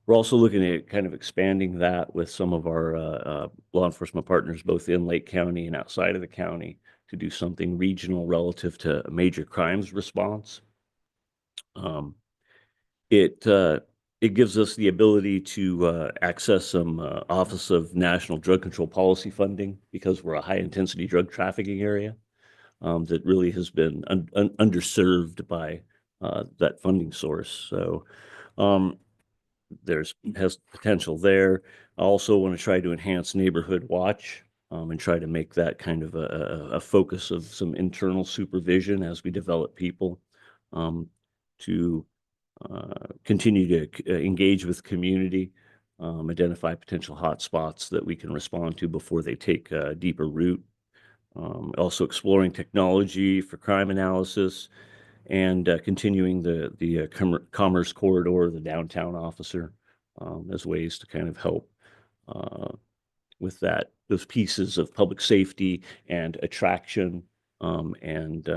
We're also looking at kind of expanding that with some of our law enforcement partners, both in Lake County and outside of the county, to do something regional relative to major crimes response. It gives us the ability to access some Office of National Drug Control Policy funding, because we're a high-intensity drug trafficking area that really has been underserved by that funding source. So has potential there. I also want to try to enhance neighborhood watch and try to make that kind of a focus of some internal supervision as we develop people to continue to engage with community, identify potential hotspots that we can respond to before they take a deeper root. Also exploring technology for crime analysis, and continuing the commerce corridor, the downtown officer, as ways to kind of help with those pieces of public safety and attraction, and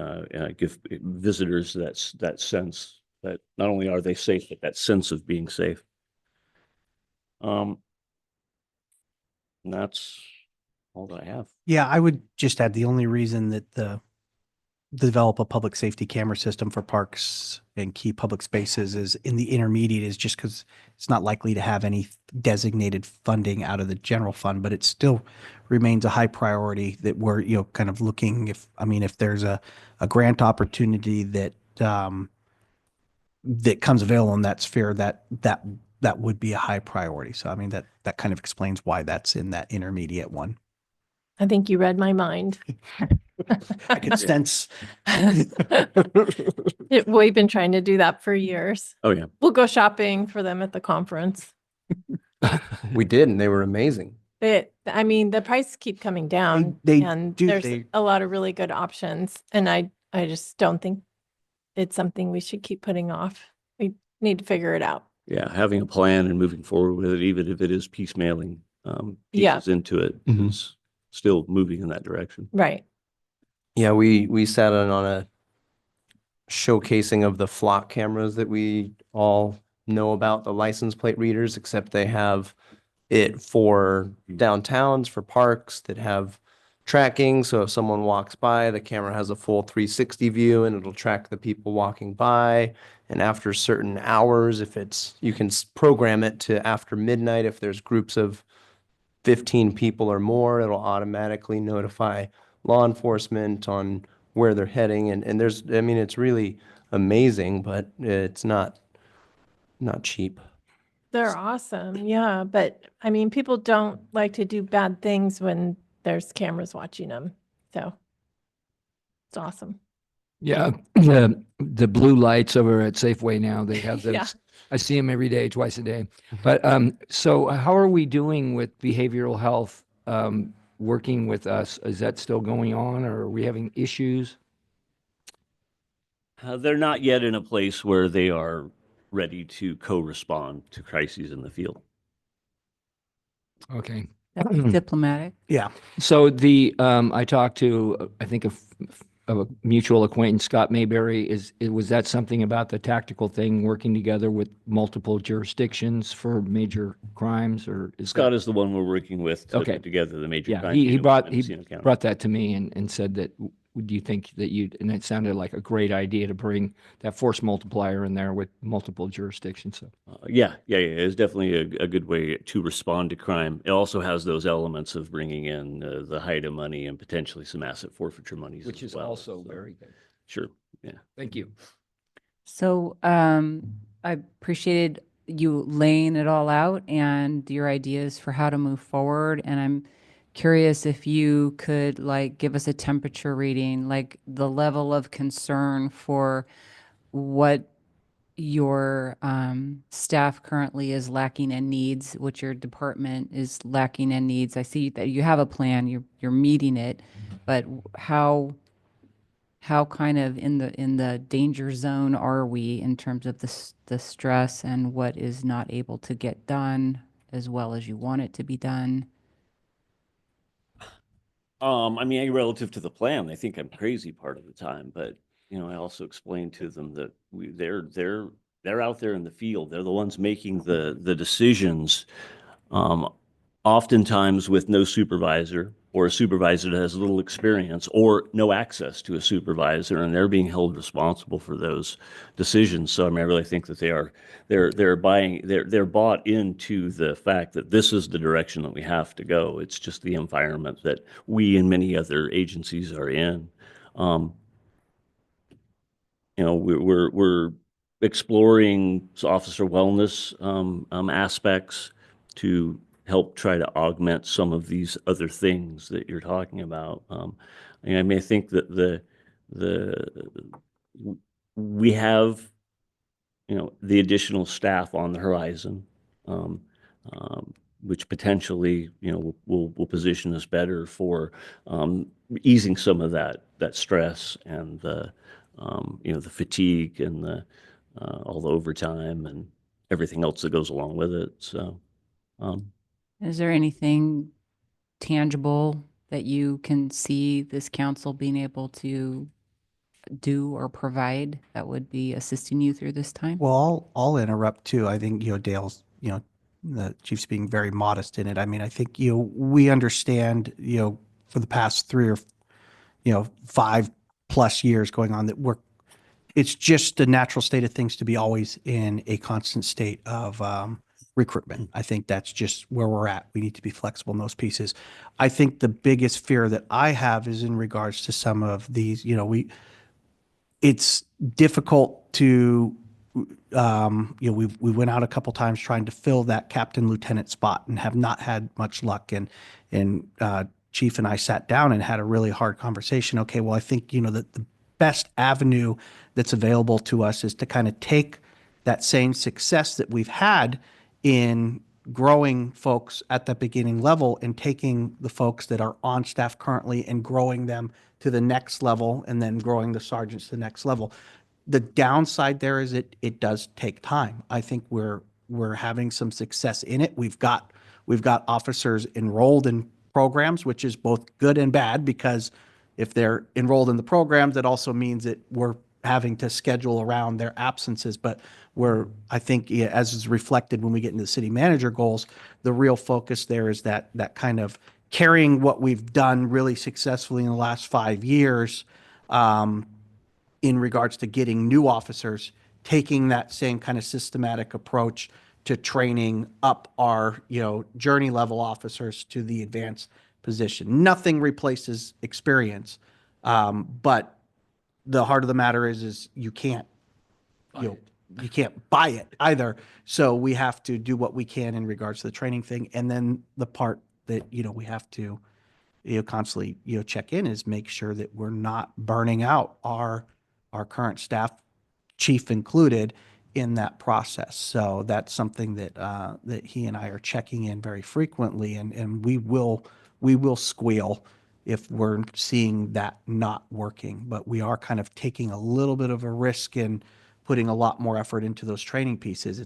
give visitors that sense that not only are they safe, but that sense of being safe. And that's all that I have. Yeah, I would just add the only reason that develop a public safety camera system for parks and key public spaces is in the intermediate is just because it's not likely to have any designated funding out of the general fund, but it still remains a high priority that we're, kind of looking if there's a grant opportunity that comes available in that sphere, that would be a high priority. So, that kind of explains why that's in that intermediate one. I think you read my mind. I could sense. We've been trying to do that for years. Oh, yeah. We'll go shopping for them at the conference. We did, and they were amazing. The prices keep coming down, and there's a lot of really good options. And I just don't think it's something we should keep putting off. We need to figure it out. Yeah, having a plan and moving forward with it, even if it is piecemealing pieces into it, is still moving in that direction. Right. Yeah, we sat on a showcasing of the flock cameras that we all know about, the license plate readers, except they have it for downtowns, for parks that have tracking. So if someone walks by, the camera has a full 360 view and it'll track the people walking by. And after certain hours, if it's, you can program it to after midnight. If there's groups of 15 people or more, it'll automatically notify law enforcement on where they're heading. And there's, I mean, it's really amazing, but it's not cheap. They're awesome. Yeah. But I mean, people don't like to do bad things when there's cameras watching them. So it's awesome. Yeah, the blue lights over at Safeway now, they have Yeah. those. I see them every day, twice a day. But so how are we doing with behavioral health working with us? Is that still going on, or are we having issues? They're not yet in a place where they are ready to co-respond to crises in the field. Okay. That was diplomatic. Yeah. So the I talked to I think of a mutual acquaintance, Scott Mayberry. Was that something about the tactical thing, working together with multiple jurisdictions for major crimes, or is Scott is the one we're working with to Okay. put together the major Yeah, crime he unit with brought Mendocino County. that to me and said that do you think that and it sounded like a great idea to bring that force multiplier in there with multiple jurisdictions. So Yeah. It's definitely a good way to respond to crime. It also has those elements of bringing in the HIDTA money and potentially some asset forfeiture monies, which as is well. also So, very good. sure. Yeah. Thank you. So I appreciated you laying it all out and your ideas for how to move forward. And I'm curious if you could like give us a temperature reading, like the level of concern for what your staff currently is lacking and needs, what your department is lacking and needs. I see that you have a plan, you're meeting it, but how kind of in the danger zone are we in terms of the stress and what is not able to get done as well as you want it to be done? I mean, relative to the plan, they think I'm crazy part of the time, but I also explained to them that they're out there in the field. They're the ones making the decisions. Oftentimes with no supervisor or a supervisor that has little experience or no access to a supervisor, and they're being held responsible for those decisions. So I mean, I really think that they're bought into the fact that this is the direction that we have to go. It's just the environment that we and many other agencies are in. We're exploring officer wellness aspects to help try to augment some of these other things that you're talking about. And I may think that we have the additional staff on the horizon, um, which potentially will position us better for easing some of that stress and the fatigue and all the overtime and everything else that goes along with it. So, Is there anything tangible that you can see this council being able to do or provide that would be assisting you through this time? Well, I'll interrupt too. I think, Dale's, the chief's being very modest in it. I mean, I think, we understand, for the past 3 or 5+ years going on that it's just the natural state of things to be always in a constant state of recruitment. I think that's just where we're at. We need to be flexible in those pieces. I think the biggest fear that I have is in regards to some of these, it's difficult to, we went out a couple times trying to fill that captain lieutenant spot and have not had much luck. And Chief and I sat down and had a really hard conversation. Okay, well, I think, that the best avenue that's available to us is to kind of take that same success that we've had in growing folks at the beginning level and taking the folks that are on staff currently and growing them to the next level and then growing the sergeants to the next level. The downside there is it does take time. I think we're having some success in it. We've got officers enrolled in programs, which is both good and bad, because if they're enrolled in the programs, that also means that we're having to schedule around their absences, but I think, yeah, as is reflected when we get into the city manager goals, the real focus there is that kind of carrying what we've done really successfully in the last 5 years, in regards to getting new officers, taking that same kind of systematic approach to training up our, journey level officers to the advanced position. Nothing replaces experience. But the heart of the matter is you can't, you can't buy it either. So we have to do what we can in regards to the training thing. And then the part that, we have to, constantly, check in is make sure that we're not burning out our current staff, chief included, in that process. So that's something that that he and I are checking in very frequently, and we will squeal if we're seeing that not working. But we are kind of taking a little bit of a risk in putting a lot more effort into those training pieces.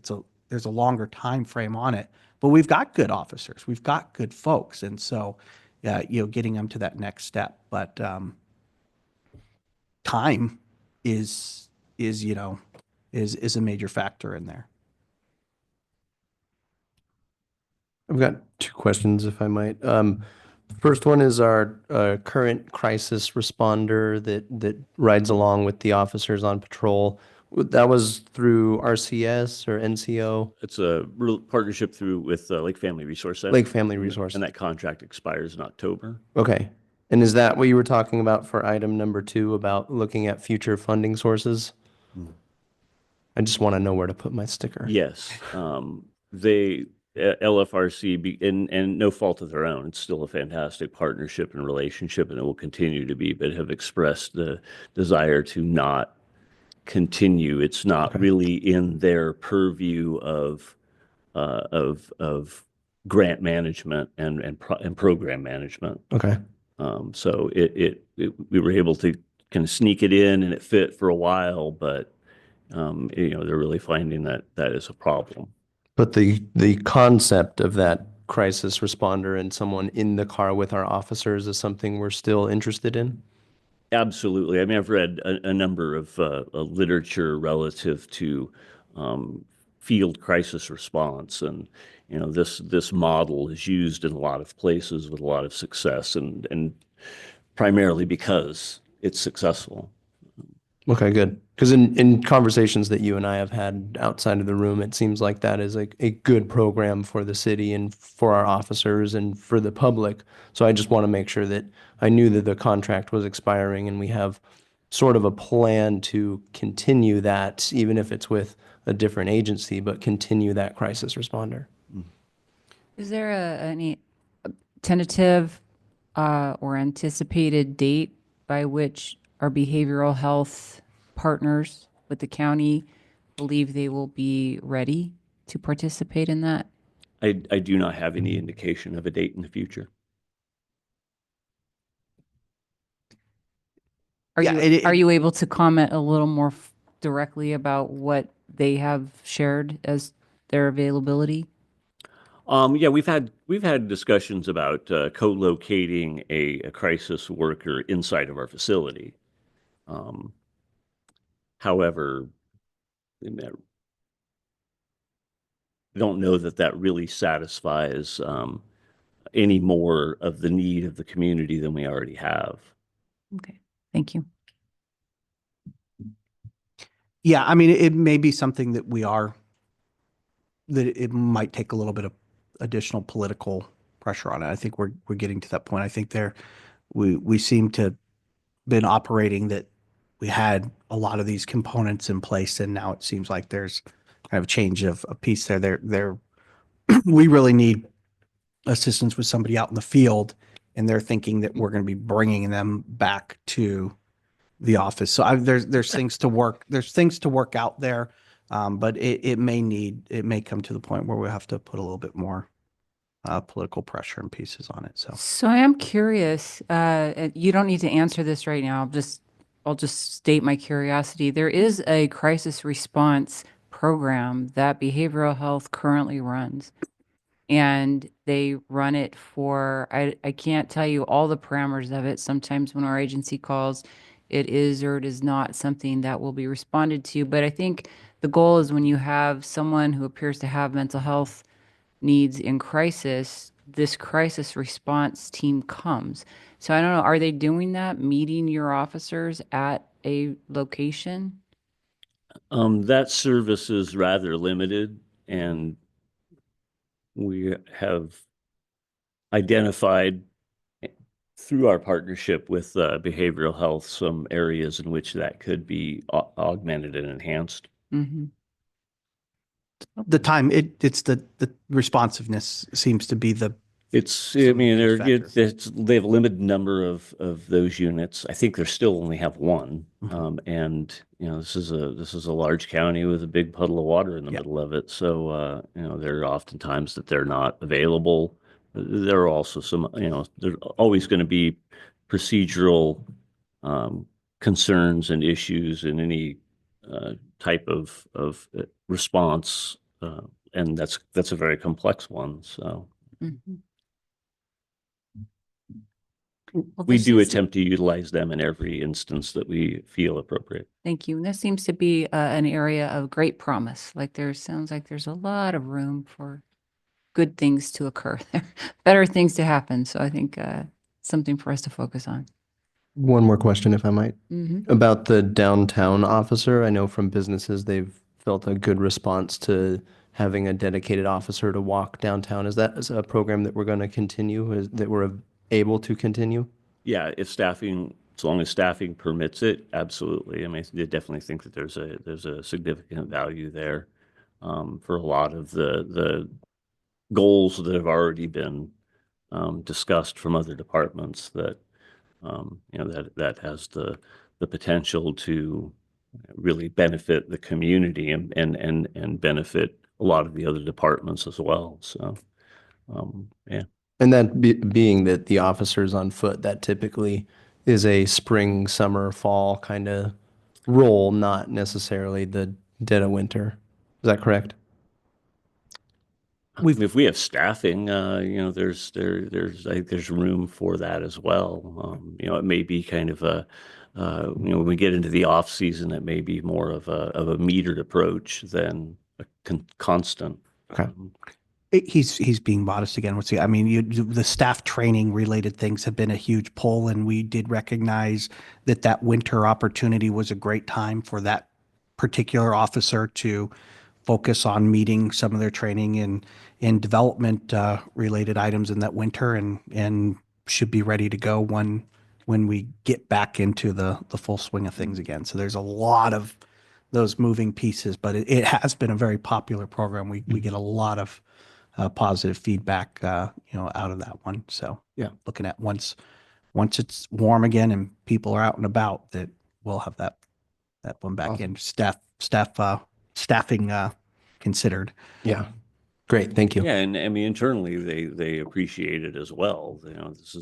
There's a longer time frame on it, but we've got good officers, we've got good folks, and so getting them to that next step. But time is a major factor in there. I've got two questions, if I might. First one is our current crisis responder that rides along with the officers on patrol. That was through RCS or NCO? It's a real partnership with Lake Family Resource Center. Lake Family Resource. And that contract expires in October. Okay. And is that what you were talking about for item number 2 about looking at future funding sources? I just want to know where to put my sticker. Yes. LFRC, and no fault of their own, it's still a fantastic partnership and relationship, and it will continue to be, but have expressed the desire to not continue. It's not really in their purview of grant management and program management. Okay. So we were able to kind of sneak it in, and it fit for a while, but they're really finding that is a problem. But the concept of that crisis responder and someone in the car with our officers is something we're still interested in? Absolutely. I mean, I've read a number of literature relative to field crisis response, and this model is used in a lot of places with a lot of success, and primarily because it's successful. Okay, good. Because in conversations that you and I have had outside of the room, it seems like that is a good program for the city and for our officers and for the public. So I just want to make sure that I knew that the contract was expiring and we have sort of a plan to continue that, even if it's with a different agency, but continue that crisis responder. Is there any tentative or anticipated date by which our behavioral health partners with the county believe they will be ready to participate in that? I do not have any indication of a date in the future. Are you able to comment a little more directly about what they have shared as their availability? Yeah, we've had discussions about co-locating a crisis worker inside of our facility. However, I don't know that really satisfies any more of the need of the community than we already have. Okay, thank you. Yeah, I mean, it may be something that it might take a little bit of additional political pressure on it. I think we're getting to that point. I think we seem to been operating that we had a lot of these components in place, and now it seems like there's kind of a change of a piece there. We really need assistance with somebody out in the field, and they're thinking that we're going to be bringing them back to the office. So there's things to work. There's things to work out there, but it may come to the point where we have to put a little bit more political pressure and pieces on it. So I am curious. You don't need to answer this right now. I'll just state my curiosity. There is a crisis response program that behavioral health currently runs, and they run it for, I can't tell you all the parameters of it. Sometimes when our agency calls, it is or it is not something that will be responded to. But I think the goal is when you have someone who appears to have mental health needs in crisis, this crisis response team comes. So I don't know, are they doing that, meeting your officers at a location? That service is rather limited, and we have identified through our partnership with behavioral health some areas in which that could be augmented and enhanced. Mm-hmm. The time, it's the responsiveness seems to be the. I mean, factor. they have a limited number of those units. I think they still only have one. Mhm. And this is a large county with a big puddle of water in the Yeah. middle of it. So there are often times that they're not available. There are also some, there's always going to be procedural concerns and issues in any type of response, and that's a very complex one. So. Mm-hmm. Well, We this do is- attempt to utilize them in every instance that we feel appropriate. Thank you. And this seems to be an area of great promise. Like sounds like there's a lot of room for good things to occur there, better things to happen. So I think something for us to focus on. One more question, if I might, Mm-hmm. about the downtown officer. I know from businesses, they've felt a good response to having a dedicated officer to walk downtown. Is that a program that we're going to continue, that we're able to continue? Yeah, as long as staffing permits it, absolutely. I mean, I definitely think that there's a significant value there for a lot of the goals that have already been discussed from other departments that that has the potential to really benefit the community and benefit a lot of the other departments as well. So, yeah. And that being that the officers on foot, that typically is a spring, summer, fall kind of role, not necessarily the dead of winter. Is that correct? If we have staffing, there's room for that as well. It may be kind of when we get into the off season, it may be more of a metered approach than a constant. Okay. He's being modest again. I mean, the staff training related things have been a huge pull, and we did recognize that winter opportunity was a great time for that particular officer to focus on meeting some of their training and development related items in that winter, and should be ready to go when we get back into the full swing of things again. So there's a lot of those moving pieces, but it has been a very popular program. We get a lot of positive feedback, out of that one. So yeah, looking at once it's warm again and people are out and about, that we'll have that one back Awesome. in staffing considered. Yeah. Great. Thank you. Yeah, and I mean internally they appreciate it as well. It's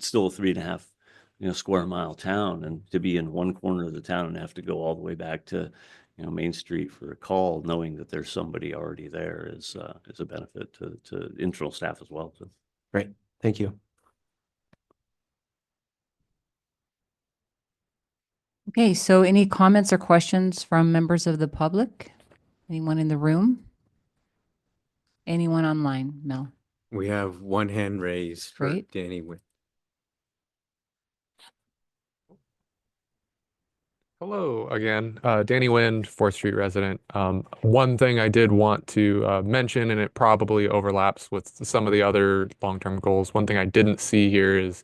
still a 3.5 square mile town, and to be in one corner of the town and have to go all the way back to Main Street for a call, knowing that there's somebody already there is a benefit to internal staff as well. So. Great. Thank you. Okay, so any comments or questions from members of the public? Anyone in the room? Anyone online, Mel? We have one hand raised for Great. Danny Wynn. Hello again, Danny Wind, 4th Street resident. One thing I did want to mention, and it probably overlaps with some of the other long-term goals. One thing I didn't see here is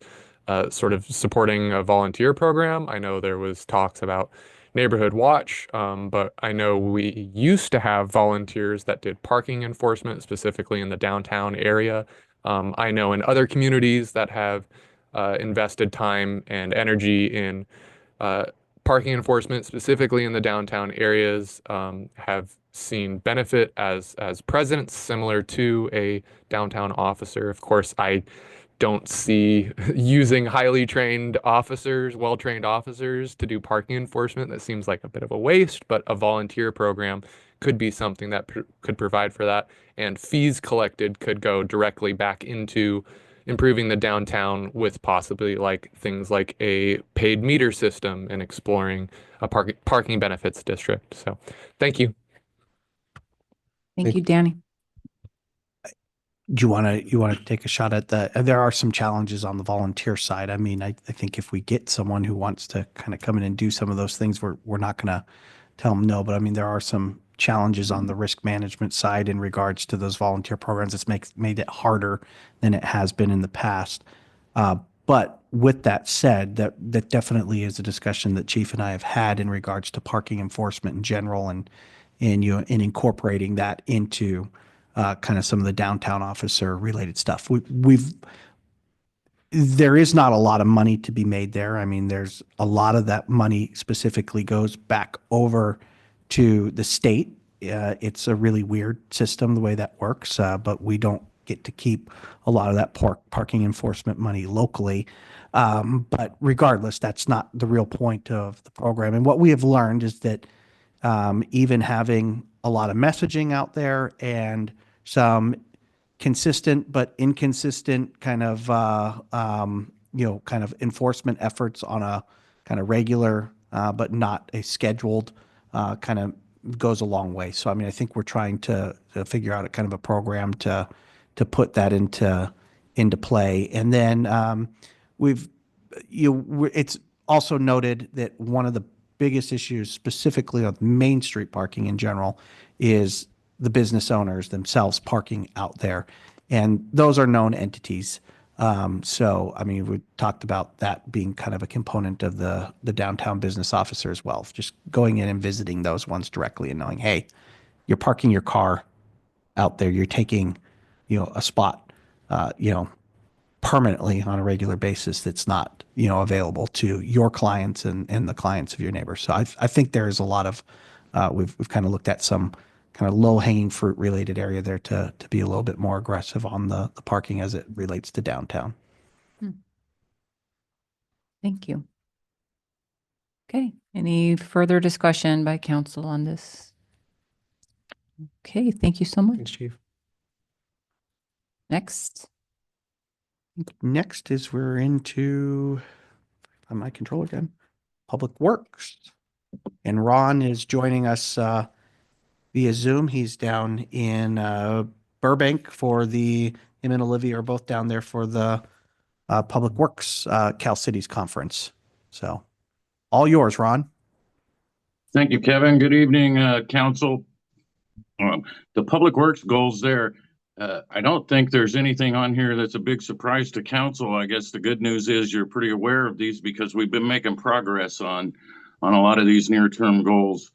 sort of supporting a volunteer program. I know there was talks about Neighborhood Watch, but I know we used to have volunteers that did parking enforcement, specifically in the downtown area. I know in other communities that have invested time and energy in parking enforcement, specifically in the downtown areas, have seen benefit as presence similar to a downtown officer. Of course, I don't see using highly trained officers, well-trained officers to do parking enforcement. That seems like a bit of a waste, but a volunteer program could be something that could provide for that. And fees collected could go directly back into improving the downtown with possibly like things like a paid meter system and exploring a parking benefits district. So thank you. Thank you, Danny. Do you want to take a shot at there are some challenges on the volunteer side. I mean, I think if we get someone who wants to kind of come in and do some of those things, we're not going to tell them no, but I mean, there are some challenges on the risk management side in regards to those volunteer programs. It's made it harder than it has been in the past. But with that said, that definitely is a discussion that Chief and I have had in regards to parking enforcement in general and incorporating that into kind of some of the downtown officer related stuff. There is not a lot of money to be made there. I mean, there's a lot of that money specifically goes back over to the state. It's a really weird system the way that works, but we don't get to keep a lot of that parking enforcement money locally. But regardless, that's not the real point of the program. And what we have learned is that even having a lot of messaging out there and some consistent but inconsistent kind of kind of enforcement efforts on a kind of regular but not a scheduled kind of goes a long way. So I mean, I think we're trying to figure out a kind of a program to put that into play. And then it's also noted that one of the biggest issues specifically on Main Street parking in general is the business owners themselves parking out there. And those are known entities. So, I mean, we talked about that being kind of a component of the downtown business officer as well. Just going in and visiting those ones directly and knowing, hey, you're parking your car out there. You're taking, a spot, permanently on a regular basis that's not, available to your clients and the clients of your neighbors. So I think there is a lot of, we've kind of looked at some kind of low hanging fruit related area there to be a little bit more aggressive on the parking as it relates to downtown. Thank you. Okay, any further discussion by council on this? Okay, thank you so much. Thanks, Chief. Next, is we're into, on my control again, Public Works. And Ron is joining us via Zoom. He's down in Burbank him and Olivia are both down there for the Public Works Cal Cities Conference. So all yours, Ron. Thank you, Kevin. Good evening, council. The Public Works goals there. I don't think there's anything on here that's a big surprise to council. I guess the good news is you're pretty aware of these because we've been making progress on a lot of these near-term goals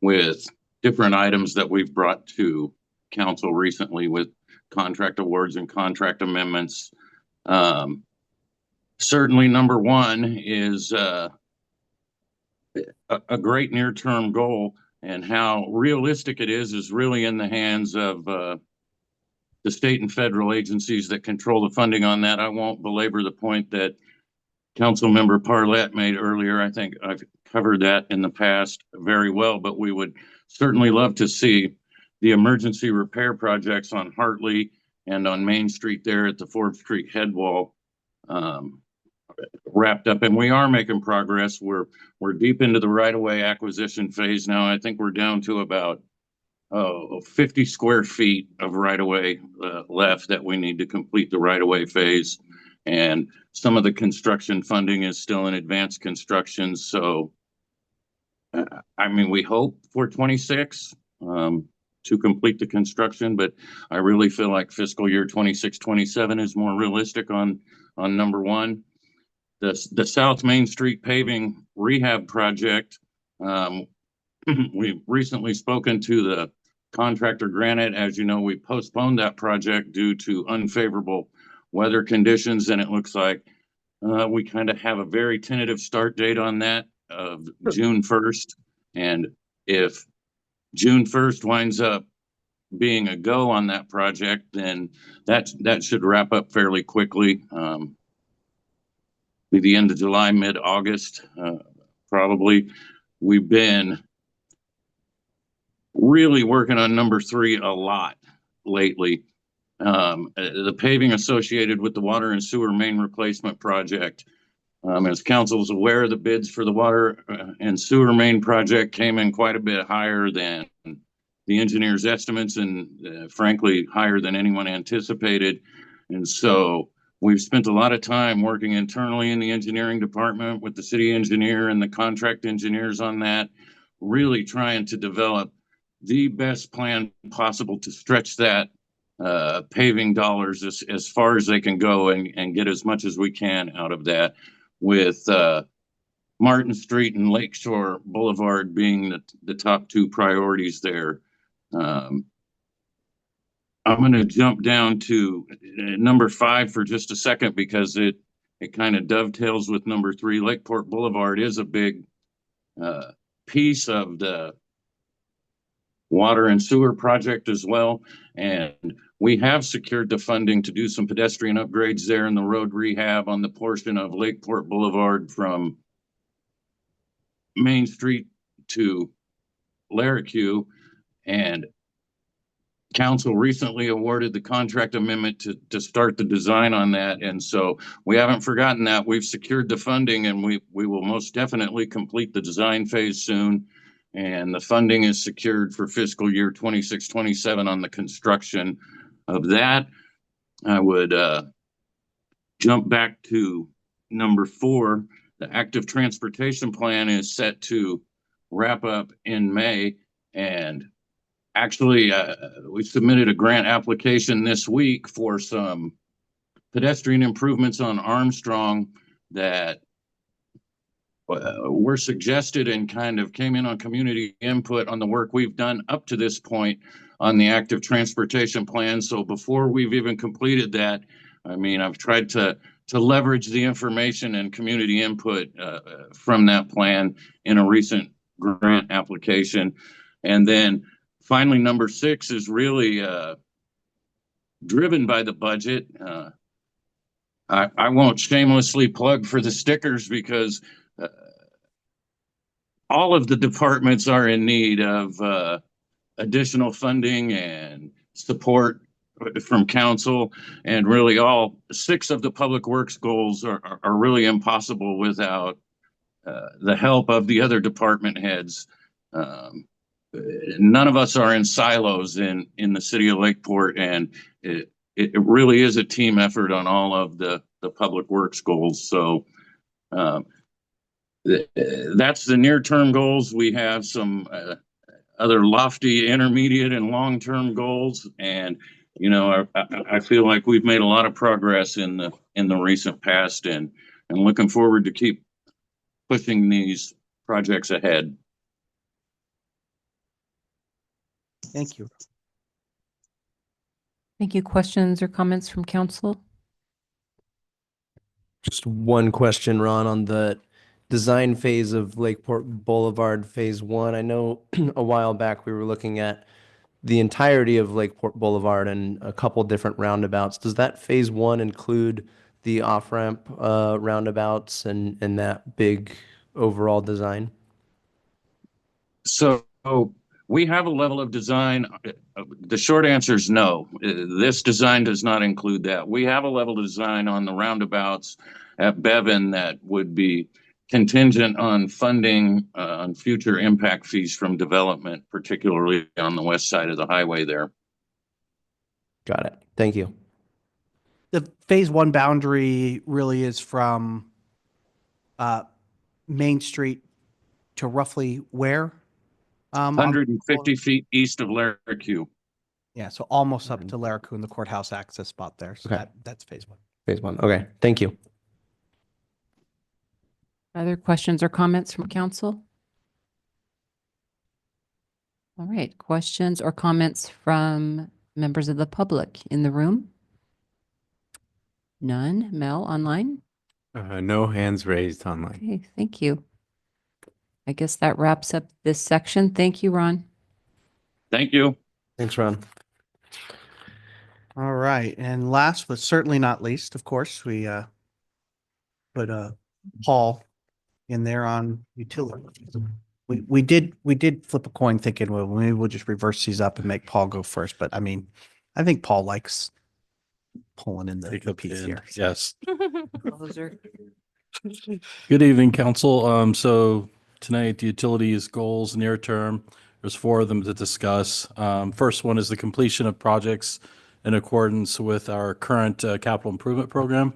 with different items that we've brought to council recently with contract awards and contract amendments. Certainly number one is a great near-term goal, and how realistic it is really in the hands of the state and federal agencies that control the funding on that. I won't belabor the point that Councilmember Parlett made earlier. I think I've covered that in the past very well, but we would certainly love to see the emergency repair projects on Hartley and on Main Street there at the Forbes Creek headwall wrapped up. And we are making progress. We're deep into the right-of-way acquisition phase now. I think we're down to about 50 square feet of right-of-way left that we need to complete the right-of-way phase. And some of the construction funding is still in advanced construction. So, I mean, we hope for 26 to complete the construction, but I really feel like fiscal year 26-27 is more realistic on number one. The South Main Street paving rehab project, we've recently spoken to the contractor Granite. As you know, we postponed that project due to unfavorable weather conditions, and it looks like we kind of have a very tentative start date on that of June 1st. And if June 1st winds up being a go on that project, then that should wrap up fairly quickly. Be the end of July, mid-August, probably. We've been really working on number 3 a lot lately. the paving associated with the water and sewer main replacement project. As council is aware, the bids for the water and sewer main project came in quite a bit higher than the engineer's estimates and frankly, higher than anyone anticipated. And so we've spent a lot of time working internally in the engineering department with the city engineer and the contract engineers on that, really trying to develop the best plan possible to stretch that paving dollars as far as they can go and get as much as we can out of that, with Martin Street and Lakeshore Boulevard being the top two priorities there. I'm going to jump down to number 5 for just a second because it kind of dovetails with number 3. Lakeport Boulevard is a big piece of the water and sewer project as well. And we have secured the funding to do some pedestrian upgrades there in the road rehab on the portion of Lakeport Boulevard from Main Street to Laracue. And council recently awarded the contract amendment to start the design on that. And so we haven't forgotten that. We've secured the funding and we will most definitely complete the design phase soon. And the funding is secured for fiscal year 26-27 on the construction of that. I would jump back to number 4. The active transportation plan is set to wrap up in May. And actually, we submitted a grant application this week for some pedestrian improvements on Armstrong that were suggested and kind of came in on community input on the work we've done up to this point on the active transportation plan. So before we've even completed that, I mean, I've tried to leverage the information and community input from that plan in a recent grant application. And then finally, number 6 is really driven by the budget. I won't shamelessly plug for the stickers because all of the departments are in need of additional funding and support from council, and really all 6 of the public works goals are really impossible without the help of the other department heads. None of us are in silos in the city of Lakeport, and it really is a team effort on all of the public works goals. So that's the near-term goals. We have some other lofty intermediate and long-term goals, and you know, I feel like we've made a lot of progress in the recent past, and looking forward to keep pushing these projects ahead. Thank you. Thank you. Questions or comments from council? Just one question, Ron, on the design phase of Lakeport Boulevard Phase 1. I know a while back we were looking at the entirety of Lakeport Boulevard and a couple different roundabouts. Does that Phase 1 include the off-ramp roundabouts and that big overall design? So we have a level of design. The short answer is no. This design does not include that. We have a level of design on the roundabouts at Bevan that would be contingent on funding on future impact fees from development, particularly on the west side of the highway there. Got it. Thank you. The Phase 1 boundary really is from Main Street to roughly where? 150 feet east of Laracue. Yeah, so almost up to Laracue and the courthouse access spot there. So Okay. that's Phase 1. Phase 1. Okay. Thank you. Other questions or comments from council? All right, questions or comments from members of the public in the room? None. Mel, online? No hands raised online. Okay, thank you. I guess that wraps up this section. Thank you, Ron. Thank you. Thanks, Ron. All right. And last but certainly not least, of course, we put Paul in there on utilities. We did flip a coin thinking, well, maybe we'll just reverse these up and make Paul go first. But I mean, I think Paul likes pulling in the Take up the piece end. here. Yes. Closer. Good evening, council. So tonight, the utilities goals near term, there's 4 of them to discuss. First one is the completion of projects in accordance with our current capital improvement program.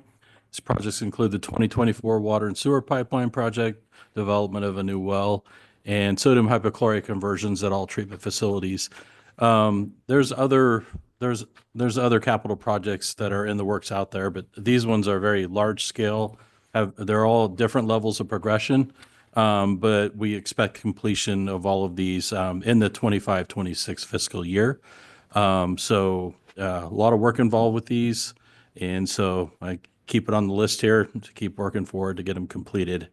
These projects include the 2024 water and sewer pipeline project, development of a new well, and sodium hypochlorite conversions at all treatment facilities. There's other capital projects that are in the works out there, but these ones are very large scale. They're all different levels of progression, but we expect completion of all of these in the 25-26 fiscal year. So a lot of work involved with these, and so I keep it on the list here to keep working forward to get them completed.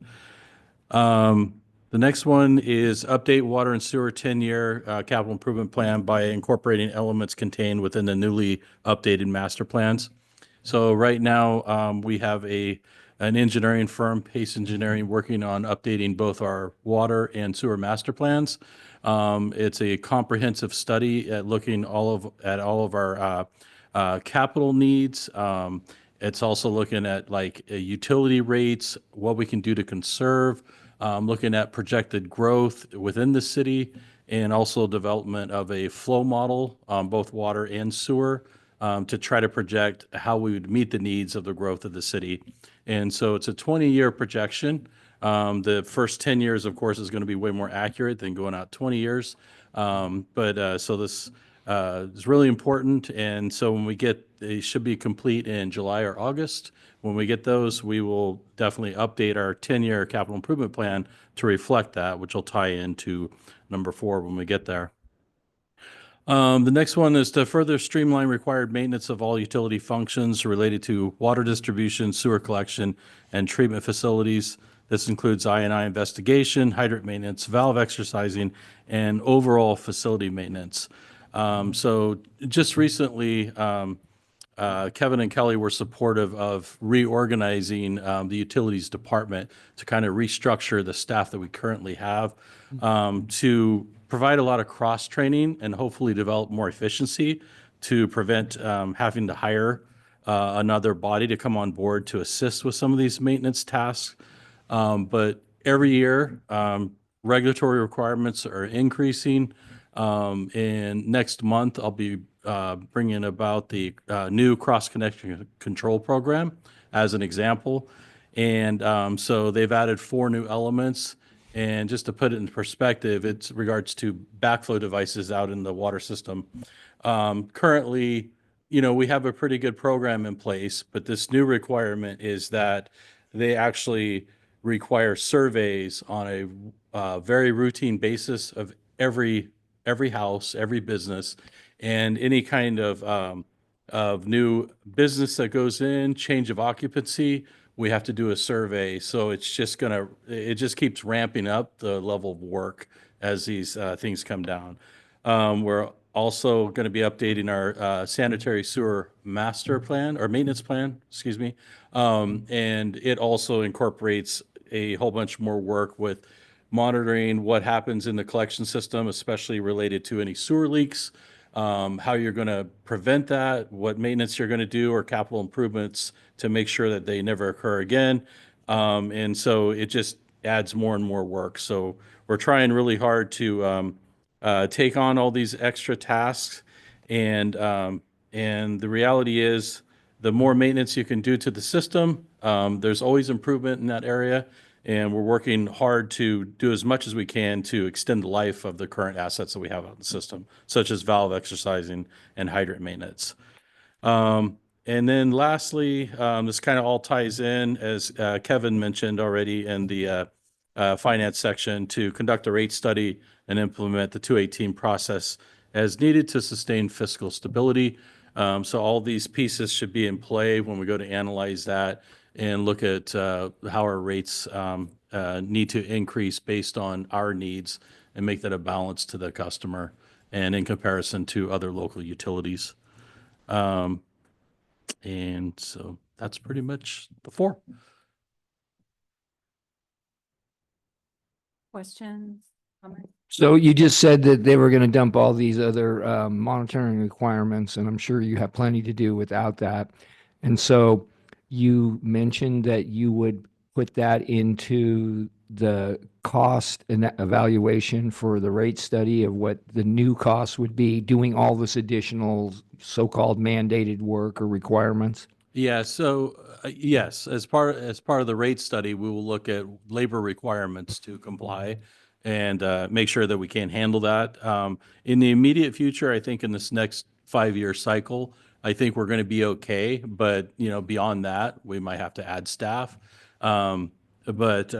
The next one is update water and sewer 10-year capital improvement plan by incorporating elements contained within the newly updated master plans. So right now, we have an engineering firm, Pace Engineering, working on updating both our water and sewer master plans. It's a comprehensive study at looking at all of our capital needs. It's also looking at like utility rates, what we can do to conserve, looking at projected growth within the city, and also development of a flow model on both water and sewer to try to project how we would meet the needs of the growth of the city. And so it's a 20-year projection. The first 10 years, of course, is going to be way more accurate than going out 20 years. So this is really important. And so when they should be complete in July or August. When we get those, we will definitely update our 10-year capital improvement plan to reflect that, which will tie into number 4 when we get there. The next one is to further streamline required maintenance of all utility functions related to water distribution, sewer collection, and treatment facilities. This includes I&I investigation, hydrant maintenance, valve exercising, and overall facility maintenance. So just recently, Kevin and Kelly were supportive of reorganizing the utilities department to kind of restructure the staff that we currently have to provide a lot of cross-training and hopefully develop more efficiency to prevent having to hire another body to come on board to assist with some of these maintenance tasks. But every year, regulatory requirements are increasing. And next month, I'll be bringing about the new cross-connection control program as an example. And so they've added 4 new elements. And just to put it in perspective, it's regards to backflow devices out in the water system. Currently, we have a pretty good program in place, but this new requirement is that they actually require surveys on a very routine basis of every house, every business, and any kind of new business that goes in, change of occupancy, we have to do a survey. So it just keeps ramping up the level of work as these things come down. We're also going to be updating our sanitary sewer master plan or maintenance plan, excuse me. And it also incorporates a whole bunch more work with monitoring what happens in the collection system, especially related to any sewer leaks, how you're going to prevent that, what maintenance you're going to do or capital improvements to make sure that they never occur again. And so it just adds more and more work. So we're trying really hard to take on all these extra tasks. And the reality is the more maintenance you can do to the system, there's always improvement in that area. And we're working hard to do as much as we can to extend the life of the current assets that we have on the system, such as valve exercising and hydrant maintenance. And then lastly, this kind of all ties in, as Kevin mentioned already in the finance section, to conduct a rate study and implement the 218 process as needed to sustain fiscal stability. So all these pieces should be in play when we go to analyze that and look at how our rates need to increase based on our needs and make that a balance to the customer and in comparison to other local utilities. And so that's pretty much the 4. Questions? So you just said that they were going to dump all these other monitoring requirements, and I'm sure you have plenty to do without that. And so you mentioned that you would put that into the cost and evaluation for the rate study of what the new cost would be doing all this additional so-called mandated work or requirements? Yeah, so yes, as part of the rate study, we will look at labor requirements to comply and make sure that we can handle that. In the immediate future, I think in this next 5-year cycle, I think we're going to be okay. But beyond that, we might have to add staff. Um, but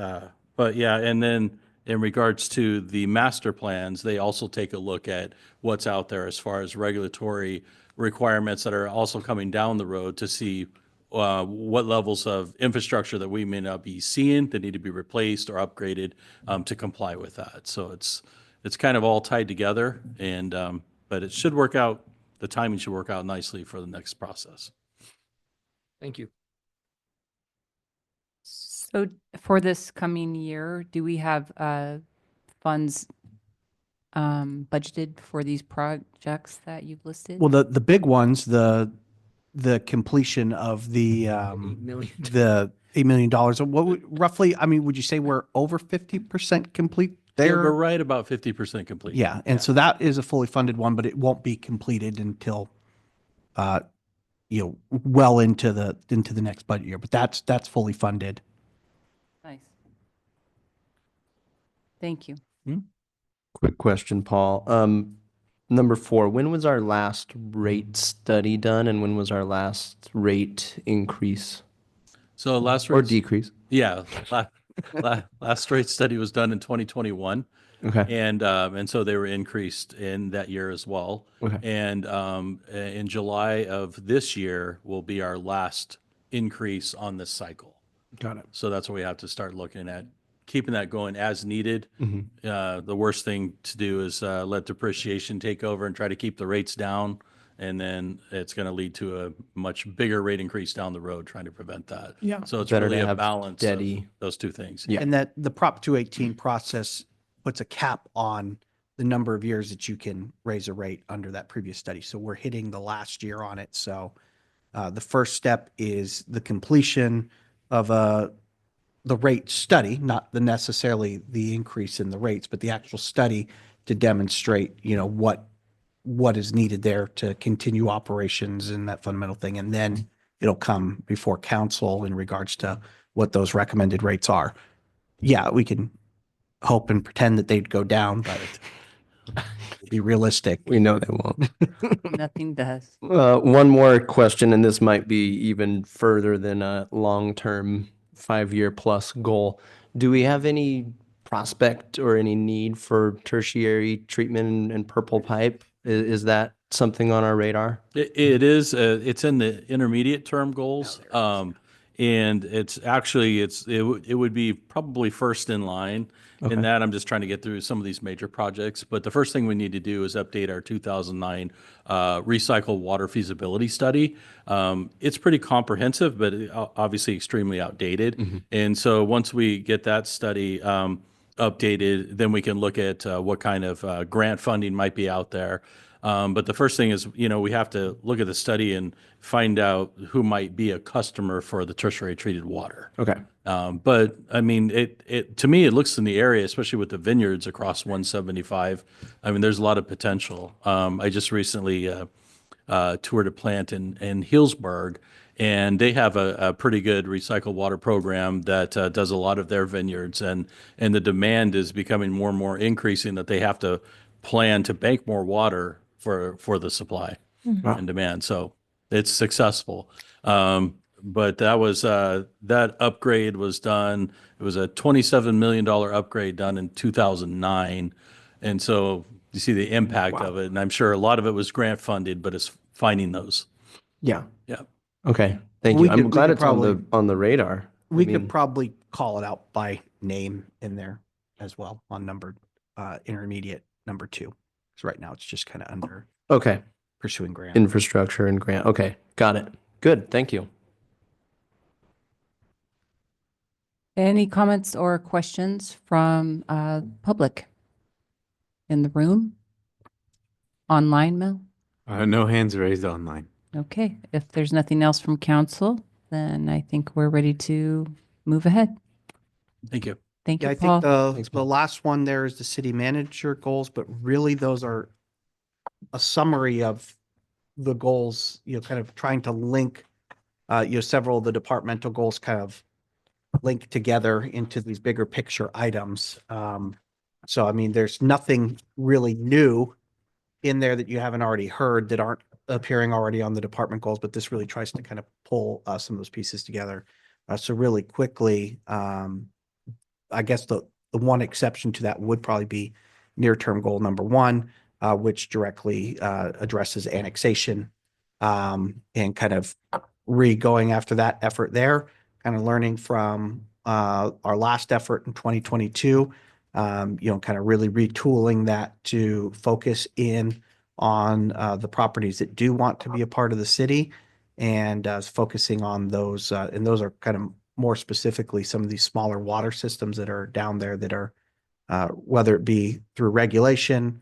yeah, and then in regards to the master plans, they also take a look at what's out there as far as regulatory requirements that are also coming down the road to see what levels of infrastructure that we may not be seeing that need to be replaced or upgraded to comply with that. So it's kind of all tied together, and but it should work out. The timing should work out nicely for the next process. Thank you. So for this coming year, do we have funds budgeted for these projects that you've listed? Well, the big ones, the completion of the million. the $8 million. What roughly? I mean, would you say we're over 50% complete Yeah, there? we're right about 50% complete. Yeah, and so that is a fully funded one, but it won't be completed until well into the next budget year. But that's fully funded. Nice. Thank you. Quick question, Paul. Number 4, when was our last rate study done, and when was our last rate increase So last or rate, decrease? yeah, last rate study was done in 2021. Okay. And so they were increased in that year as well. Okay. And in July of this year will be our last increase on this cycle. Got it. So that's what we have to start looking at, keeping that going as needed. Mhm. The worst thing to do is let depreciation take over and try to keep the rates down. And then it's going to lead to a much bigger rate increase down the road, trying to prevent that. Yeah. So it's Better really to a have balance steady- of those two things. Yeah. And that the Prop 218 process puts a cap on the number of years that you can raise a rate under that previous study. So we're hitting the last year on it. So the first step is the completion of the rate study, not necessarily the increase in the rates, but the actual study to demonstrate, what is needed there to continue operations and that fundamental thing. And then it'll come before council in regards to what those recommended rates are. Yeah, we can hope and pretend that they'd go down, but be realistic. We know they won't. Nothing does. One more question, and this might be even further than a long-term 5-year plus goal. Do we have any prospect or any need for tertiary treatment and purple pipe? Is that something on our radar? It is. It's in the intermediate term goals. And it's actually, it would be probably first in line. Okay. In that, I'm just trying to get through some of these major projects. But the first thing we need to do is update our 2009 recycled water feasibility study. It's pretty comprehensive, but obviously extremely outdated. And so once we get that study updated, then we can look at what kind of grant funding might be out there. But the first thing is, we have to look at the study and find out who might be a customer for the tertiary treated water. Okay. But I mean, to me, it looks in the area, especially with the vineyards across 175. I mean, there's a lot of potential. I just recently toured a plant in Healdsburg, and they have a pretty good recycled water program that does a lot of their vineyards, and the demand is becoming more and more increasing that they have to plan to bank more water for the supply and demand. So it's successful. But that was that upgrade was done. It was a $27 million upgrade done in 2009, and so you see the impact of it. And I'm sure a lot of it was grant funded, but it's finding those. Yeah. Yeah. Okay. Thank We you. I'm could glad it's probably- on the radar. We could probably call it out by name in there as well on numbered intermediate number 2. Because right now it's just kind of under Okay. pursuing grant. Infrastructure and grant. Okay. Got it. Good. Thank you. Any comments or questions from public? in the room? Online, Mel? No hands raised online. Okay, if there's nothing else from council, then I think we're ready to move ahead. Thank you. Thank Yeah, you, I think Paul. the last one there is the city manager goals, but really those are a summary of the goals, kind of trying to link, several of the departmental goals kind of link together into these bigger picture items. So, I mean, there's nothing really new in there that you haven't already heard that aren't appearing already on the department goals, but this really tries to kind of pull some of those pieces together. So really quickly, I guess the one exception to that would probably be near-term goal number one, which directly addresses annexation, and kind of going after that effort there, kind of learning from our last effort in 2022, kind of really retooling that to focus in on the properties that do want to be a part of the city, and focusing on those, and those are kind of more specifically some of these smaller water systems that are down there that are, whether it be through regulation,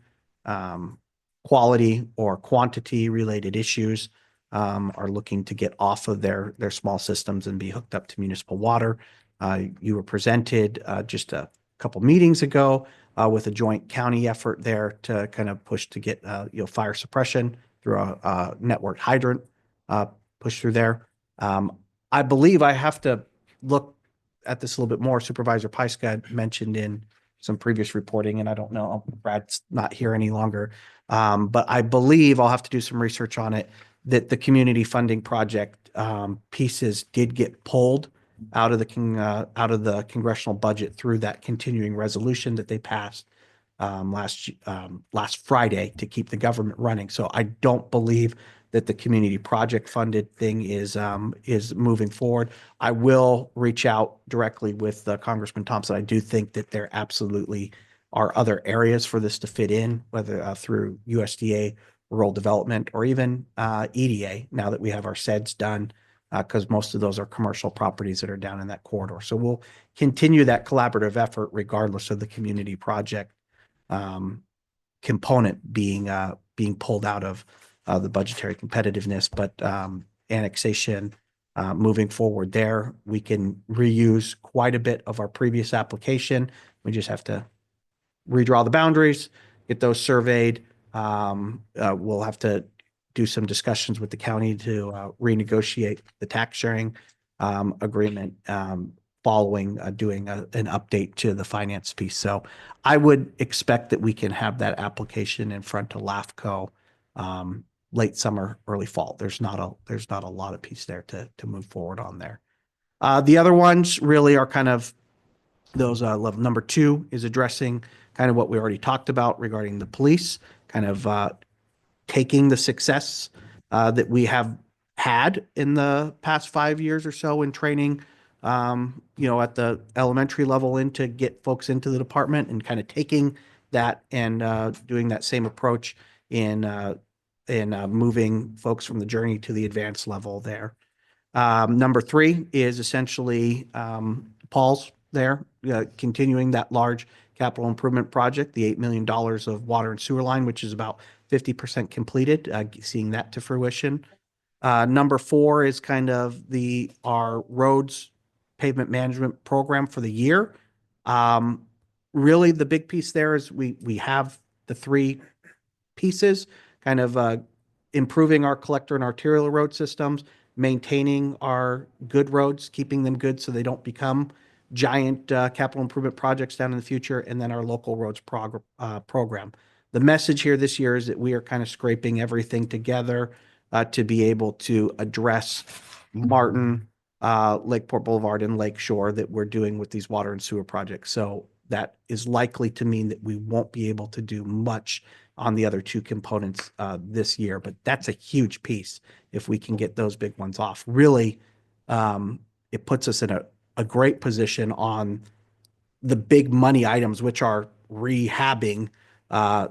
quality or quantity related issues, are looking to get off of their small systems and be hooked up to municipal water. You were presented just a couple meetings ago with a joint county effort there to kind of push to get fire suppression through a networked hydrant push through there. I believe I have to look at this a little bit more. Supervisor Pyska had mentioned in some previous reporting, and I don't know, Brad's not here any longer. But I believe I'll have to do some research on it, that the community funding project pieces did get pulled out of the congressional budget through that continuing resolution that they passed last Friday to keep the government running. So I don't believe that the community project funded thing is moving forward. I will reach out directly with Congressman Thompson. I do think that there absolutely are other areas for this to fit in, whether through USDA, rural development, or even EDA, now that we have our SEDS done, because most of those are commercial properties that are down in that corridor. So we'll continue that collaborative effort regardless of the community project component being pulled out of the budgetary competitiveness, but annexation moving forward there, we can reuse quite a bit of our previous application. We just have to redraw the boundaries, get those surveyed. We'll have to do some discussions with the county to renegotiate the tax sharing agreement following doing an update to the finance piece. So I would expect that we can have that application in front of LAFCO late summer, early fall. There's not a lot of piece there to move forward on there. The other ones really are kind of those level. Number two is addressing kind of what we already talked about regarding the police, kind of taking the success that we have had in the past 5 years or so in training, at the elementary level to get folks into the department, and kind of taking that and doing that same approach in moving folks from the journey to the advanced level there. Number three is essentially Paul's there, continuing that large capital improvement project, the $8 million of water and sewer line, which is about 50% completed, seeing that to fruition. Number four is kind of our roads pavement management program for the year. Really, the big piece there is we have the three pieces, kind of improving our collector and arterial road systems, maintaining our good roads, keeping them good so they don't become giant capital improvement projects down in the future, and then our local roads program. The message here this year is that we are kind of scraping everything together to be able to address Martin, Lakeport Boulevard, and Lakeshore that we're doing with these water and sewer projects. So that is likely to mean that we won't be able to do much on the other two components this year, but that's a huge piece if we can get those big ones off. Really, it puts us in a great position on the big money items, which are rehabbing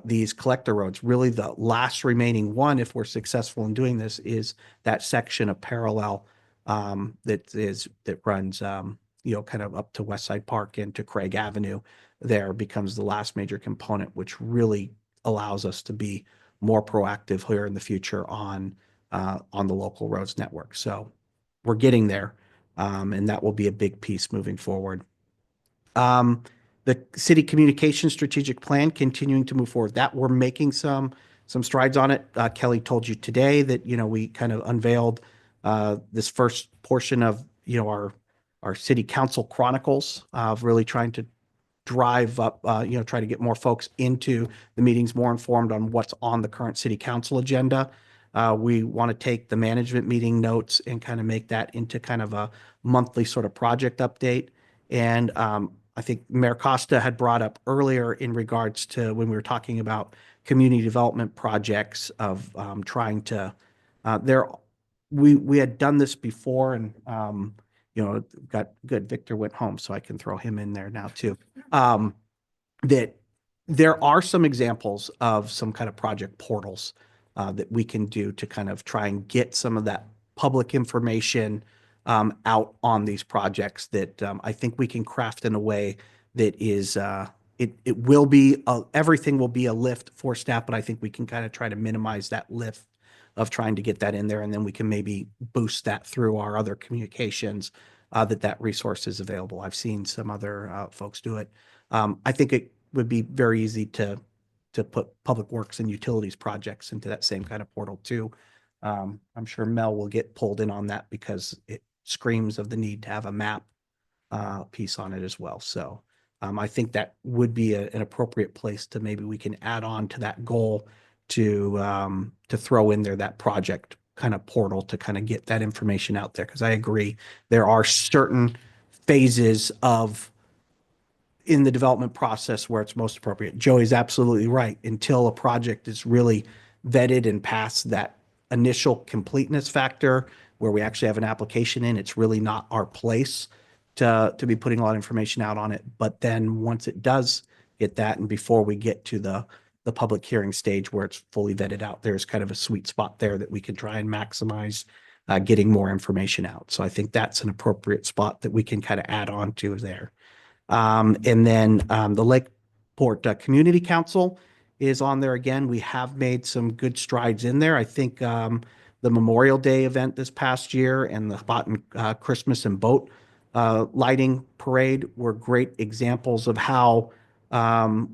these collector roads. Really, the last remaining one, if we're successful in doing this, is that section of parallel that runs kind of up to West Side Park and to Craig Avenue there becomes the last major component, which really allows us to be more proactive here in the future on the local roads network. So we're getting there, and that will be a big piece moving forward. The city communication strategic plan continuing to move forward. That we're making some strides on it. Kelly told you today that we kind of unveiled this first portion of our city council chronicles of really trying to drive up, try to get more folks into the meetings, more informed on what's on the current city council agenda. We want to take the management meeting notes and kind of make that into kind of a monthly sort of project update. And I think Mayor Costa had brought up earlier in regards to when we were talking about community development projects of trying to, we had done this before and, got good. Victor went home, so I can throw him in there now too. That there are some examples of some kind of project portals that we can do to kind of try and get some of that public information out on these projects that I think we can craft in a way that is, it will be, everything will be a lift for staff, but I think we can kind of try to minimize that lift of trying to get that in there, and then we can maybe boost that through our other communications that resource is available. I've seen some other folks do it. I think it would be very easy to put public works and utilities projects into that same kind of portal too. I'm sure Mel will get pulled in on that because it screams of the need to have a map piece on it as well. So I think that would be an appropriate place to maybe we can add on to that goal to throw in there that project kind of portal to kind of get that information out there. Because I agree, there are certain phases in the development process where it's most appropriate. Joey's absolutely right. Until a project is really vetted and past that initial completeness factor where we actually have an application in, it's really not our place to be putting a lot of information out on it. But then once it does get that, and before we get to the public hearing stage where it's fully vetted out, there's kind of a sweet spot there that we can try and maximize getting more information out. So I think that's an appropriate spot that we can kind of add on to there. And then the Lakeport Community Council is on there again. We have made some good strides in there. I think the Memorial Day event this past year and the Spartan Christmas and boat lighting parade were great examples of how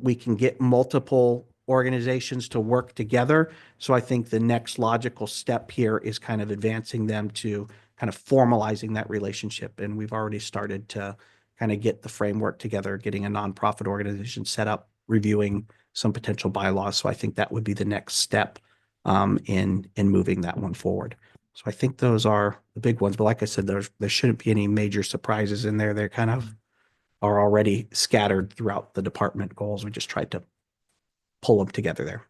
we can get multiple organizations to work together. So I think the next logical step here is kind of advancing them to kind of formalizing that relationship. And we've already started to kind of get the framework together, getting a nonprofit organization set up, reviewing some potential bylaws. So I think that would be the next step in moving that one forward. So I think those are the big ones. But like I said, there shouldn't be any major surprises in there. They're kind of are already scattered throughout the department goals. We just tried to pull them together there.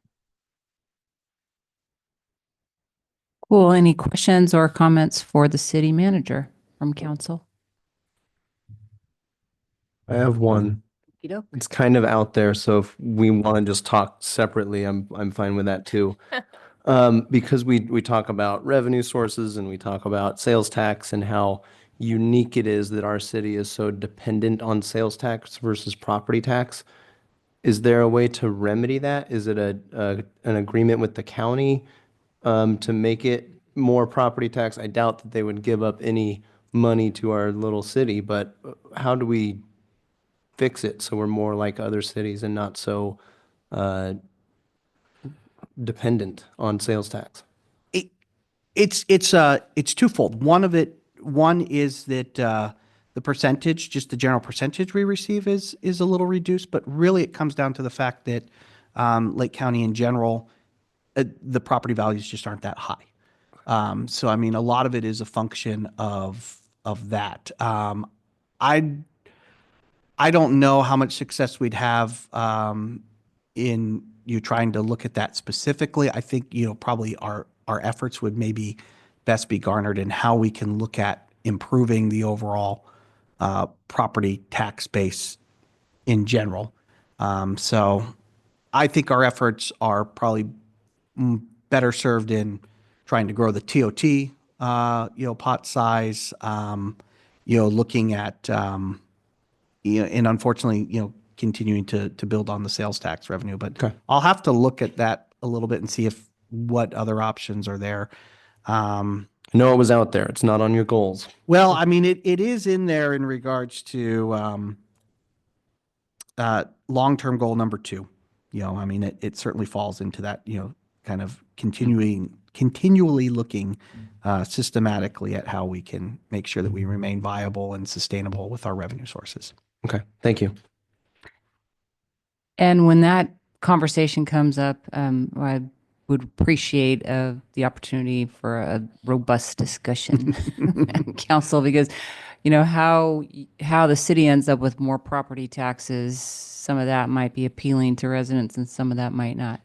Cool. Any questions or comments for the city manager from council? I have one. It's kind of out there, so if we want to just talk separately, I'm fine with that too. Because we talk about revenue sources and we talk about sales tax and how unique it is that our city is so dependent on sales tax versus property tax. Is there a way to remedy that? Is it an agreement with the county to make it more property tax? I doubt that they would give up any money to our little city, but how do we fix it so we're more like other cities and not so dependent on sales tax? It's twofold. One is that the percentage, just the general percentage we receive is a little reduced, but really it comes down to the fact that Lake County in general, the property values just aren't that high. So I mean, a lot of it is a function of that. I don't know how much success we'd have in you trying to look at that specifically. I think, probably our efforts would maybe best be garnered in how we can look at improving the overall property tax base in general. So I think our efforts are probably better served in trying to grow the TOT, pot size, looking at, and unfortunately, continuing to build on the sales tax revenue. But I'll have to look at that a little bit and see what other options are there. I know it was out there. It's not on your goals. Well, I mean, it is in there in regards to long-term goal number 2. I mean, it certainly falls into that, kind of continually looking systematically at how we can make sure that we remain viable and sustainable with our revenue sources. Okay, thank you. And when that conversation comes up, I would appreciate the opportunity for a robust discussion at council, because how the city ends up with more property taxes, some of that might be appealing to residents and some of that might not.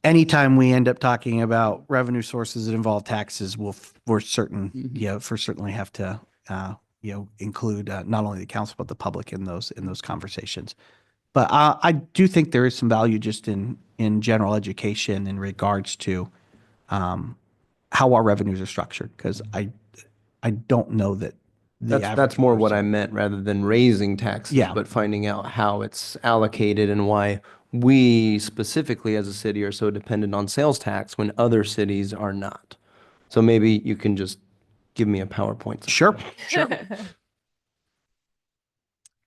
Anytime we end up talking about revenue sources that involve taxes, we're certainly have to include not only the council but the public in those conversations. But I do think there is some value just in general education in regards to how our revenues are structured, because I don't know that That's more what I meant, rather than raising taxes, Yeah. but finding out how it's allocated and why we specifically as a city are so dependent on sales tax when other cities are not. So maybe you can just give me a PowerPoint. Sure.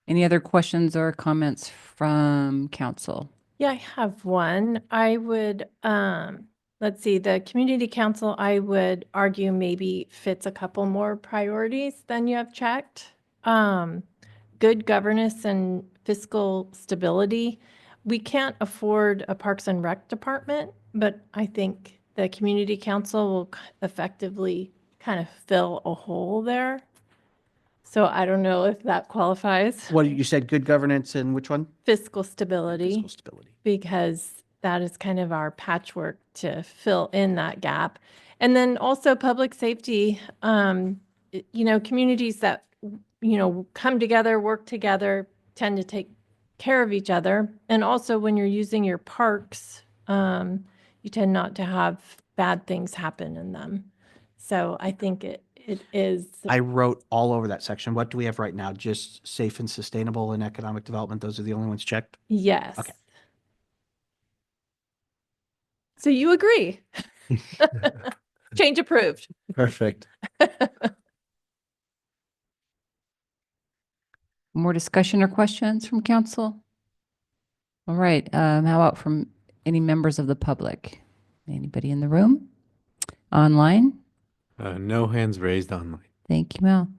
Any other questions or comments from council? Yeah, I have one. I would, let's see, the community council, I would argue maybe fits a couple more priorities than you have checked. Good governance and fiscal stability. We can't afford a Parks and Rec department, but I think the community council will effectively kind of fill a hole there. So I don't know if that qualifies. What you said, good governance and which one? Fiscal stability. Fiscal stability. Because that is kind of our patchwork to fill in that gap. And then also public safety, communities that, come together, work together, tend to take care of each other. And also when you're using your parks, you tend not to have bad things happen in them. So I think it is. I wrote all over that section. What do we have right now? Just safe and sustainable and economic development. Those are the only ones checked? Yes. Okay. So you agree? Change approved. Perfect. More discussion or questions from council? All right, how about from any members of the public? Anybody in the room? Online? No hands raised online. Thank you, Mel.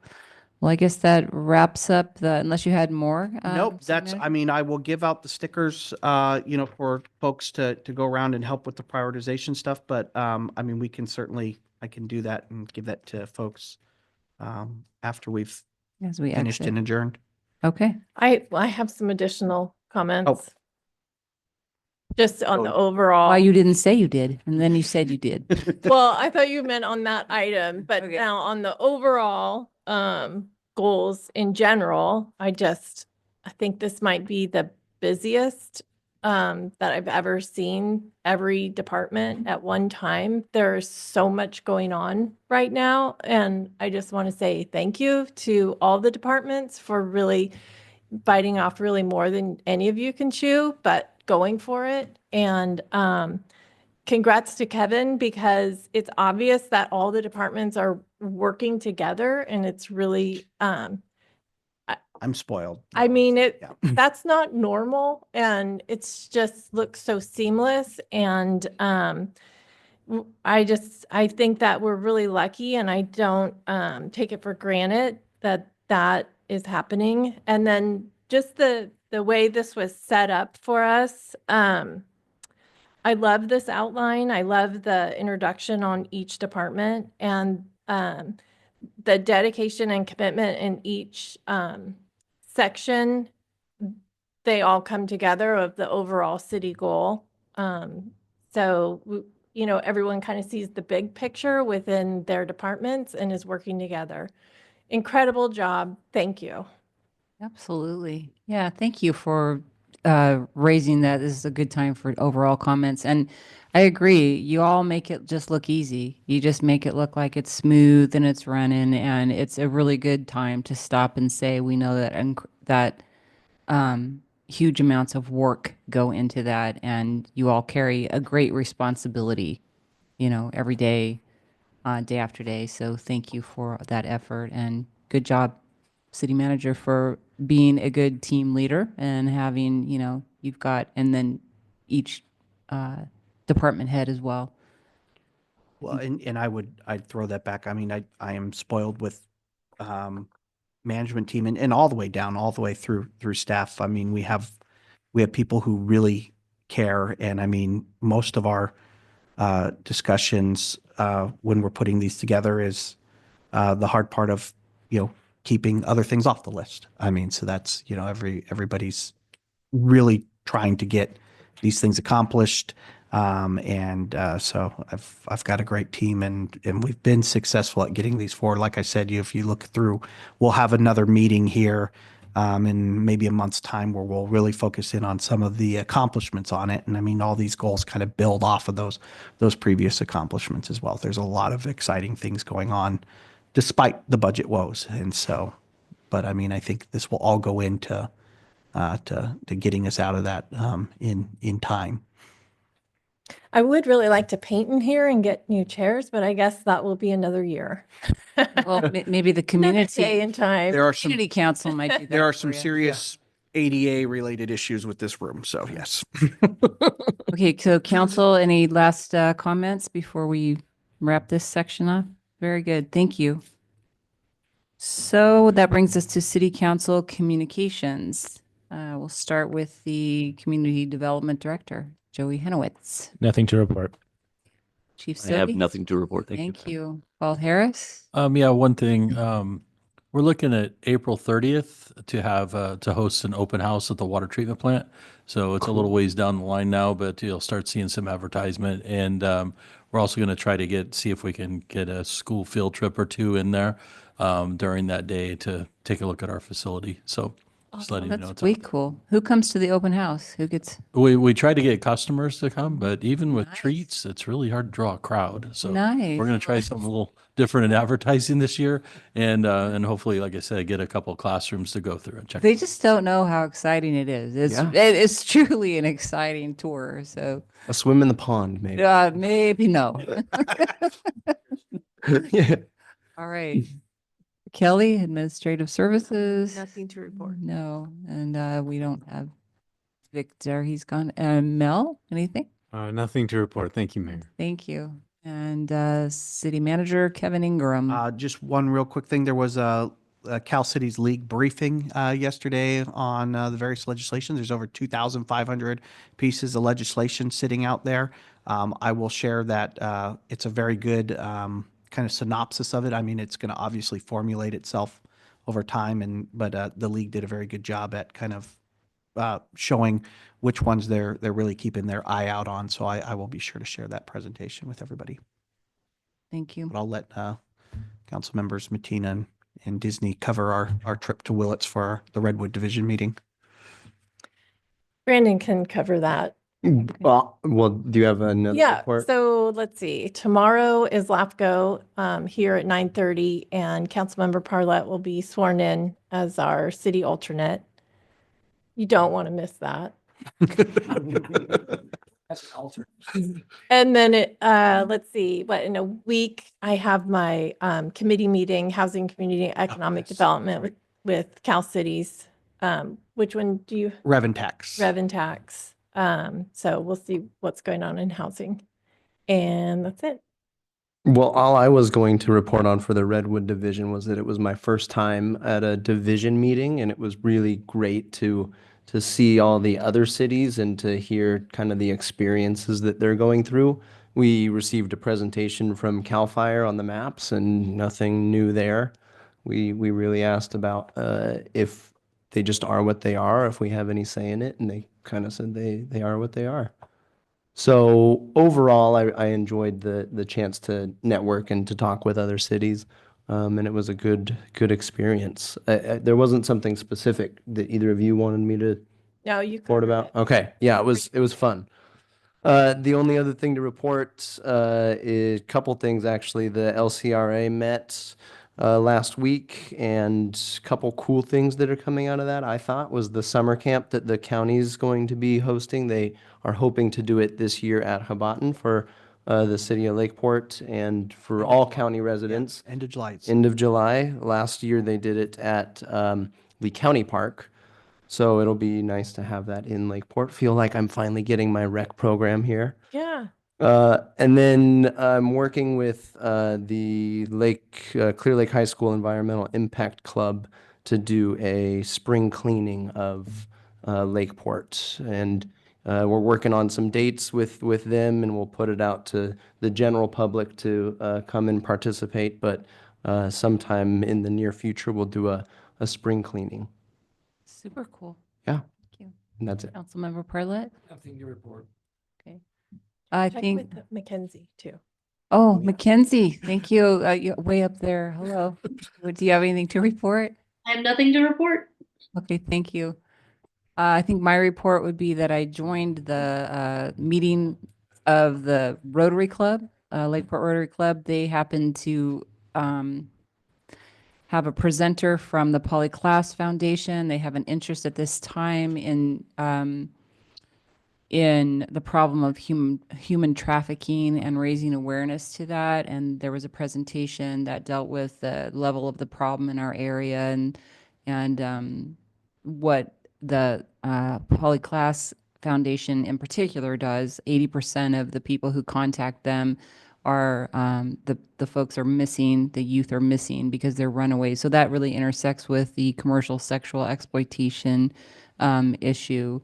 Well, I guess that wraps up unless you had more. Nope, I will give out the stickers, for folks to go around and help with the prioritization stuff. But, we can I can do that and give that to folks after we've As we finished exit. and adjourned. Okay. I have some additional comments. Just on the overall. Why you didn't say you did, and then you said you did. Well, I thought you meant on that item, but now on the overall goals in general, I think this might be the busiest that I've ever seen every department at one time. There's so much going on right now, and I just want to say thank you to all the departments for really biting off really more than any of you can chew, but going for it. And congrats to Kevin, because it's obvious that all the departments are working together, and it's really I'm spoiled. I mean, that's not normal, and it's just looks so seamless. And I think that we're really lucky, and I don't take it for granted that is happening. And then just the way this was set up for us, I love this outline. I love the introduction on each department, and the dedication and commitment in each section. They all come together of the overall city goal. So, everyone kind of sees the big picture within their departments and is working together. Incredible job. Thank you. Absolutely. Yeah, thank you for raising that. This is a good time for overall comments. And I agree. You all make it just look easy. You just make it look like it's smooth and it's running, and it's a really good time to stop and say, we know that huge amounts of work go into that, and you all carry a great responsibility, every day, day after day. So thank you for that effort, and good job, city manager, for being a good team leader and having, you've got, and then each department head as well. Well, and I'd throw that back. I mean, I am spoiled with management team and all the way down, all the way through staff. I mean, we have people who really care. And I mean, most of our discussions when we're putting these together is the hard part of, keeping other things off the list. I mean, so that's, everybody's really trying to get these things accomplished. So I've got a great team, and we've been successful at getting these forward. Like I said, if you look through, we'll have another meeting here in maybe a month's time where we'll really focus in on some of the accomplishments on it. And I mean, all these goals kind of build off of those previous accomplishments as well. There's a lot of exciting things going on despite the budget woes. And so, but I mean, I think this will all go into to getting us out of that in time. I would really like to paint in here and get new chairs, but I guess that will be another year. Well, maybe the Another community, day and time. There are some community council might do that. there are for some you. serious ADA related issues with this room. So yes. Okay, so council, any last comments before we wrap this section up? Very good, thank you. So that brings us to city council communications. We'll start with the community development director, Joey Henowitz. Nothing to report. Chief I have Silby? nothing to report. Thank you. Thank you. Paul Harris? Yeah, one thing, we're looking at April 30th to have, to host an open house at the water treatment plant. So it's a little ways down the line now, but you'll start seeing some advertisement. And, we're also going to try to see if we can get a school field trip or two in there, during that day to take a look at our facility. So just letting you know. That's it's way out. cool. Who comes to the open house? Who gets? We try to get customers to come, but even with treats, it's really hard to draw a crowd. So Nice. we're going to try something a little different in advertising this year, and hopefully, like I said, get a couple of classrooms to go through and check. They just don't know how exciting it is. It's truly an exciting tour. So A swim in the pond, maybe. maybe no. Yeah. All right. Kelly, Administrative Services. Nothing to report. No, and we don't have Victor. He's gone. Mel, anything? Nothing to report. Thank you, Mayor. Thank you. And City Manager Kevin Ingram. Just one real quick thing. There was a Cal Cities League briefing yesterday on the various legislation. There's over 2,500 pieces of legislation sitting out there. I will share that it's a very good kind of synopsis of it. I mean, it's going to obviously formulate itself over time, but the league did a very good job at kind of showing which ones they're really keeping their eye out on. So I will be sure to share that presentation with everybody. Thank you. But I'll let council members Matina and Disney cover our trip to Willits for the Redwood Division meeting. Brandon can cover that. Well, do you have another Yeah, report? so let's see. Tomorrow is LAFCO here at 9:30, and Councilmember Parlett will be sworn in as our city alternate. You don't want to miss that. That's an alter. And then let's see, in a week, I have my committee meeting, Housing, Community, Economic Development with Cal Cities. Which one do you? Rev and tax. Rev and tax. So we'll see what's going on in housing. And that's it. Well, all I was going to report on for the Redwood Division was that it was my first time at a division meeting, and it was really great to see all the other cities and to hear kind of the experiences that they're going through. We received a presentation from CAL FIRE on the maps, and nothing new there. We really asked about if they just are what they are, if we have any say in it, and they kind of said they are what they are. So overall, I enjoyed the chance to network and to talk with other cities, and it was a good experience. There wasn't something specific that either of you wanted me to No, you report covered about? it. Okay, yeah, it was fun. The only other thing to report is a couple things actually. The LCRA met last week, and a couple cool things that are coming out of that, I thought, was the summer camp that the county's going to be hosting. They are hoping to do it this year at Hoboken for the city of Lakeport and for all county residents. End of July. End of July. Last year they did it at Lee County Park. So it'll be nice to have that in Lakeport. Feel like I'm finally getting my rec program here. Yeah. And then I'm working with the Clear Lake High School Environmental Impact Club to do a spring cleaning of Lakeport. And we're working on some dates with them, and we'll put it out to the general public to come and participate. But sometime in the near future, we'll do a spring cleaning. Super cool. Yeah. Thank you. And that's it. Councilmember Parlet? Nothing to report. Okay. I Check think, with Mackenzie too. oh, Mackenzie, thank you. You're way up there. Hello. Do you have anything to report? I have nothing to report. Okay, thank you. I think my report would be that I joined the meeting of the Rotary Club, Lakeport Rotary Club. They happened to have a presenter from the Polyclass Foundation. They have an interest at this time in the problem of human trafficking and raising awareness to that. And there was a presentation that dealt with the level of the problem in our area and what the Polyclass Foundation in particular does. 80% of the people who contact them are the folks are missing, the youth are missing because they're runaways. So that really intersects with the commercial sexual exploitation issue.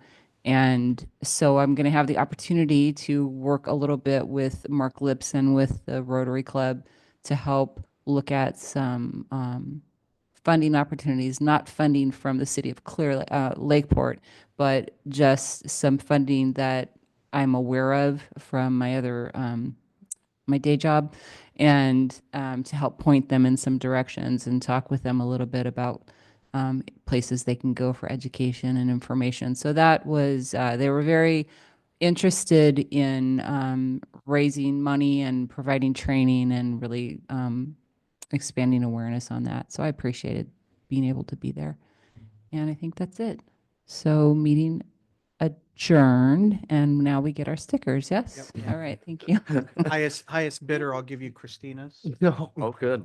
And so I'm going to have the opportunity to work a little bit with Mark Lipson with the Rotary Club to help look at some funding opportunities, not funding from the city of Lakeport, but just some funding that I'm aware of from my other my day job, and to help point them in some directions and talk with them a little bit about places they can go for education and information. So that was, they were very interested in raising money and providing training and really expanding awareness on that. So I appreciated being able to be there. And I think that's it. So meeting adjourned, and now we get our stickers. Yes. Yep. All right. Thank you. Highest bidder, I'll give you Christina's. No. Oh, good.